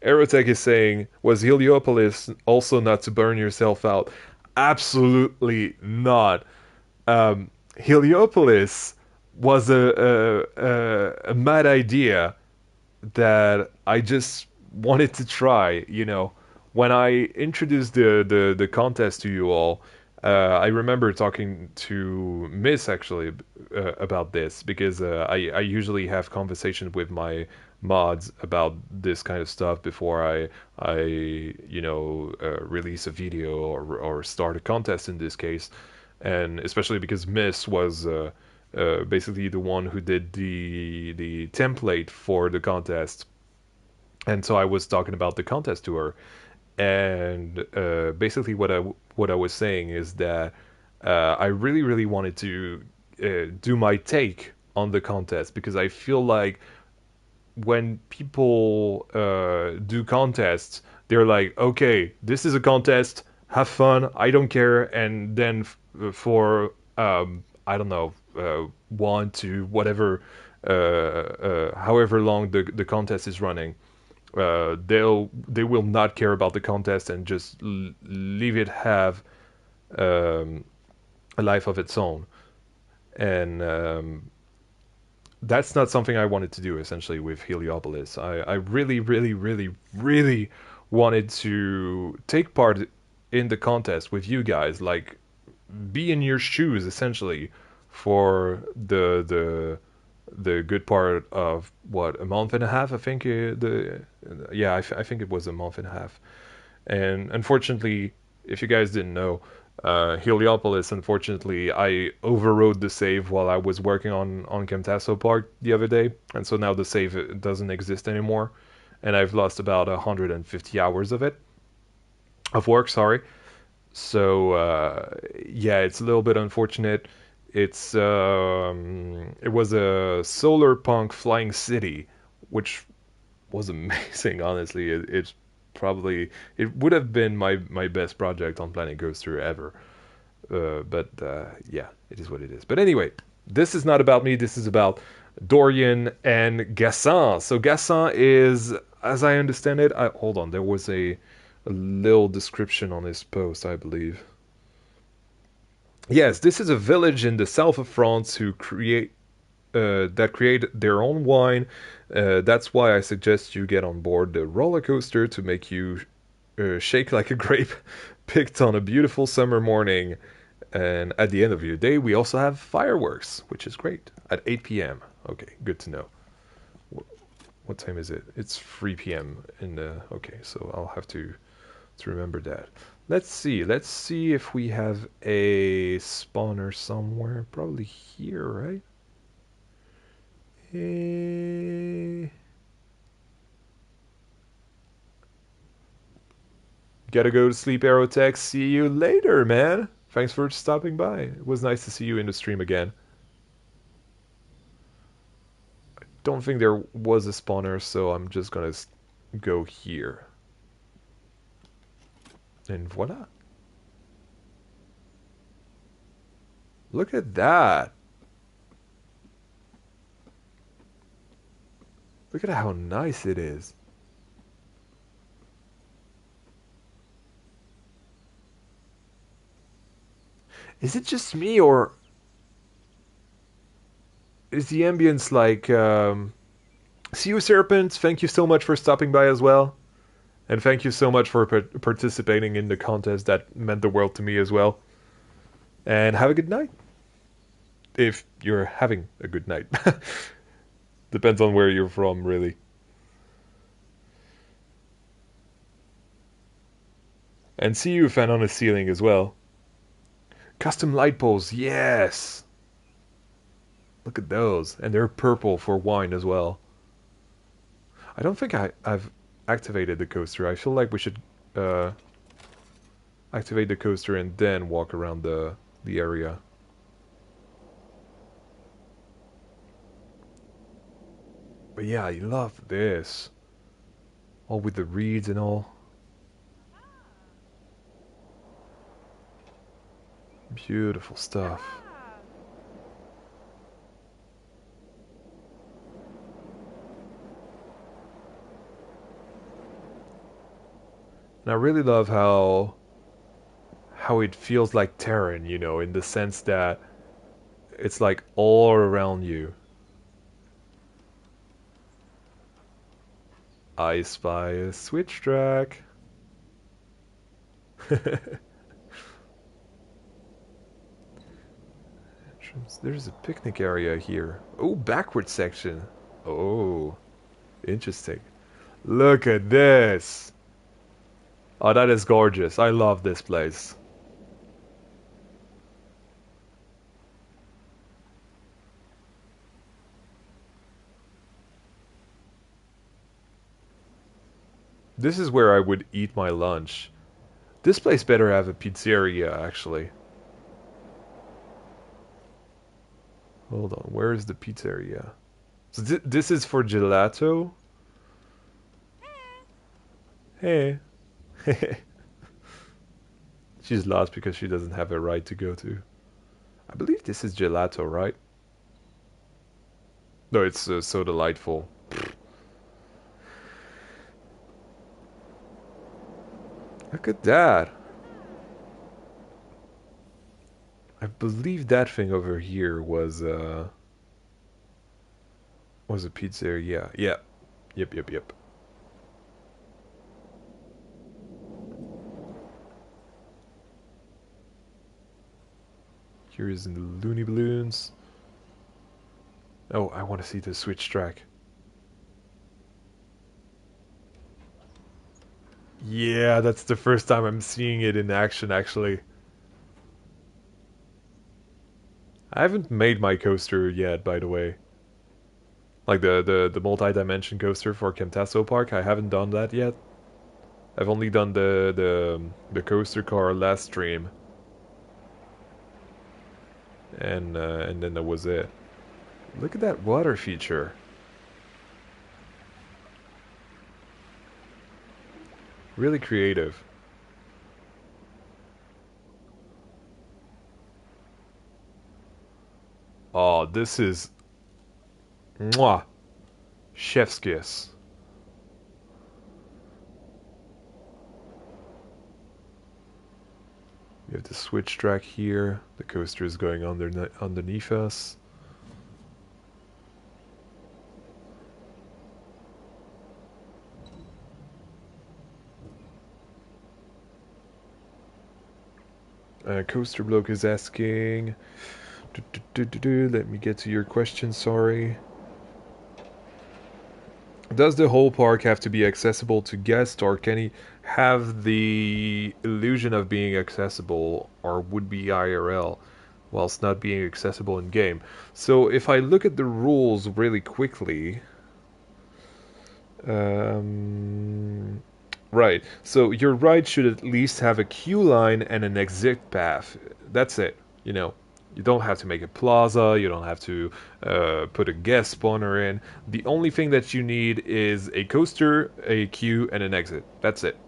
Aerotech is saying, was Heliopolis also not to burn yourself out? Absolutely not. Heliopolis was a mad idea that I just wanted to try. When I introduced the contest to you all, I remember talking to Miss actually about this because I usually have conversations with my mods about this kind of stuff before I release a video or start a contest in this case, and especially because Miss was basically the one who did the template for the contest, and so I was talking about the contest to her, and basically what I was saying is that I really really wanted to do my take on the contest because I feel like when people do contests, they're like, okay, this is a contest, have fun, I don't care, and then for I don't know, 1 to whatever, however long the contest is running, they will not care about the contest and just leave it have um, a life of its own, and that's not something I wanted to do essentially with Heliopolis. I really, really, really, really wanted to take part in the contest with you guys, like be in your shoes essentially for the good part of what, a month and a half, I think. The Yeah, I think it was a month and a half. And unfortunately, if you guys didn't know, Heliopolis, unfortunately, I overrode the save while I was working on Camtaso Park the other day, and so now the save doesn't exist anymore. and I've lost about 150 hours of work. Sorry. So yeah, it's a little bit unfortunate. It was a solar punk flying city, which was amazing. Honestly, it's probably it would have been my best project on Planet Coaster ever. But yeah, it is what it is. But anyway, this is not about me. This is about Dorian and Gassan. So Gassan is, as I understand it, hold on. There was a little description on his post, I believe. Yes, this is a village in the south of France who create their own wine. That's why I suggest you get on board the roller coaster to make you shake like a grape picked on a beautiful summer morning. And at the end of your day, we also have fireworks, which is great, at 8 p.m. Okay, good to know. What time is it? It's 3 p.m. in the... Okay, so I'll have to remember that. Let's see. Let's see if we have a spawner somewhere. Probably here, right? Gotta go to sleep, Aerotech. See you later, man. Thanks for stopping by. It was nice to see you in the stream again. Don't think there was a spawner, so I'm just gonna go here. And voila. Look at that. Look at how nice it is. Is it just me, or is the ambience like... See you, Serpent. Thank you so much for stopping by as well. And thank you so much for participating in the contest. That meant the world to me as well. And have a good night. If you're having a good night. Depends on where you're from, really. And see you, fan on the ceiling as well. Custom light poles, yes! Look at those. And they're purple for wine as well. I don't think I've activated the coaster. I feel like we should activate the coaster and then walk around the area. But yeah, I love this. All with the reeds and all. Beautiful stuff. And I really love how it feels like Terran, you know, in the sense that it's like all around you. I spy a switch track. There's a picnic area here. Oh, backward section. Oh, interesting. Look at this. Oh, that is gorgeous. I love this place. This is where I would eat my lunch. This place better have a pizzeria, actually. Hold on, where is the pizzeria? So this is for gelato? Hey. She's lost because she doesn't have a ride to go to. I believe this is gelato, right? No, it's so delightful. Look at that. I believe that thing over here was a pizzeria. Yeah. Yep. Here is in the Looney Balloons. Oh, I want to see the switch track. Yeah, that's the first time I'm seeing it in action, actually. I haven't made my coaster yet, by the way. Like the multi-dimension coaster for Camtaso Park. I haven't done that yet. I've only done the coaster car last stream, and then that was it. Look at that water feature. Really creative. Oh, this is mwah, chef's kiss. We have the switch track here. The coaster is going underneath us. Coaster Bloke is asking. Let me get to your question, sorry. Does the whole park have to be accessible to guests, or can he have the illusion of being accessible or would be IRL whilst not being accessible in game? So if I look at the rules really quickly, right, so your ride should at least have a queue line and an exit path. That's it, you know. You don't have to make a plaza, you don't have to put a guest spawner in. The only thing that you need is a coaster, a queue, and an exit. That's it.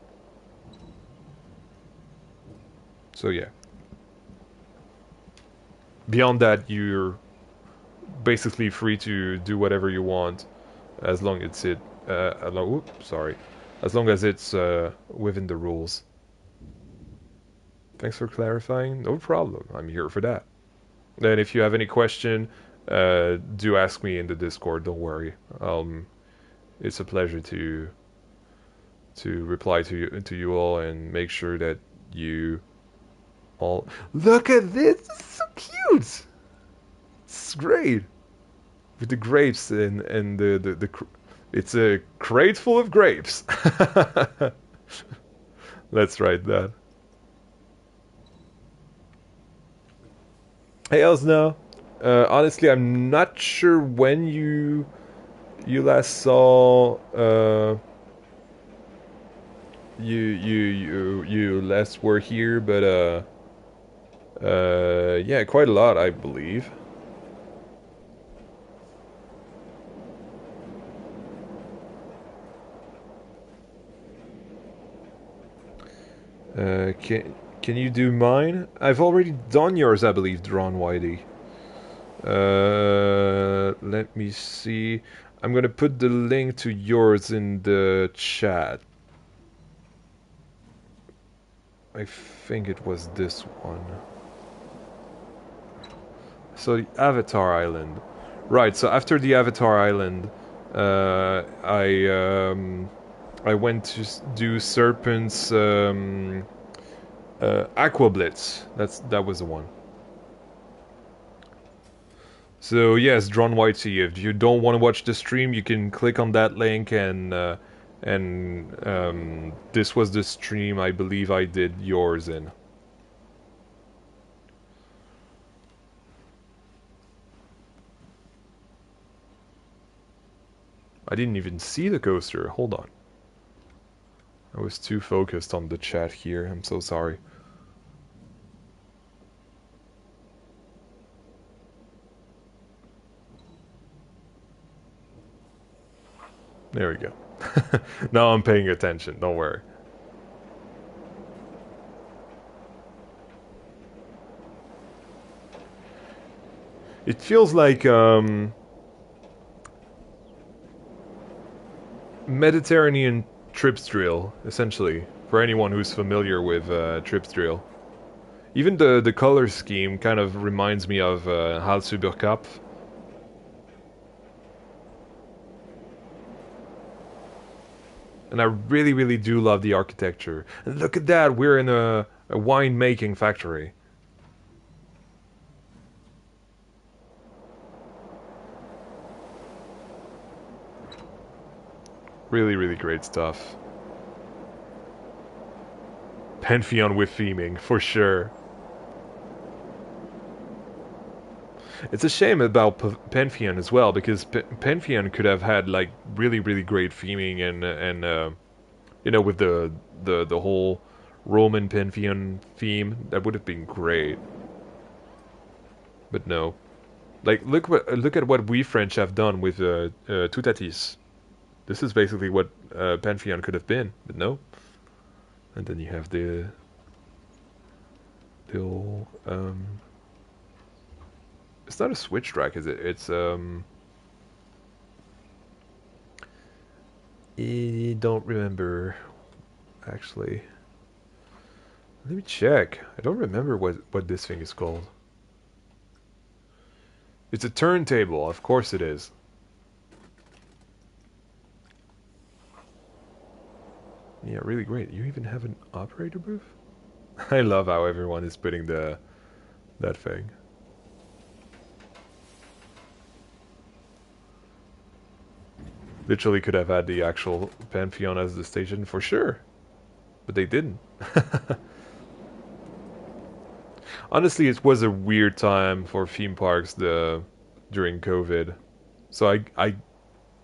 So yeah. Beyond that, you're basically free to do whatever you want, as long as as long as it's within the rules. Thanks for clarifying. No problem. I'm here for that. And if you have any question, do ask me in the Discord. Don't worry. It's a pleasure to reply to you all and make sure that you all look at this. This is so cute. It's great with the grapes and the it's a crate full of grapes. Let's write that. Hey Elsna, honestly, I'm not sure when you last saw you last were here, but yeah, quite a lot, I believe. Can you do mine? I've already done yours, I believe, Drawn Whitey. Let me see. I'm gonna put the link to yours in the chat. I think it was this one. So the Avatar Island. Right, so after the Avatar Island, I went to do Serpent's Aqua Blitz. That was the one. So yes, Drawn Whitey, if you don't want to watch the stream, you can click on that link and this was the stream I believe I did yours in. I didn't even see the coaster. Hold on. I was too focused on the chat here. I'm so sorry. There we go. Now I'm paying attention. Don't worry. It feels like Mediterranean trips drill, essentially, for anyone who's familiar with trips drill. Even the color scheme kind of reminds me of Hal Supercup. And I really, really do love the architecture. And look at that, we're in a wine-making factory. Really, really great stuff. Pantheon with theming, for sure. It's a shame about Pantheon as well, because Pantheon could have had like really really great theming and you know, with the whole Roman Pantheon theme, that would have been great. But no, like look at what we French have done with Toutatis. This is basically what Pantheon could have been, but no. And then you have the old it's not a switch track, is it? It's I don't remember actually. Let me check. I don't remember what this thing is called. It's a turntable, of course it is. Yeah, really great. You even have an operator booth? I love how everyone is putting that thing. Literally could have had the actual Pantheon as the station for sure. But they didn't. Honestly, it was a weird time for theme parks during COVID. So I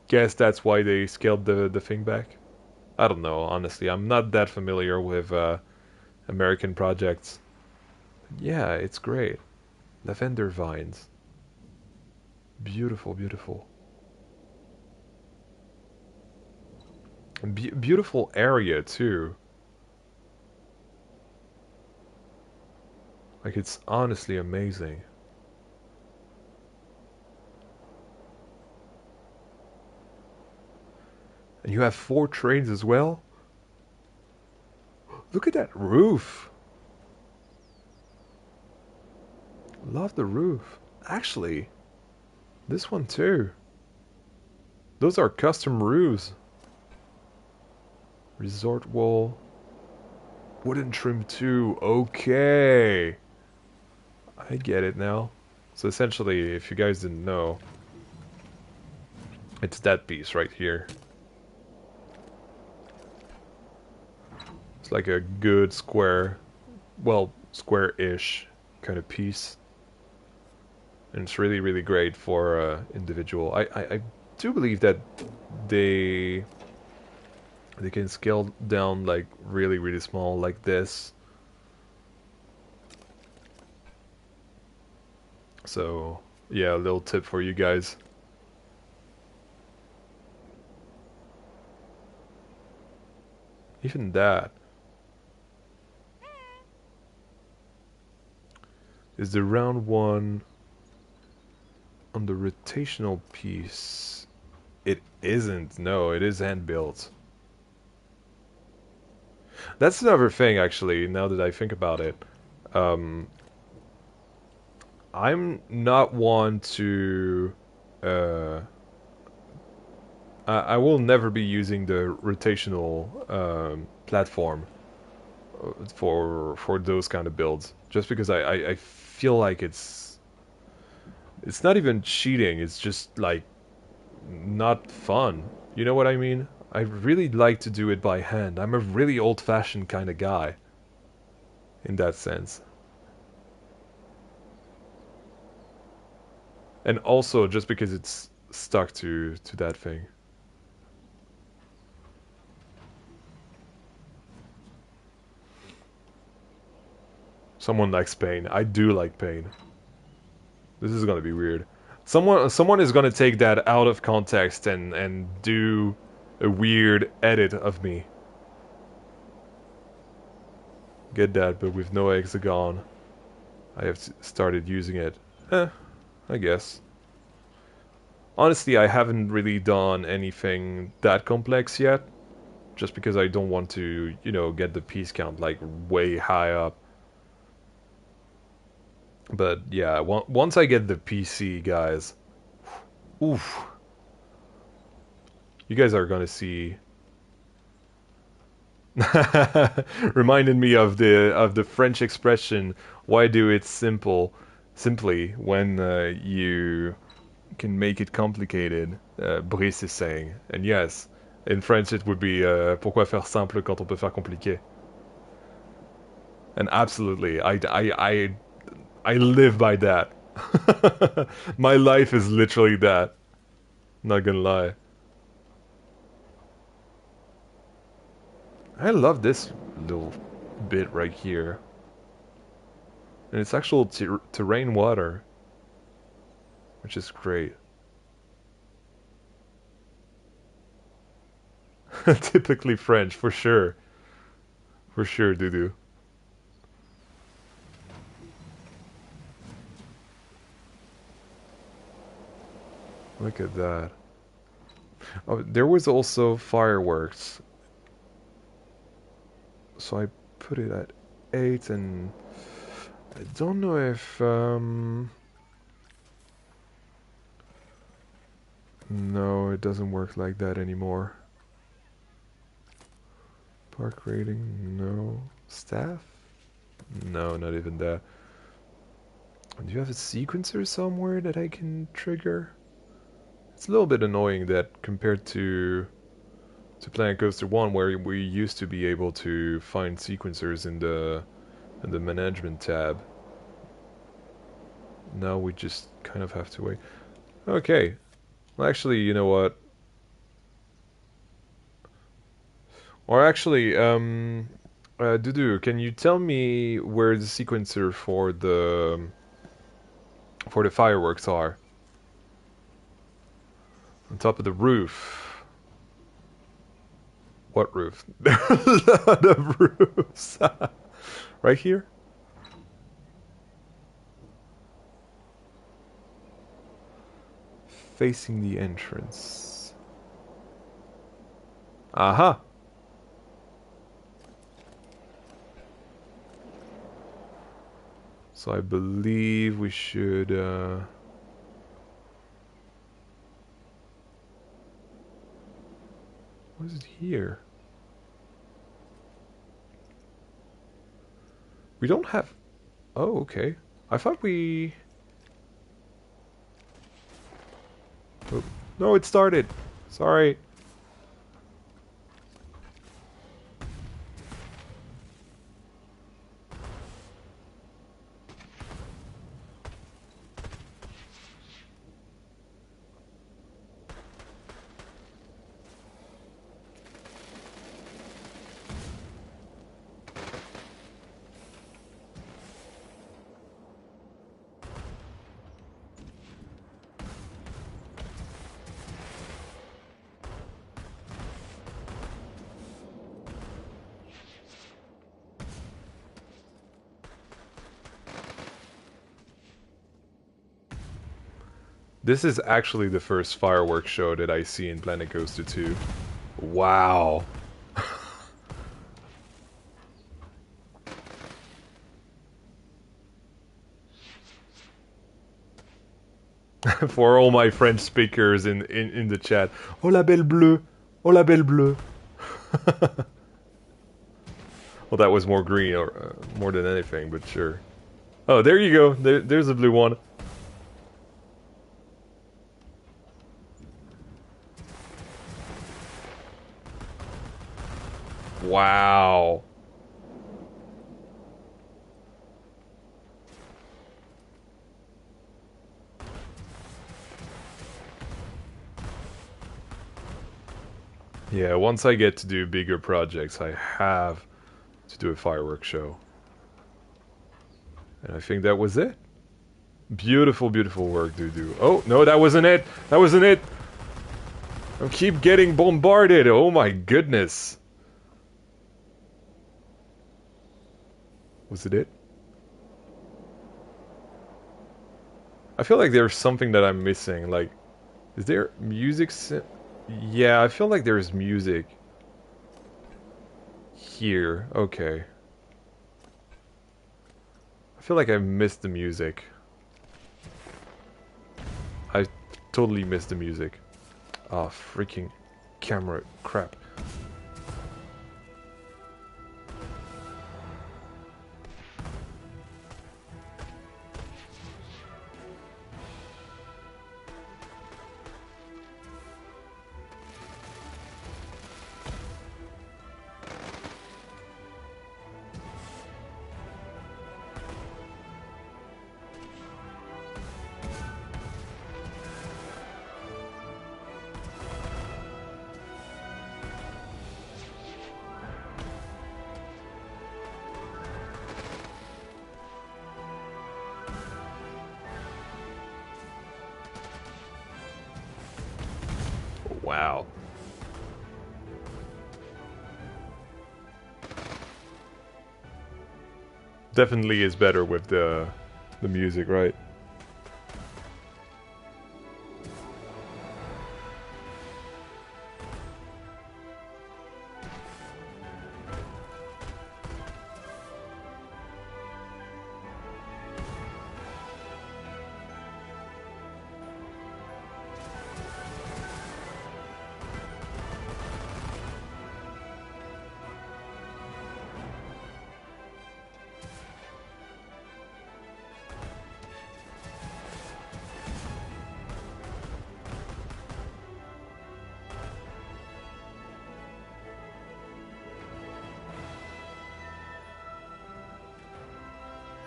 guess that's why they scaled the thing back. I don't know, honestly. I'm not that familiar with American projects. Yeah, it's great. Lavender vines. Beautiful, beautiful. Beautiful area too. Like, it's honestly amazing. And you have 4 trains as well? Look at that roof. Love the roof. Actually, this one too. Those are custom roofs. Resort wall. Wooden trim too. Okay. I get it now. So essentially, if you guys didn't know, it's that piece right here. It's like a good square, well, square-ish kind of piece. And it's really, really great for individual. I do believe that they can scale down like really, really small like this. So, yeah, a little tip for you guys. Even that is the round one on the rotational piece. It isn't. No, it is hand built. That's another thing, actually. Now that I think about it, I'm not one to. I will never be using the rotational platform for those kind of builds, just because I feel like it's not even cheating. It's just like not fun. You know what I mean? I really like to do it by hand. I'm a really old-fashioned kind of guy in that sense. And also just because it's stuck to that thing. Someone likes pain. I do like pain. This is gonna be weird. Someone is gonna take that out of context and do a weird edit of me. Get that, but with no hexagon. I have started using it. I guess. Honestly, I haven't really done anything that complex yet. Just because I don't want to, you know, get the piece count like way high up. But yeah, once I get the PC, guys, oof, you guys are gonna see. Reminded me of the French expression, "Why do it simply when you can make it complicated?" Brice is saying, and yes, in French it would be "Pourquoi faire simple quand on peut faire compliqué?" And absolutely, I live by that. My life is literally that. Not gonna lie. I love this little bit right here. And it's actual terrain water, which is great. Typically French, for sure. For sure, Dudu. Look at that. Oh, there was also fireworks. So I put it at 8 and I don't know if no, it doesn't work like that anymore. Park rating, no. Staff? No, not even that. Do you have a sequencer somewhere that I can trigger? It's a little bit annoying that compared to Planet Coaster 1 where we used to be able to find sequencers in the management tab. Now we just kind of have to wait. Okay. Well, actually, you know what? Or actually, Dudu, can you tell me where the sequencer for the fireworks are? On top of the roof. What roof? There are a lot of roofs. Right here? Facing the entrance. Aha! So I believe we should what is it here? We don't have... Oh, okay. I thought we... Oh. No, it started. Sorry. This is actually the first fireworks show that I see in Planet Coaster 2. Wow. For all my French speakers in the chat. Oh la belle bleue! Oh la belle bleue! Well, that was more green or more than anything, but sure. Oh, there you go. There's a blue one. Wow. Yeah, once I get to do bigger projects, I have to do a fireworks show. And I think that was it. Beautiful, beautiful work, Dudu. Oh, no, that wasn't it. That wasn't it. I keep getting bombarded. Oh my goodness. Was it? I feel like there's something that I'm missing. Like, is there music? Yeah, I feel like there's music here. Okay. I feel like I missed the music. I totally missed the music. Ah, freaking camera crap. Wow. Definitely is better with the music, right?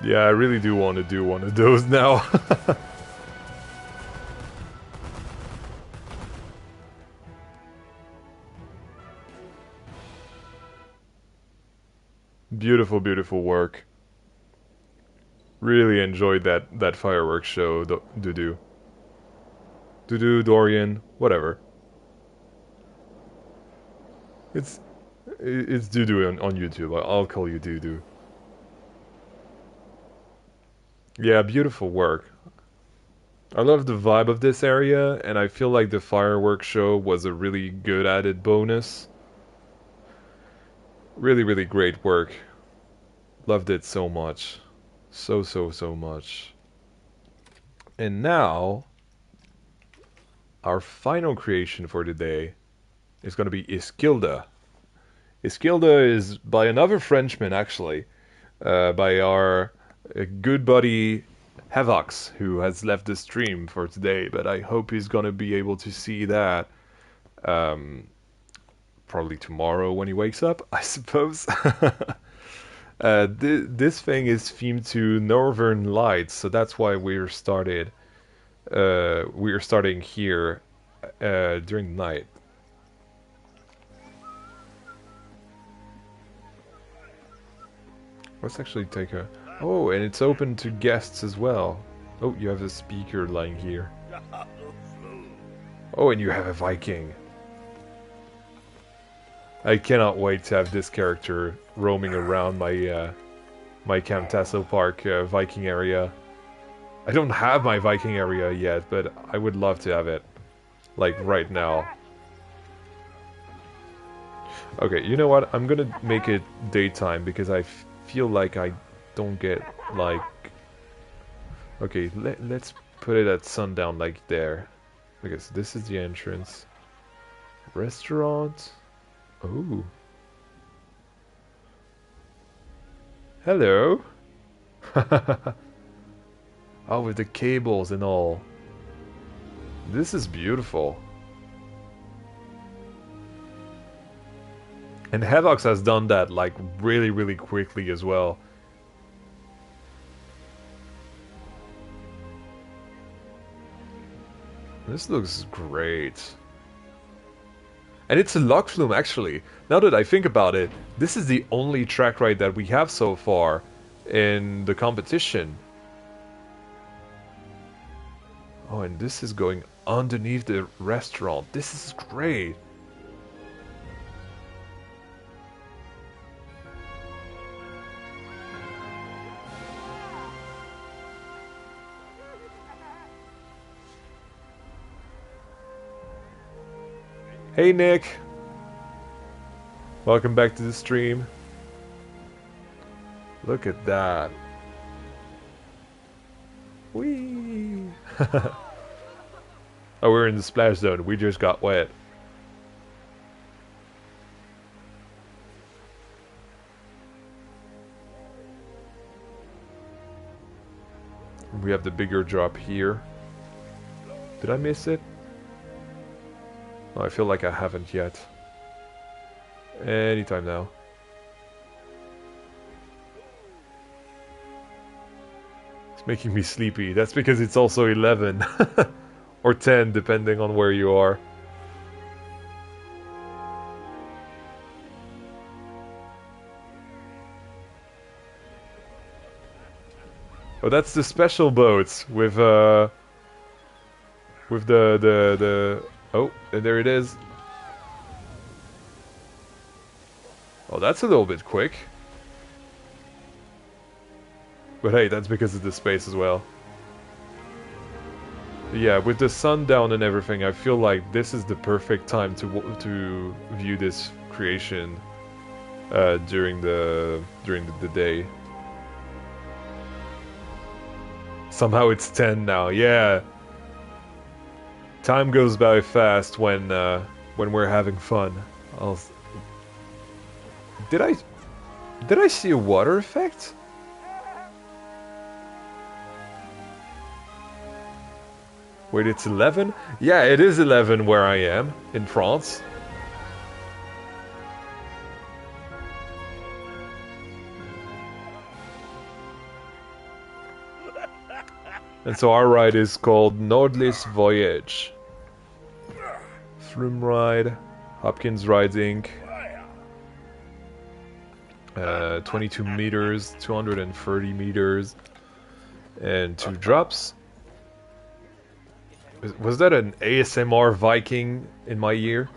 Yeah, I really do want to do one of those now. Beautiful, beautiful work. Really enjoyed that fireworks show, Dudu. Dudu, Dorian, whatever. It's it's Dudu on YouTube. I'll call you Dudu. Yeah, beautiful work. I love the vibe of this area, and I feel like the fireworks show was a really good added bonus. Really, really great work. Loved it so much. So, so, so much. And now, our final creation for today is going to be Isilda. Isilda is by another Frenchman, actually. By our good buddy Havox, who has left the stream for today, but I hope he's gonna be able to see that probably tomorrow when he wakes up, I suppose. This thing is themed to Northern Lights, so that's why we're starting here during the night. Let's actually take a... Oh, and it's open to guests as well. Oh, you have a speaker lying here. Oh, and you have a Viking. I cannot wait to have this character roaming around my my Camtaso Park Viking area. I don't have my Viking area yet, but I would love to have it. Like, right now. Okay, you know what? I'm gonna make it daytime because I feel like I don't get, like... Okay, let's put it at sundown, like there. Because this is the entrance. Restaurant. Oh. Hello. Oh, with the cables and all. This is beautiful. And Havox has done that, like, really, really quickly as well. This looks great. And it's a log flume, actually. Now that I think about it, this is the only track ride that we have so far in the competition. Oh, and this is going underneath the restaurant. This is great. Hey Nick! Welcome back to the stream. Look at that. Whee! Oh, we're in the splash zone. We just got wet. We have the bigger drop here. Did I miss it? Oh, I feel like I haven't yet. Anytime now. It's making me sleepy. That's because it's also 11. Or 10, depending on where you are. Oh, that's the special boats with the Oh, and there it is. Oh, that's a little bit quick. But hey, that's because of the space as well. But yeah, with the sun down and everything, I feel like this is the perfect time to view this creation during the day. Somehow it's 10 now. Yeah. Time goes by fast when we're having fun. Did I see a water effect? Wait, it's 11? Yeah, it is 11 where I am, in France. And so our ride is called Nordlis Voyage. Flume ride, Hopkins riding. 22 meters, 230 meters, and 2 drops. Was that an ASMR Viking in my ear?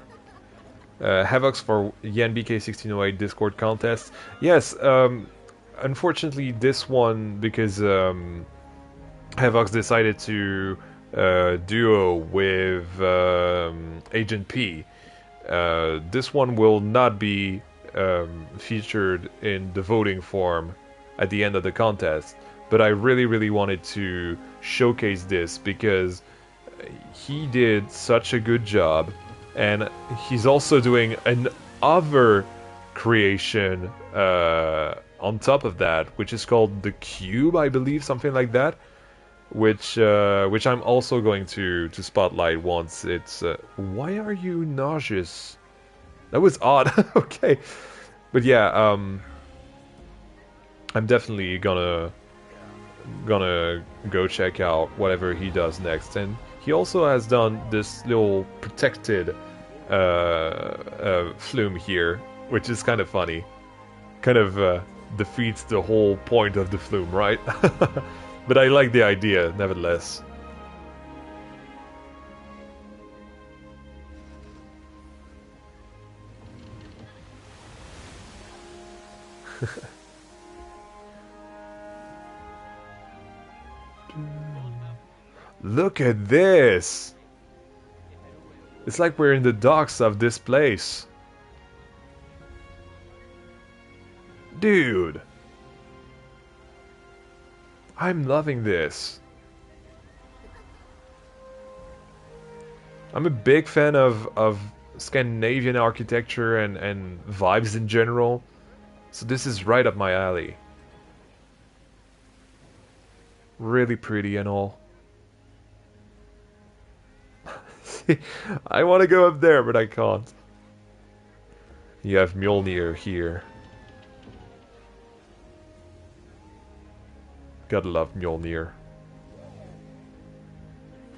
Havocs for YenBK1608 Discord contest. Yes, unfortunately this one, because Havocs decided to duo with Agent P. This one will not be featured in the voting form at the end of the contest, but I really wanted to showcase this because he did such a good job, and he's also doing another creation on top of that, which is called the Cube, I believe, something like that, which I'm also going to spotlight once it's... why are you nauseous? That was odd. Okay, but yeah, I'm definitely gonna go check out whatever he does next. And he also has done this little protected flume here, which is kind of funny. Kind of defeats the whole point of the flume, right? But I like the idea, nevertheless. Look at this! It's like we're in the docks of this place. Dude! I'm loving this. I'm a big fan of Scandinavian architecture and vibes in general. So this is right up my alley. Really pretty and all. I want to go up there, but I can't. You have Mjolnir here. Gotta love Mjolnir.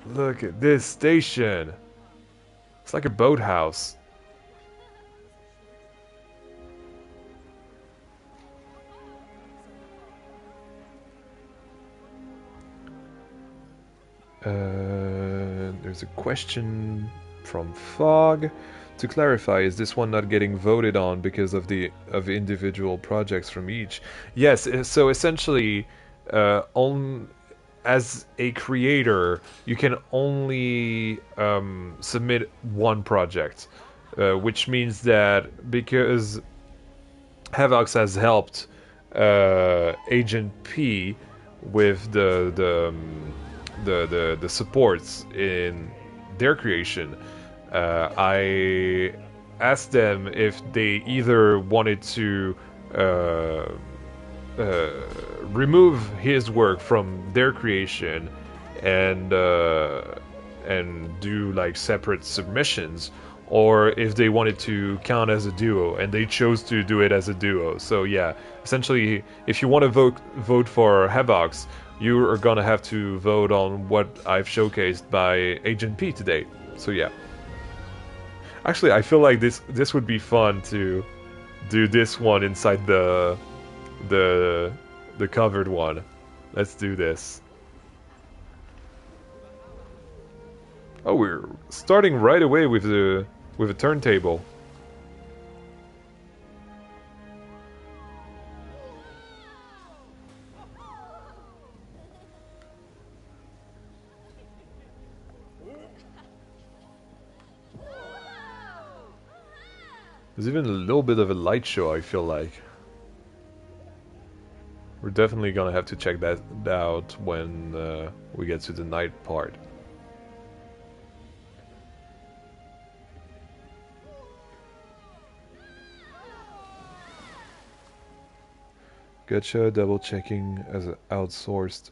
Look at this station. It's like a boathouse. There's a question from Fog. To clarify, is this one not getting voted on because of individual projects from each? Yes. So essentially, as a creator, you can only submit one project, which means that because Havocs has helped Agent P with the supports in their creation, I asked them if they either wanted to remove his work from their creation and do like separate submissions, or if they wanted to count as a duo, and they chose to do it as a duo. So yeah, essentially, if you want to vote for Havocs, you are gonna have to vote on what I've showcased by Agent P today. So yeah. Actually, I feel like this would be fun to do this one inside the covered one. Let's do this. Oh, we're starting right away with a turntable. There's even a little bit of a light show, I feel like. We're definitely gonna have to check that out when we get to the night part. Gotcha, double checking as outsourced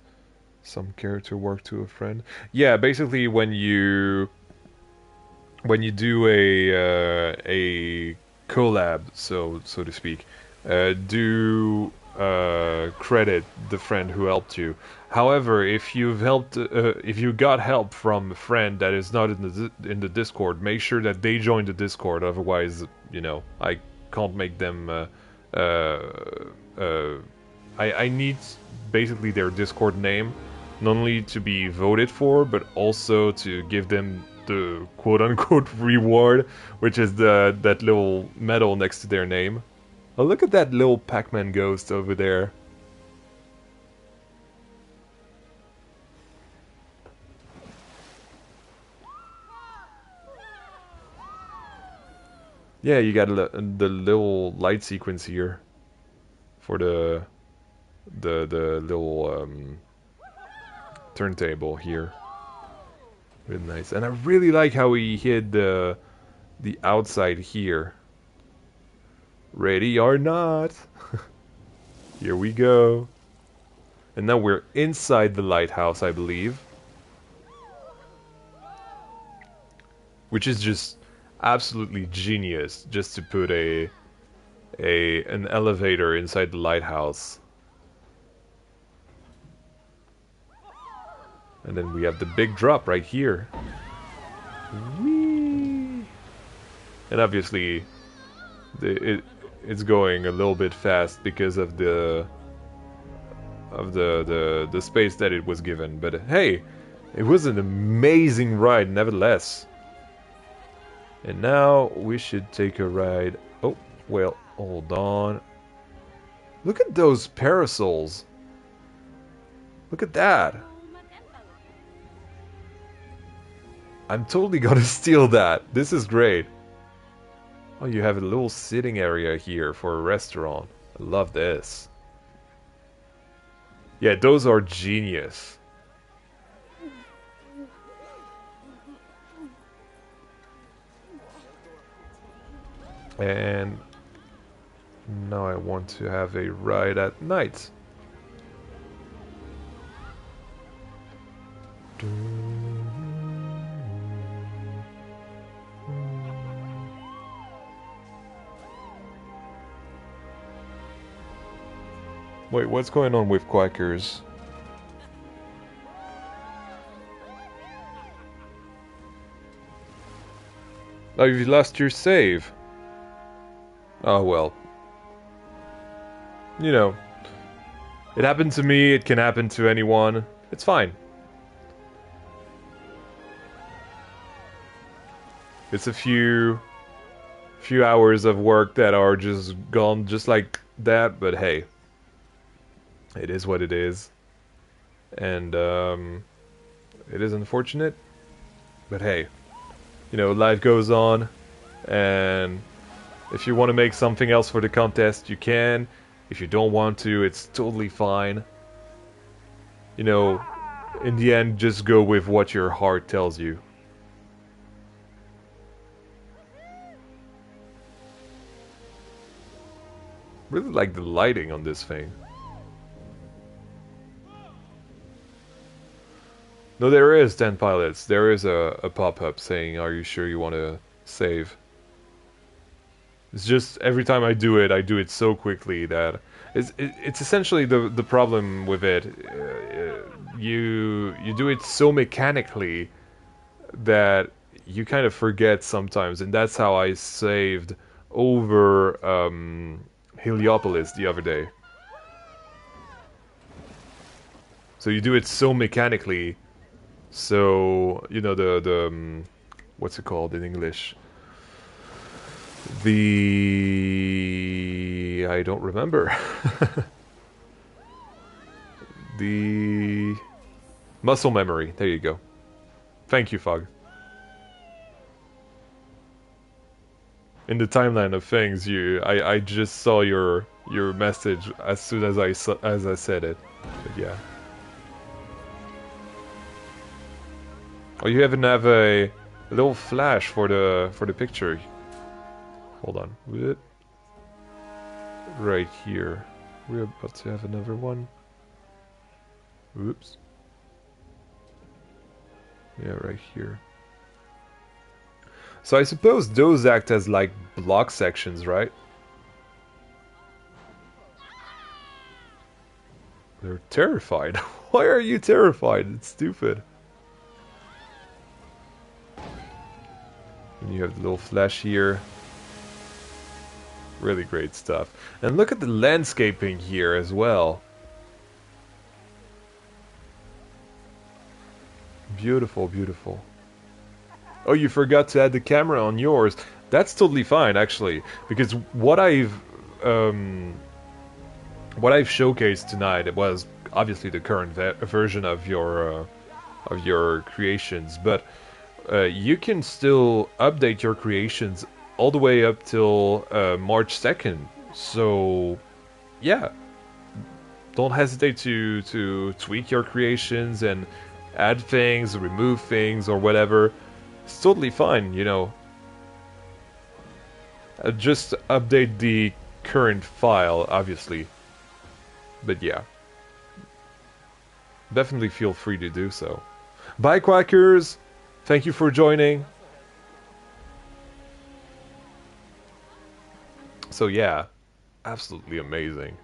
some character work to a friend. Yeah, basically when you do a collab, so to speak, do credit the friend who helped you. However, if you got help from a friend that is not in the Discord, make sure that they join the Discord. Otherwise, you know, I can't make them. I need basically their Discord name, not only to be voted for, but also to give them the quote-unquote reward, which is that little medal next to their name. Oh, look at that little Pac-Man ghost over there. Yeah, you got the little light sequence here for the little turntable here. Really nice, and I really like how he hid the outside here. Ready or not? Here we go. And now we're inside the lighthouse, I believe. Which is just absolutely genius, just to put an elevator inside the lighthouse. And then we have the big drop right here. Whee! And obviously it's going a little bit fast because of the space that it was given, but hey, it was an amazing ride nevertheless. And now we should take a ride. Oh, well, hold on. Look at those parasols. Look at that. I'm totally gonna steal that. This is great. Oh, you have a little sitting area here for a restaurant. I love this. Yeah, those are genius. And now I want to have a ride at night. Wait, what's going on with Quackers? Oh, you've lost your save. Oh well. You know, it happened to me, it can happen to anyone. It's fine. It's a few hours of work that are just gone just like that, but hey. It is what it is. And it is unfortunate. But hey, you know, life goes on, and if you want to make something else for the contest, you can. If you don't want to, it's totally fine. You know, in the end, just go with what your heart tells you. Really like the lighting on this thing. No, there is 10 pilots. There is a pop-up saying, are you sure you want to save? It's just, every time I do it so quickly that... It's essentially the problem with it. You do it so mechanically that you kind of forget sometimes. And that's how I saved over Heliopolis the other day. So you do it so mechanically So you know the what's it called in English? The I don't remember. The muscle memory. There you go. Thank you, Fog. In the timeline of things, I just saw your message as soon as I said it. But yeah. Oh, you even have a little flash for the picture. Hold on. Right here. We're about to have another one. Oops. Yeah, right here. So I suppose those act as like block sections, right? They're terrified. Why are you terrified? It's stupid. And you have the little flash here. Really great stuff. And look at the landscaping here as well. Beautiful, beautiful. Oh, you forgot to add the camera on yours. That's totally fine, actually, because what I've showcased tonight was obviously the current version of your creations, but you can still update your creations all the way up till March 2nd. So, yeah, don't hesitate to tweak your creations and add things, remove things, or whatever. It's totally fine, you know. Just update the current file, obviously. But yeah. Definitely feel free to do so. Bye, Quackers! Thank you for joining. So yeah, absolutely amazing.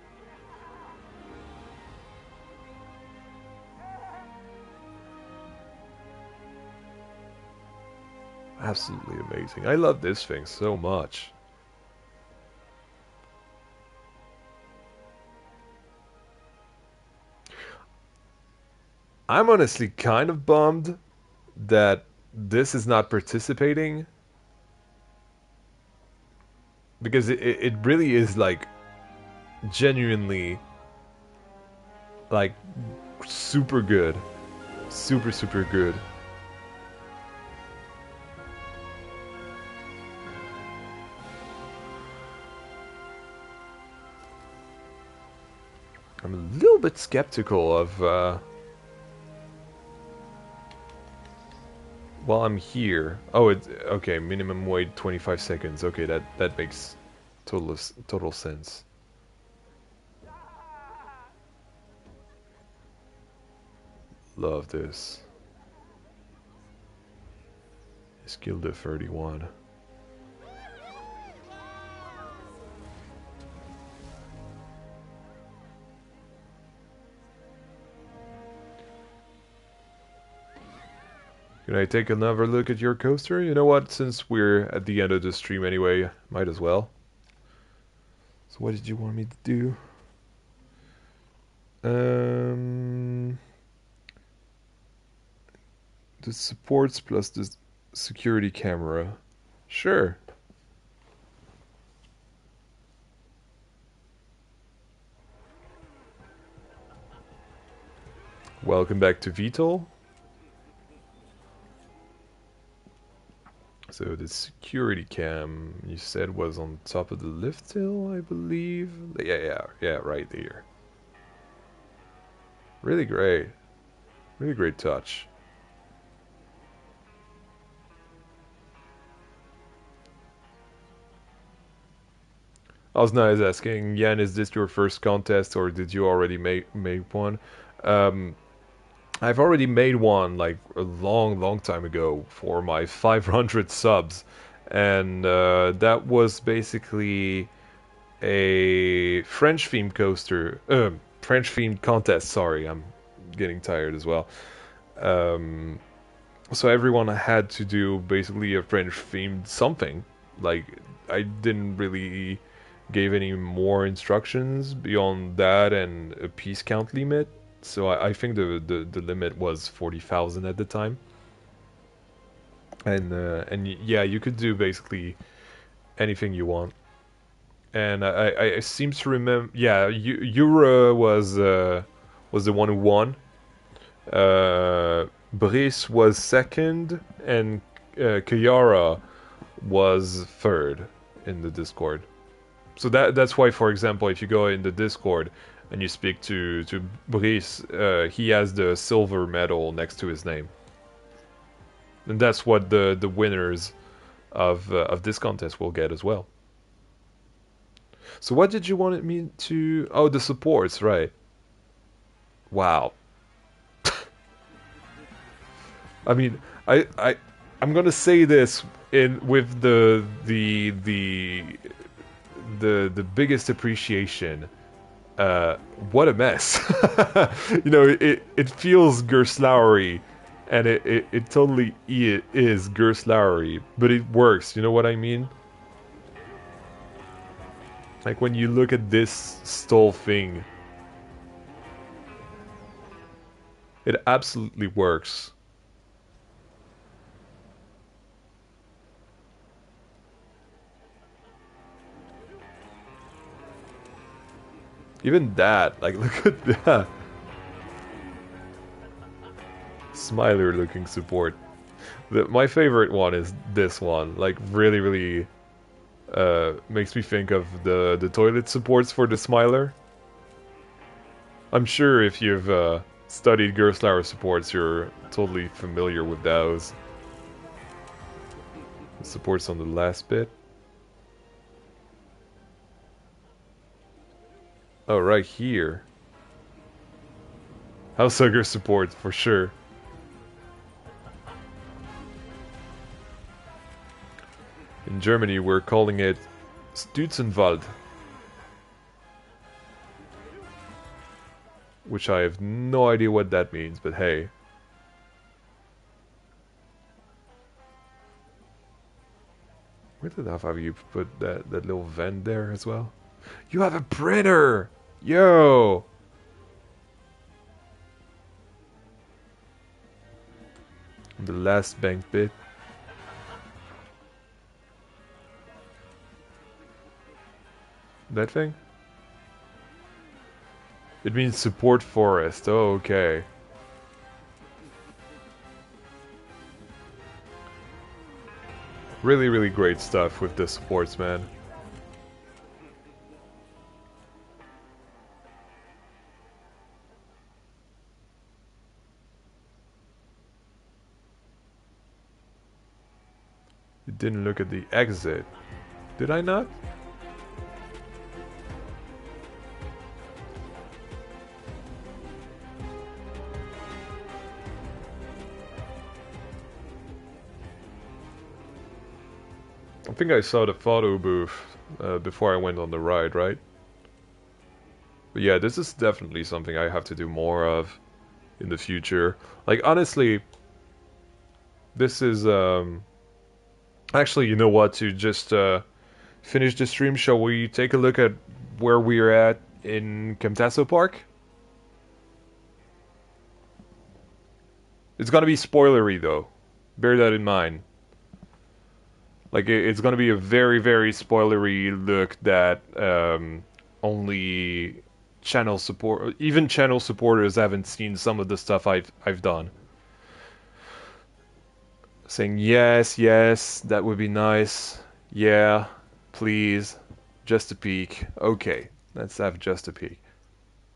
Absolutely amazing. I love this thing so much. I'm honestly kind of bummed that this is not participating. Because it really is like genuinely like super good. Super, super good. I'm a little bit skeptical of while I'm here. Oh, it okay. Minimum wait 25 seconds. Okay, that makes total sense. Love this. Isilda 31. Can I take another look at your coaster? You know what, since we're at the end of the stream anyway, might as well. So what did you want me to do? The supports plus the security camera. Sure. Welcome back to Veto. So the security cam you said was on top of the lift hill, I believe. Yeah, right there. Really great. Really great touch. Osna is asking, Yan, is this your first contest or did you already make one? I've already made one like a long time ago for my 500 subs, and that was basically a French themed coaster, French themed contest. Sorry, I'm getting tired as well. So everyone had to do basically a French themed something. Like I didn't really give any more instructions beyond that and a piece count limit. So I think the limit was 40,000 at the time. And yeah, you could do basically anything you want. And I seem to remember, yeah, Yura was the one who won. Brice was second, and Kiara was third in the Discord. So that's why, for example, if you go in the Discord and you speak to Brice, he has the silver medal next to his name, and that's what the winners of this contest will get as well. So what did you want me to? Oh, the supports, right? Wow. I mean, I'm gonna say this in with the biggest appreciation. What a mess! You know, it feels Gerstlauery, and it totally is Gerstlauery, but it works. You know what I mean? Like when you look at this stall thing, it absolutely works. Even that, like, look at that. Smiler looking support. My favorite one is this one. Like, really makes me think of the toilet supports for the Smiler. I'm sure if you've studied Gerstlauer supports, you're totally familiar with those. The supports on the last bit. Oh, right here. Haushugger support, for sure. In Germany, we're calling it Stützenwald. Which I have no idea what that means, but hey. Where the hell have you put that little vent there as well? You have a printer! Yo! The last bank bit. That thing? It means support forest. Oh, okay. Really great stuff with the supports, man. You didn't look at the exit. Did I not? I think I saw the photo booth before I went on the ride, right? But yeah, this is definitely something I have to do more of in the future. Like, honestly, this is... Actually, you know what? To just finish the stream, shall we take a look at where we're at in Camtaso Park? It's gonna be spoilery, though. Bear that in mind. Like, it's gonna be a very spoilery look that only channel support, even channel supporters haven't seen some of the stuff I've done. Saying yes, that would be nice. Yeah, please, just a peek. Okay, let's have just a peek.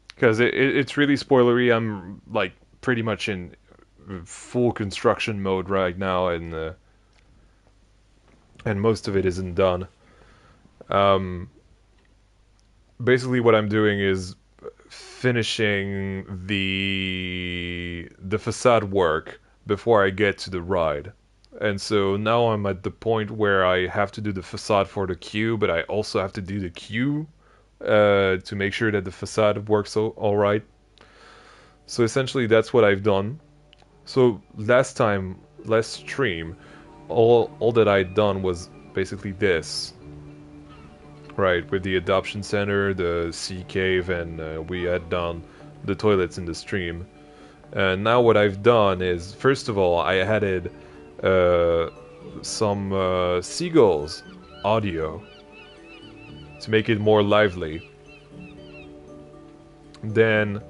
Because it's really spoilery. I'm like pretty much in full construction mode right now, and most of it isn't done. Basically, what I'm doing is finishing the facade work before I get to the ride. And so now I'm at the point where I have to do the facade for the queue, but I also have to do the queue to make sure that the facade works all right. So essentially, that's what I've done. So last stream, all that I'd done was basically this, right? With the adoption center, the sea cave, and we had done the toilets in the stream. And now what I've done is, first of all, I added some seagulls audio to make it more lively. Then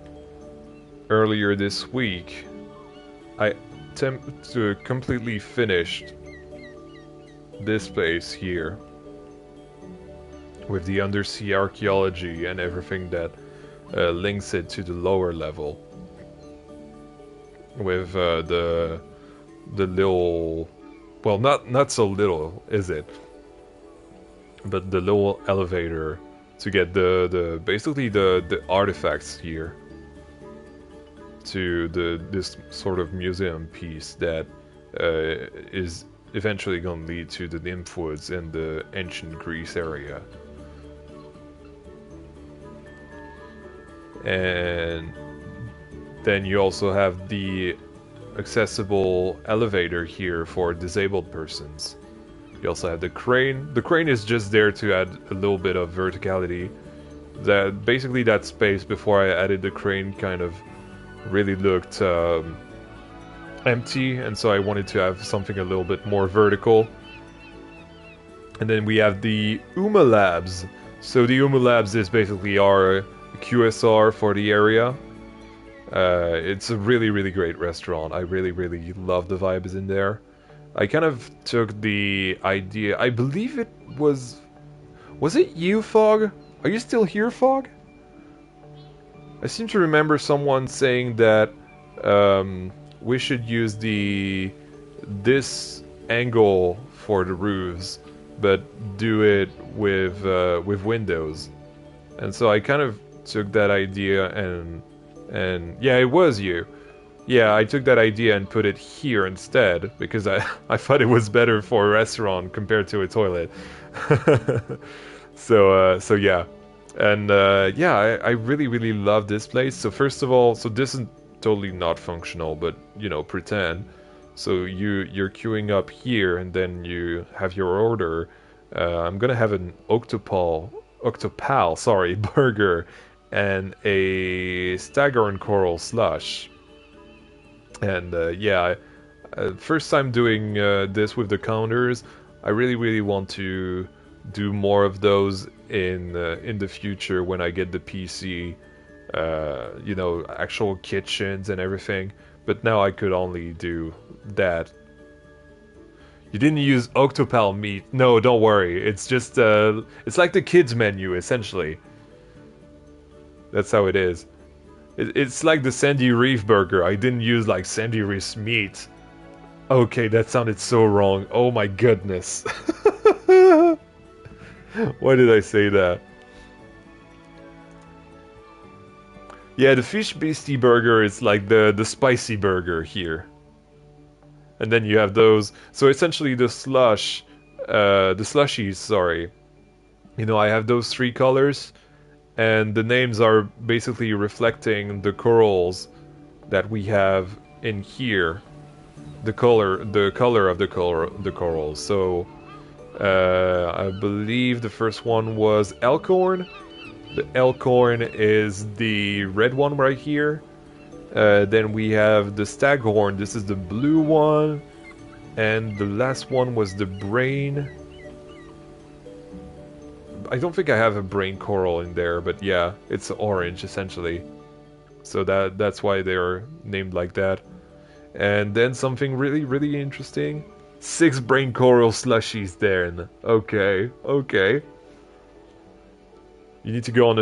earlier this week, I completely finished this space here with the undersea archaeology and everything that links it to the lower level. With the little, well, not so little, is it? But the little elevator to get the basically the artifacts here to this sort of museum piece that is eventually going to lead to the nymph woods in the ancient Greece area. And then you also have the accessible elevator here for disabled persons. You also have the crane. The crane is just there to add a little bit of verticality. That basically that space before I added the crane kind of really looked empty, and so I wanted to have something a little bit more vertical. And then we have the Uma Labs. So the Uma Labs is basically our QSR for the area. It's a really great restaurant. I really love the vibes in there. I kind of took the idea, I believe it was it you, Fog? Are you still here, Fog? I seem to remember someone saying that we should use this angle for the roofs, but do it with windows. And so I kind of took that idea and yeah, it was you. Yeah, I took that idea and put it here instead because I thought it was better for a restaurant compared to a toilet. So yeah, and yeah, I really love this place. So first of all, so this is totally not functional, but you know, pretend. So you're queuing up here, and then you have your order. I'm gonna have an octopal, sorry, burger, and a staghorn coral slush. And yeah, first time doing this with the counters. I really want to do more of those in the future when I get the PC. You know, actual kitchens and everything. But now I could only do that. You didn't use octopal meat. No, don't worry. It's just it's like the kids menu essentially. That's how it is. It's like the Sandy Reef burger. I didn't use like Sandy Reef's meat. Okay, that sounded so wrong. Oh my goodness. Why did I say that? Yeah, the Fish Beastie burger is like the spicy burger here. And then you have those. So essentially the slushies, sorry. You know, I have those three colors. And the names are basically reflecting the corals that we have in here, the color of the corals. So I believe the first one was elkhorn. The elkhorn is the red one right here. Then we have the staghorn. This is the blue one, and the last one was the brain. I don't think I have a brain coral in there, but yeah, it's orange essentially. So that's why they're named like that. And then something really interesting. 6 brain coral slushies then. Okay. You need to go on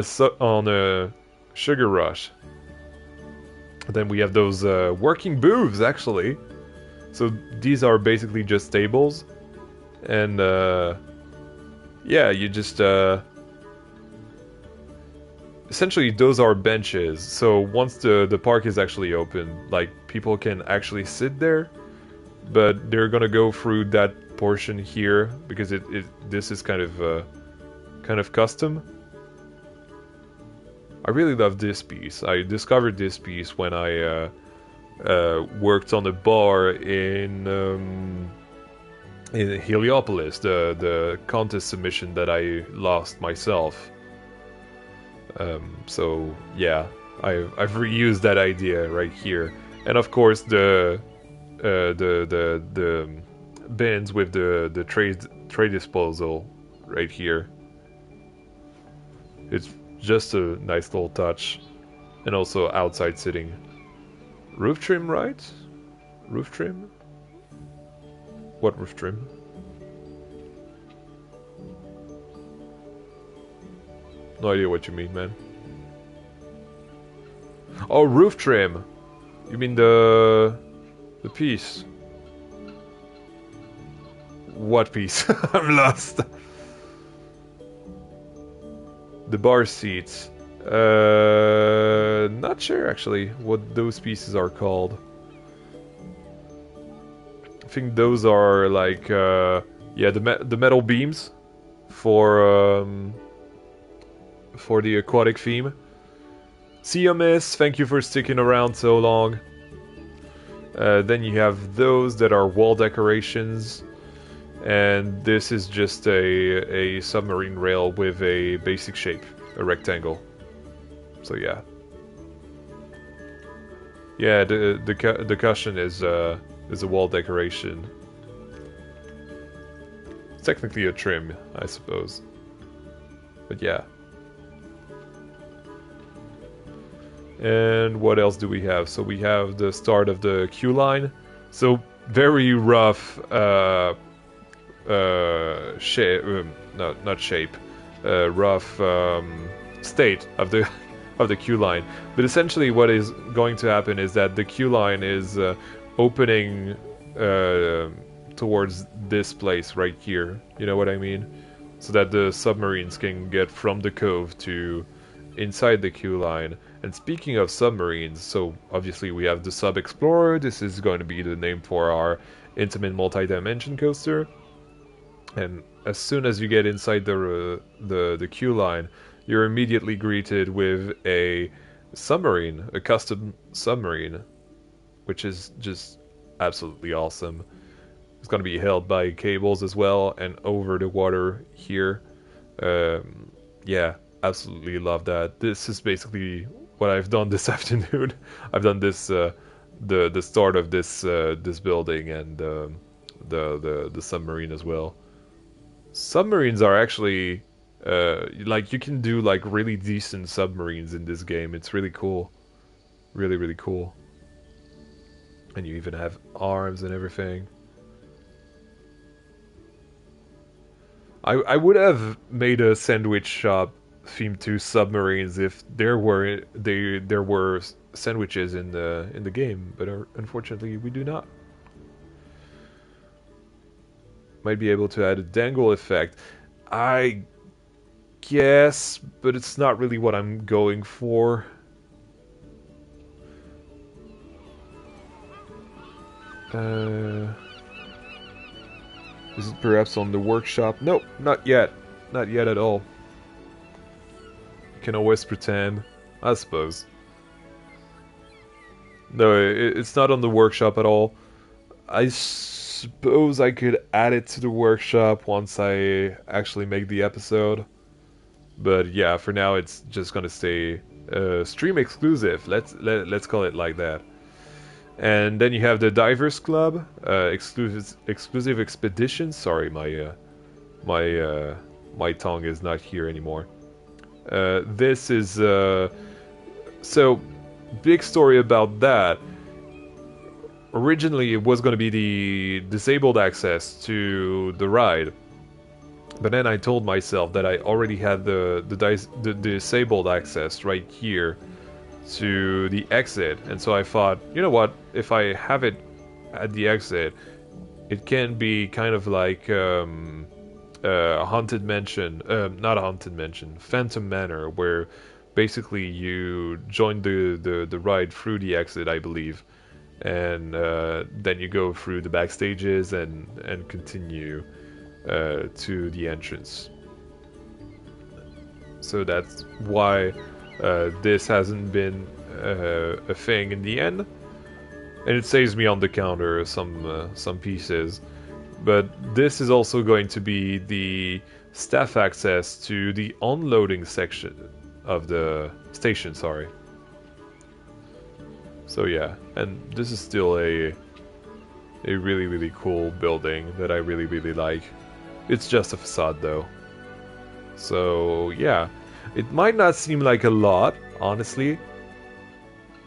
a sugar rush. Then we have those working booths actually. So these are basically just tables. And yeah, you just essentially those are benches. So once the park is actually open, like people can actually sit there, but they're gonna go through that portion here because this is kind of custom. I really love this piece. I discovered this piece when I worked on a bar in Heliopolis, the contest submission that I lost myself. So yeah, I've reused that idea right here, and of course the bins with the tray disposal right here. It's just a nice little touch, and also outside sitting. Roof trim, right? Roof trim? What roof trim? No idea what you mean, man. Oh, roof trim. You mean the piece? What piece? I'm lost. The bar seats. Not sure actually what those pieces are called. I think those are like yeah, the metal beams for the aquatic theme. See you, miss. Thank you for sticking around so long. Then you have those that are wall decorations, and this is just a submarine rail with a basic shape, a rectangle. So yeah, yeah. The cushion is a wall decoration. It's technically a trim, I suppose, but yeah. And what else do we have? So we have the start of the queue line. So very rough shape, not shape, rough state of the of the queue line. But essentially, what is going to happen is that the queue line is opening towards this place right here. You know what I mean? So that the submarines can get from the cove to inside the queue line. And speaking of submarines, so obviously we have the Sub Explorer. This is going to be the name for our intimate multi-dimension coaster. And as soon as you get inside the queue line, you're immediately greeted with a submarine, a custom submarine, which is just absolutely awesome. It's going to be held by cables as well and over the water here. Yeah, absolutely love that. This is basically what I've done this afternoon. I've done this the start of this this building and the submarine as well. Submarines are actually like you can do like really decent submarines in this game. It's really cool, really cool. And you even have arms and everything. I would have made a sandwich shop themed to submarines if there were sandwiches in the game, but unfortunately we do not. Might be able to add a dangle effect, I guess, but it's not really what I'm going for. Is it perhaps on the workshop? Nope, not yet. Not yet at all. You can always pretend, I suppose. No, it's not on the workshop at all. I suppose I could add it to the workshop once I actually make the episode. But yeah, for now it's just gonna stay stream exclusive. Let's call it like that. And then you have the Divers Club, exclusive expedition. Sorry, my tongue is not here anymore. This is so big story about that. Originally, it was going to be the disabled access to the ride, but then I told myself that I already had the disabled access right here to the exit, and so I thought, you know what, if I have it at the exit, it can be kind of like a haunted mansion, not a haunted mansion, Phantom Manor, where basically you join the ride through the exit, I believe, and then you go through the backstages and continue to the entrance. So that's why this hasn't been a thing in the end, and it saves me on the counter some pieces. But this is also going to be the staff access to the unloading section of the station. Sorry. So yeah, and this is still a really really cool building that I really really like. It's just a facade though. So yeah, it might not seem like a lot, honestly,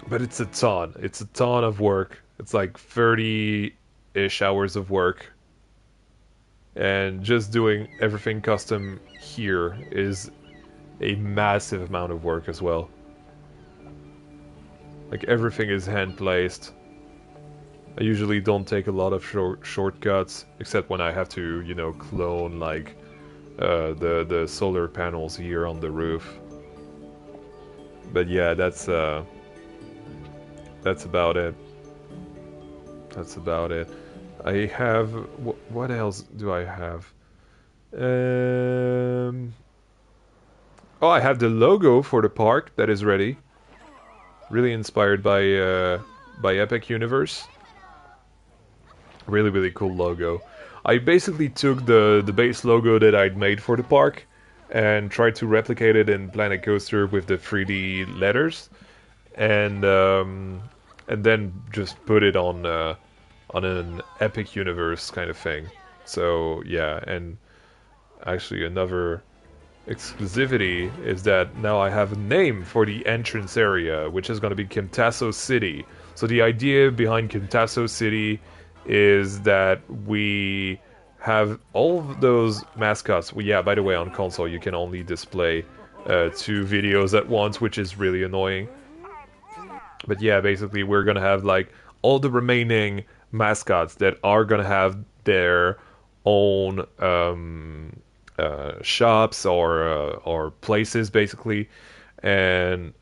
but it's a ton. It's a ton of work. It's like 30-ish hours of work. And just doing everything custom here is a massive amount of work as well. Like everything is hand placed. I usually don't take a lot of shortcuts, except when I have to, you know, clone like the solar panels here on the roof. But yeah, that's about it. That's about it. I have what else do I have? Um, oh, I have the logo for the park that is ready. Really inspired by Epic Universe. Really really cool logo. I basically took the base logo that I'd made for the park and tried to replicate it in Planet Coaster with the 3D letters, and and then just put it on an Epic Universe kind of thing. So yeah, and actually another exclusivity is that now I have a name for the entrance area, which is going to be Camtaso City. So the idea behind Camtaso City is that we have all of those mascots. Well, yeah, by the way, on console you can only display 2 videos at once, which is really annoying. But yeah, basically we're gonna have like all the remaining mascots that are gonna have their own shops or places basically, and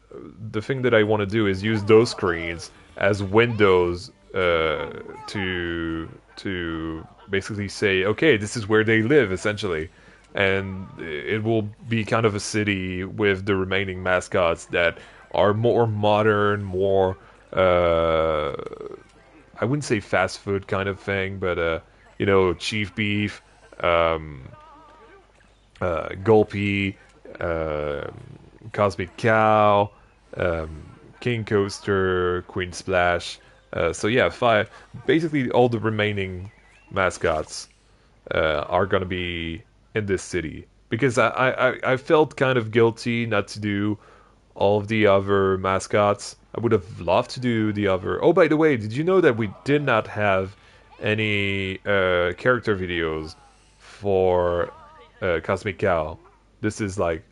the thing that I want to do is use those screens as windows to basically say, okay, this is where they live essentially, and it will be kind of a city with the remaining mascots that are more modern, more I wouldn't say fast food kind of thing, but you know, chief beef, um, Gulpy, uh, Cosmic Cow, um, King Coaster, Queen Splash. So yeah, five. Basically, all the remaining mascots are gonna be in this city because I felt kind of guilty not to do all of the other mascots. I would have loved to do the other. Oh, by the way, did you know that we did not have any character videos for Cosmic Cow? This is like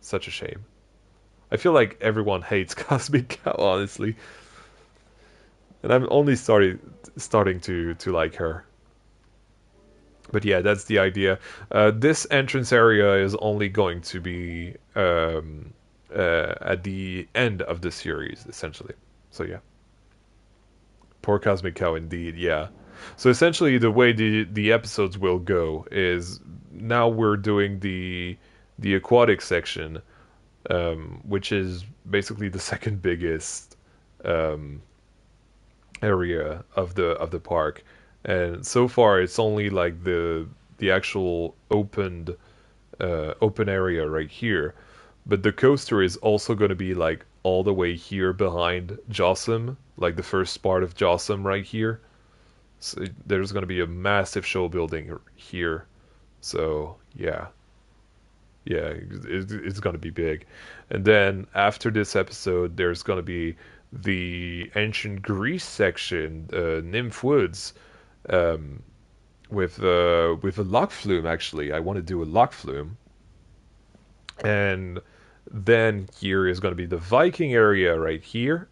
such a shame. I feel like everyone hates Cosmic Cow, honestly, and I'm only starting to like her. But yeah, that's the idea. This entrance area is only going to be at the end of the series, essentially. So yeah, poor Cosmic Cow indeed. Yeah. So essentially, the way the episodes will go is now we're doing the aquatic section, which is basically the second biggest um, area of the park, and so far it's only like the actual open area right here, but the coaster is also going to be like all the way here behind Jossum, like the first part of Jossum right here. So there's going to be a massive show building here. So yeah, yeah, it's going to be big. And then after this episode, there's going to be the ancient Greece section, Nymph Woods, um, with a lock flume. Actually, I want to do a lock flume, and then here is going to be the Viking area right here.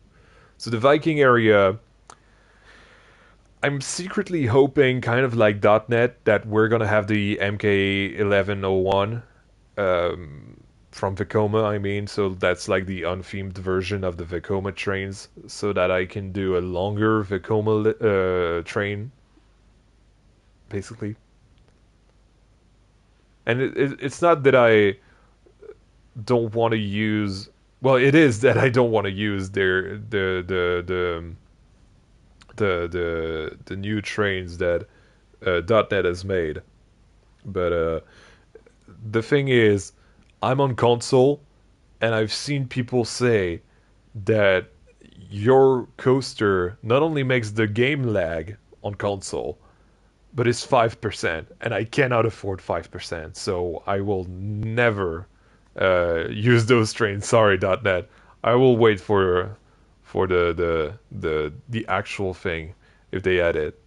So the Viking area, I'm secretly hoping, kind of like .NET, that we're gonna have the MK1101 from Vekoma. I mean, so that's like the unthemed version of the Vekoma trains, so that I can do a longer Vekoma train, basically. And it's not that I don't want to use. Well, it is that I don't want to use the new trains that .NET has made. But the thing is, I'm on console, and I've seen people say that your coaster not only makes the game lag on console, but it's 5%, and I cannot afford 5%, so I will never use those trains. Sorry, .net. I will wait for the actual thing if they add it.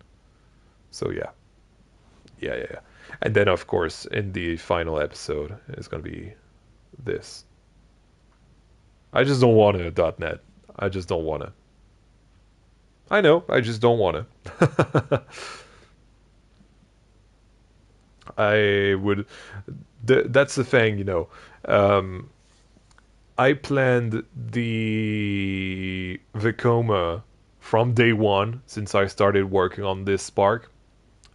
So yeah, yeah. And then of course in the final episode it's gonna be this. I just don't want to .net. I just don't want to. I know. I just don't want to. I would. That's the thing, you know. Um, I planned the Vekoma from day one since I started working on this park,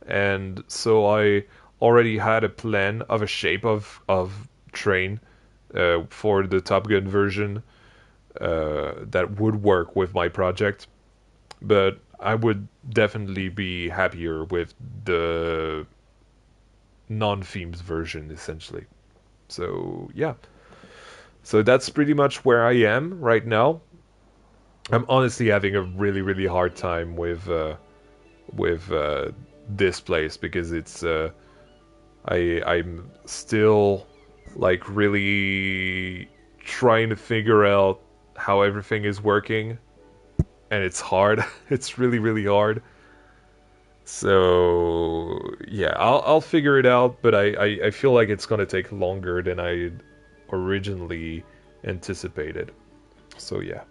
and so I already had a plan of a shape of train for the Top Gun version that would work with my project. But I would definitely be happier with the non-themes version, essentially. So yeah, so that's pretty much where I am right now. I'm honestly having a really hard time with this place because it's I'm still like really trying to figure out how everything is working, and it's hard. It's really hard. So yeah, I'll figure it out, but I feel like it's gonna take longer than I originally anticipated. So yeah.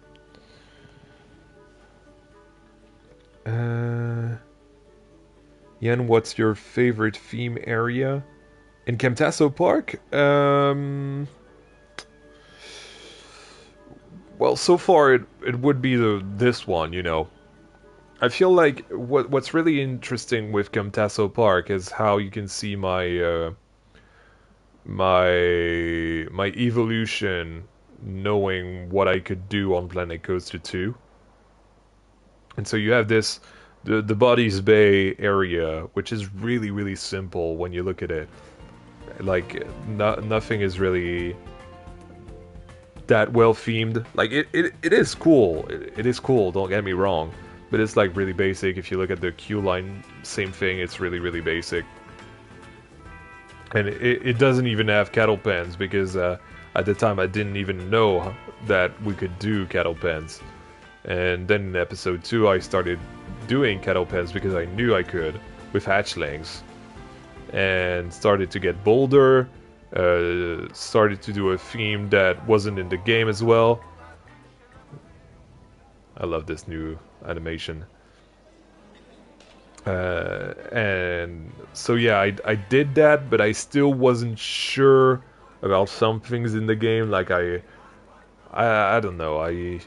Uh, Yen, what's your favorite theme area in Camtaso Park? Well, so far it would be this one, you know. I feel like what's really interesting with Camtaso Park is how you can see my evolution, knowing what I could do on Planet Coaster 2. And so you have this the Bodies Bay area, which is really simple when you look at it. Like nothing is really that well themed. Like it is cool. It is cool, don't get me wrong. But it's like really basic. If you look at the queue line, same thing, it's really basic. And it doesn't even have cattle pens because at the time I didn't even know that we could do cattle pens. And then in episode 2 I started doing cattle pens because I knew I could with hatchlings. And started to get bolder, started to do a theme that wasn't in the game as well. I love this new animation. And so yeah, I did that, but I still wasn't sure about some things in the game. Like I don't know. I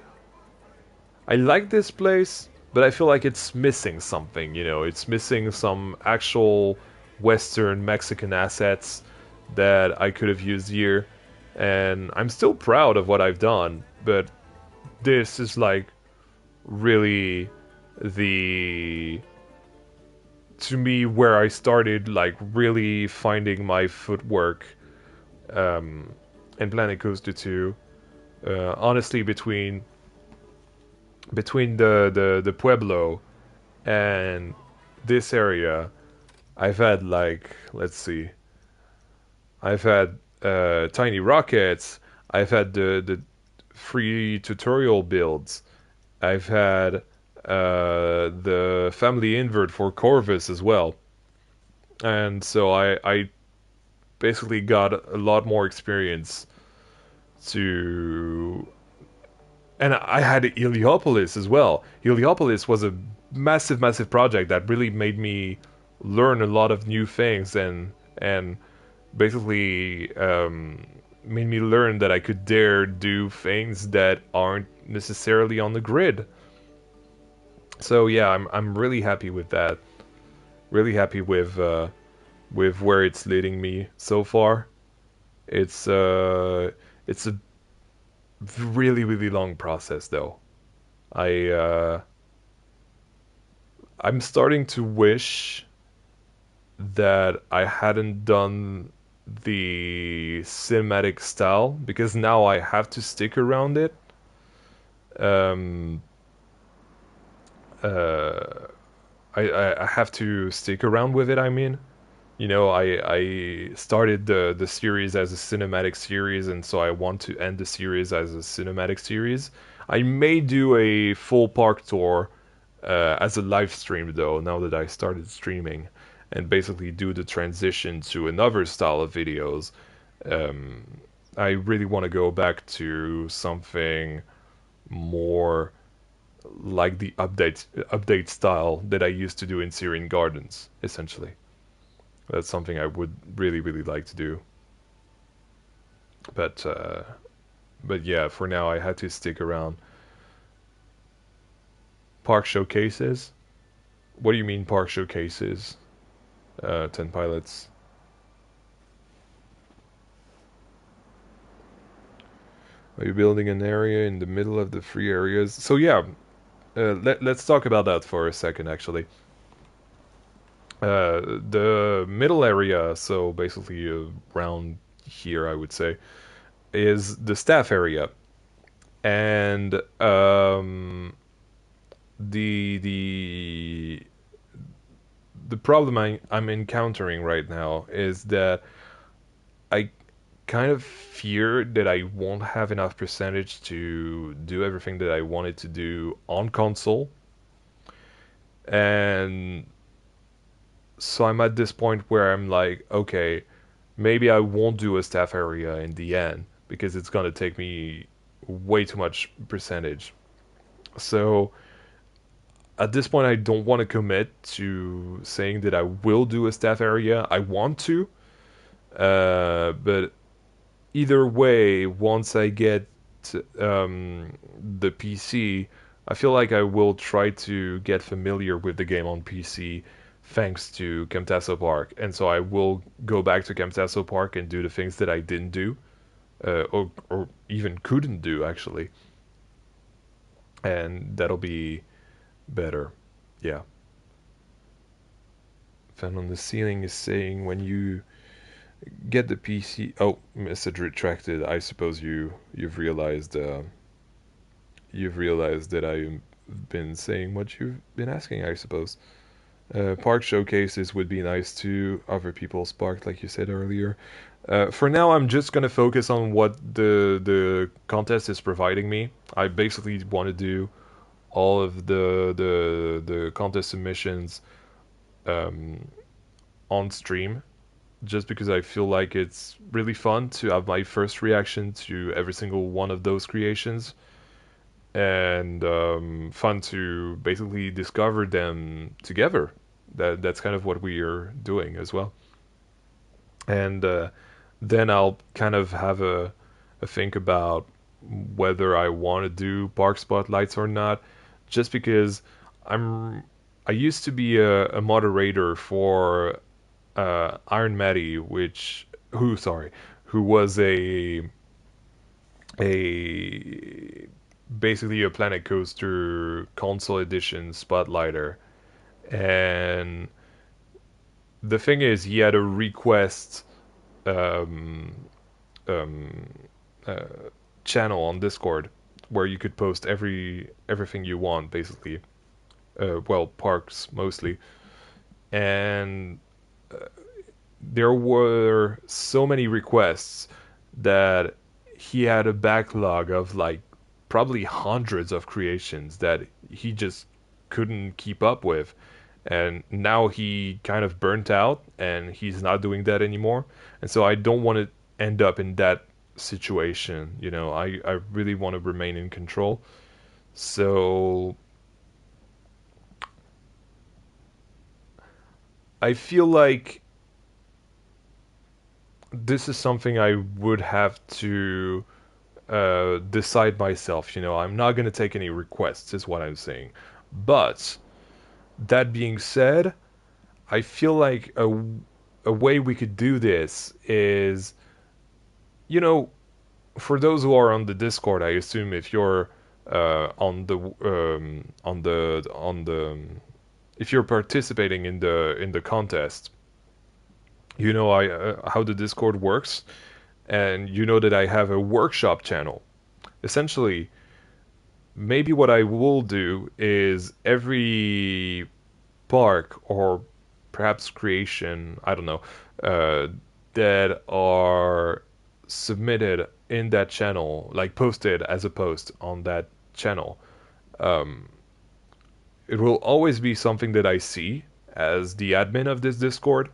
like this place, but I feel like it's missing something. You know, it's missing some actual Western Mexican assets that I could have used here. And I'm still proud of what I've done, but this is like really the to me where I started like really finding my footwork in Planet Coaster 2. Honestly, between the Pueblo and this area, I've had like, let's see, I've had tiny rockets, I've had the free tutorial builds, I've had the family invert for Corvus as well. And so I basically got a lot more experience to... And I had Heliopolis as well. Heliopolis was a massive project that really made me learn a lot of new things and basically made me learn that I could dare do things that aren't necessarily on the grid. So yeah, I'm really happy with that. Really happy with where it's leading me so far. It's a really long process though. I I'm starting to wish that I hadn't done the cinematic style because now I have to stick around it. uh, I have to stick around with it. I mean, you know, I started the series as a cinematic series, and so I want to end the series as a cinematic series. I may do a full park tour as a live stream though, now that I started streaming, and basically do the transition to another style of videos. Um, I really want to go back to something more like the update style that I used to do in Syrian Gardens, essentially. That's something I would really like to do. But uh, but yeah, for now I had to stick around. Park showcases? What do you mean park showcases? 10 pilots. Are you building an area in the middle of the free areas? So yeah, let's talk about that for a second actually. The middle area, so basically around here I would say, is the staff area. And the the problem I'm encountering right now is that I kind of fear that I won't have enough percentage to do everything that I wanted to do on console. And so I'm at this point where I'm like, okay, maybe I won't do a staff area in the end because it's gonna take me way too much percentage. So at this point, I don't want to commit to saying that I will do a staff area. I want to, but either way, once I get the PC, I feel like I will try to get familiar with the game on PC thanks to Camtaso Park. And so I will go back to Camtaso Park and do the things that I didn't do, or even couldn't do actually. And that'll be better. Yeah. Fan on the ceiling is saying when you get the PC. Oh, message retracted. I suppose you've realized that I've been saying what you've been asking. I suppose. Park showcases would be nice too. Other people's park, like you said earlier. For now, I'm just gonna focus on what the contest is providing me. I basically want to do all of the contest submissions um, on stream, just because I feel like it's really fun to have my first reaction to every single one of those creations, and fun to basically discover them together. That's kind of what we are doing as well. And then I'll kind of have a think about whether I want to do park spotlights or not, just because I'm I used to be a moderator for Iron Matty, who was a basically a Planet Coaster console edition spotlighter, and the thing is, he had a request um, um, uh, channel on Discord where you could post everything you want, basically. Well, parks mostly, and there were so many requests that he had a backlog of like probably hundreds of creations that he just couldn't keep up with. And now he kind of burnt out and he's not doing that anymore. And so I don't want to end up in that situation. You know, I really want to remain in control. So I feel like this is something I would have to decide myself. You know, I'm not going to take any requests, is what I'm saying. But that being said, I feel like a way we could do this is, you know, for those who are on the Discord, I assume if you're on the if you're participating in the contest, you know how the Discord works, and you know that I have a workshop channel. Essentially, maybe what I will do is every park or perhaps creation, I don't know, uh, that are submitted in that channel, like posted as a post on that channel, it will always be something that I see as the admin of this Discord.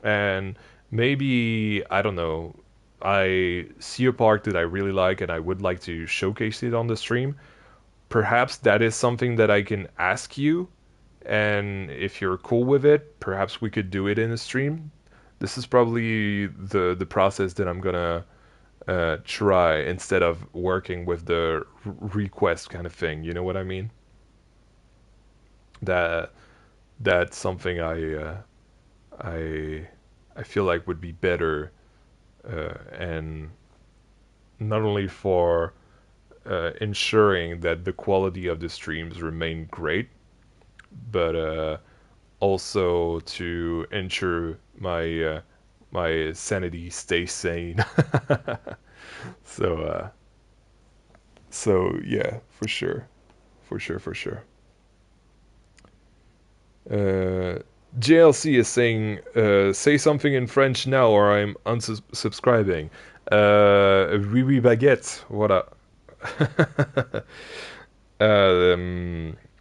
And maybe, I don't know, I see a park that I really like and I would like to showcase it on the stream. Perhaps that is something that I can ask you, and if you're cool with it, perhaps we could do it in a stream. This is probably the process that I'm gonna try instead of working with the request kind of thing. You know what I mean? That that's something I I feel like would be better, and not only for ensuring that the quality of the streams remain great, but also to ensure my sanity stays sane. so so yeah, for sure, for sure, for sure. Uh, JLC is saying, say something in French now, or I'm unsubscribing. Oui, oui, baguette. Voilà.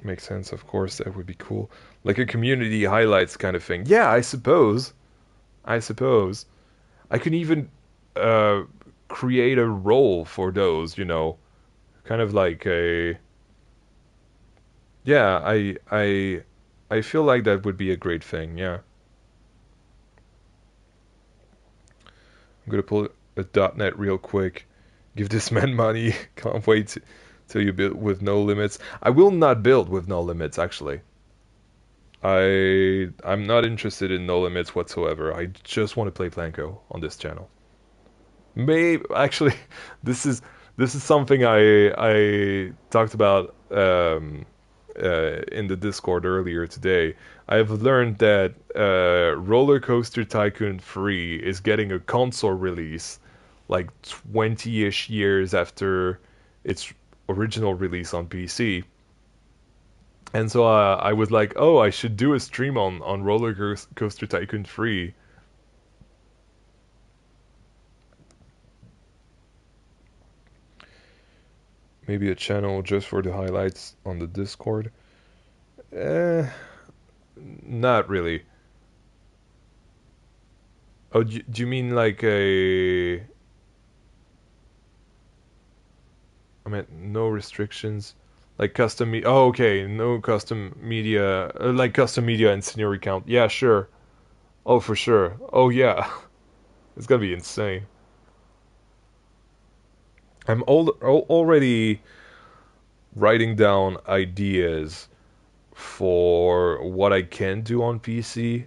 Makes sense, of course. That would be cool. Like a community highlights kind of thing. Yeah, I suppose. I suppose. I can even uh, create a role for those, kind of like a. Yeah, I feel like that would be a great thing. Yeah, I'm gonna pull a .NET real quick. Give this man money. Can't wait till you build with no limits. I will not build with no limits. Actually, I'm not interested in no limits whatsoever. I just want to play Planko on this channel. Maybe actually, this is something I talked about in the Discord earlier today. I've learned that Roller Coaster Tycoon 3 is getting a console release like 20-ish years after its original release on PC. And so I was like, oh, I should do a stream on Roller Coaster Tycoon 3. Maybe a channel just for the highlights on the Discord. Eh, not really. Oh, do you mean like a? I mean, no restrictions, like custom. Oh, okay, no custom media, like custom media and scenery count. Yeah, sure. Oh, for sure. Oh, yeah. It's gonna be insane. Already writing down ideas for what I can do on PC,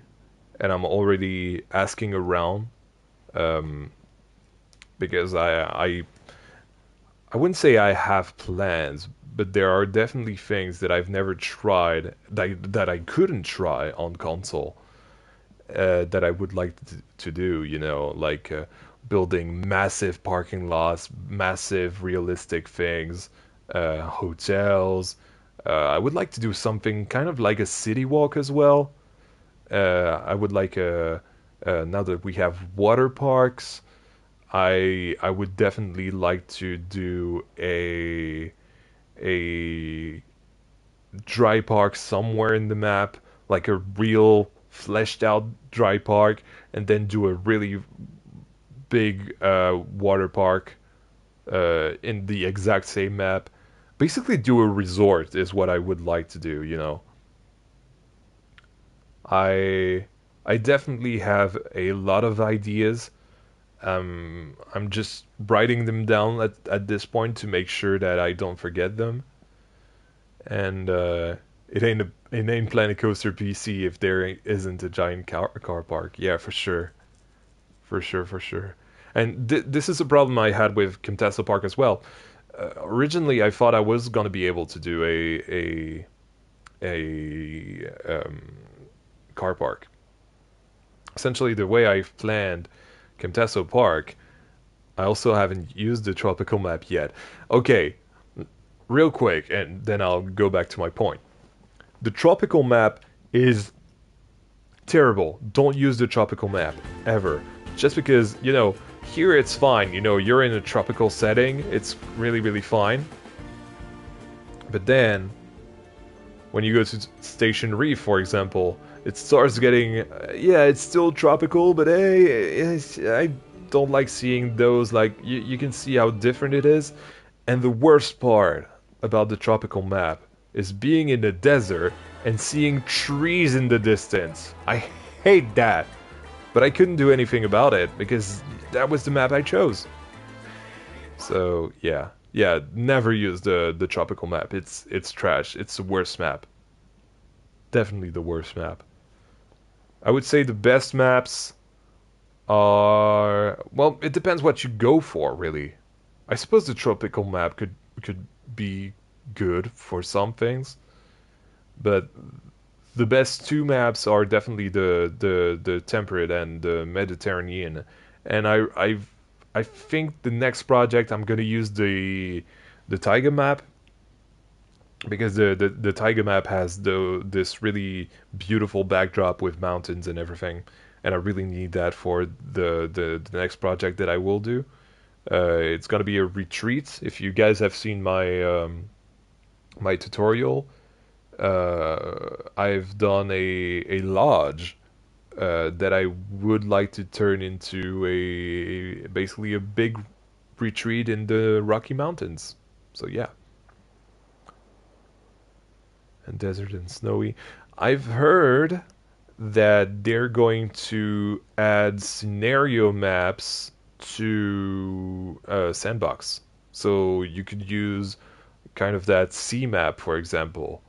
and I'm already asking around, um, because I wouldn't say I have plans, but there are definitely things that I've never tried that I couldn't try on console, that I would like to do. Like building massive parking lots, massive realistic things, hotels. I would like to do something kind of like a city walk as well. I would like now that we have water parks, I would definitely like to do a dry park somewhere in the map, like a real fleshed out dry park, and then do a really big water park in the exact same map. Basically, do a resort is what I would like to do. I I definitely have a lot of ideas. I'm just writing them down at this point to make sure that I don't forget them. And it ain't Planet Coaster PC if there isn't a giant car park. Yeah, for sure, for sure, for sure. And this is a problem I had with Camtaso Park as well. Originally, I thought I was gonna be able to do a car park. Essentially, the way I've planned Camtaso Park, I also haven't used the tropical map yet. Okay, real quick, and then I'll go back to my point. The tropical map is terrible. Don't use the tropical map ever. Just because, here it's fine. You're in a tropical setting. It's really, really fine. But then, when you go to Station Reef, for example, it starts getting, yeah, it's still tropical, but hey, I don't like seeing those. Like, you can see how different it is. And the worst part about the tropical map is being in the desert and seeing trees in the distance. I hate that. But I couldn't do anything about it because that was the map I chose. So yeah, never use the tropical map. It's trash. It's the worst map. Definitely the worst map. I would say the best maps are, well, it depends what you go for, really. I suppose the tropical map could be good for some things, but the best two maps are definitely the temperate and the Mediterranean. And I think the next project I'm gonna use the taiga map, because the taiga map has this really beautiful backdrop with mountains and everything, and I really need that for the next project that I will do. It's gonna be a retreat. If you guys have seen my tutorial, I've done a lodge that I would like to turn into basically a big retreat in the Rocky Mountains. So yeah, and desert and snowy. I've heard that they're going to add scenario maps to Sandbox, so you could use kind of that sea map, for example,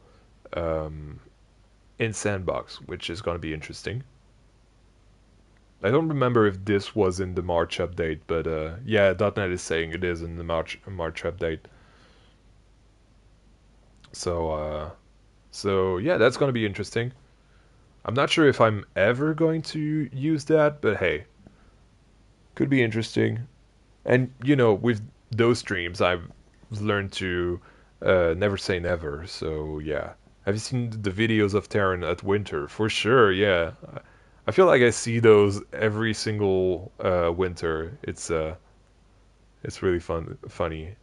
um, in Sandbox, which is going to be interesting. I don't remember if this was in the March update, but yeah, .NET is saying it is in the March update. So so yeah, that's going to be interesting. I'm not sure if I'm ever going to use that, but hey, could be interesting. And with those streams, I've learned to never say never. So yeah, have you seen the videos of Terran at winter? For sure, yeah. I feel like I see those every single winter. It's really funny.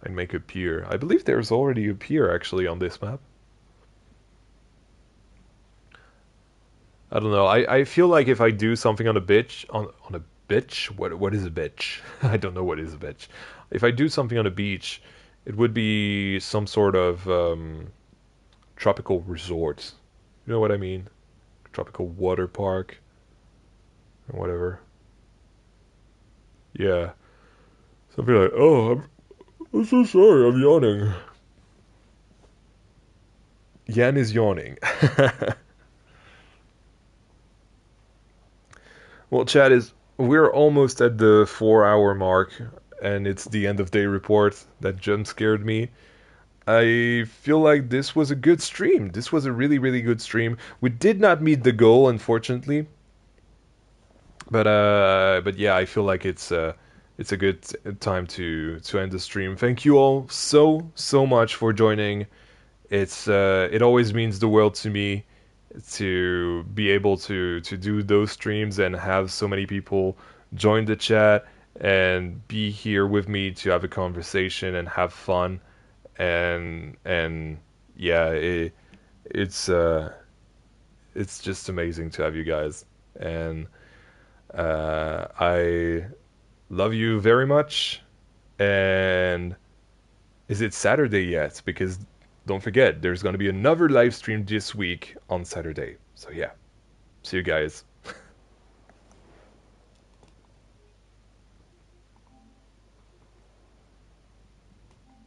And make a pier. I believe there's already a pier actually on this map. I don't know. I feel like if I do something on a bitch on a bitch, what is a bitch? I don't know what is a bitch. If I do something on a beach, it would be some sort of tropical resort. You know what I mean? Tropical water park or whatever. Yeah. Something like, oh, I'm so sorry, I'm yawning. Yan is yawning. Well, Chad, we're almost at the 4 hour mark, and it's the end of day report that jump scared me. I feel like this was a good stream. This was a really, really good stream. We did not meet the goal, unfortunately, but yeah, I feel like it's a good time to end the stream. Thank you all so much for joining. It always means the world to me to be able to do those streams and have so many people join the chat and be here with me to have a conversation and have fun, and yeah, it's just amazing to have you guys, and I love you very much. And is it Saturday yet? Because don't forget, there's going to be another live stream this week on Saturday. So yeah, see you guys.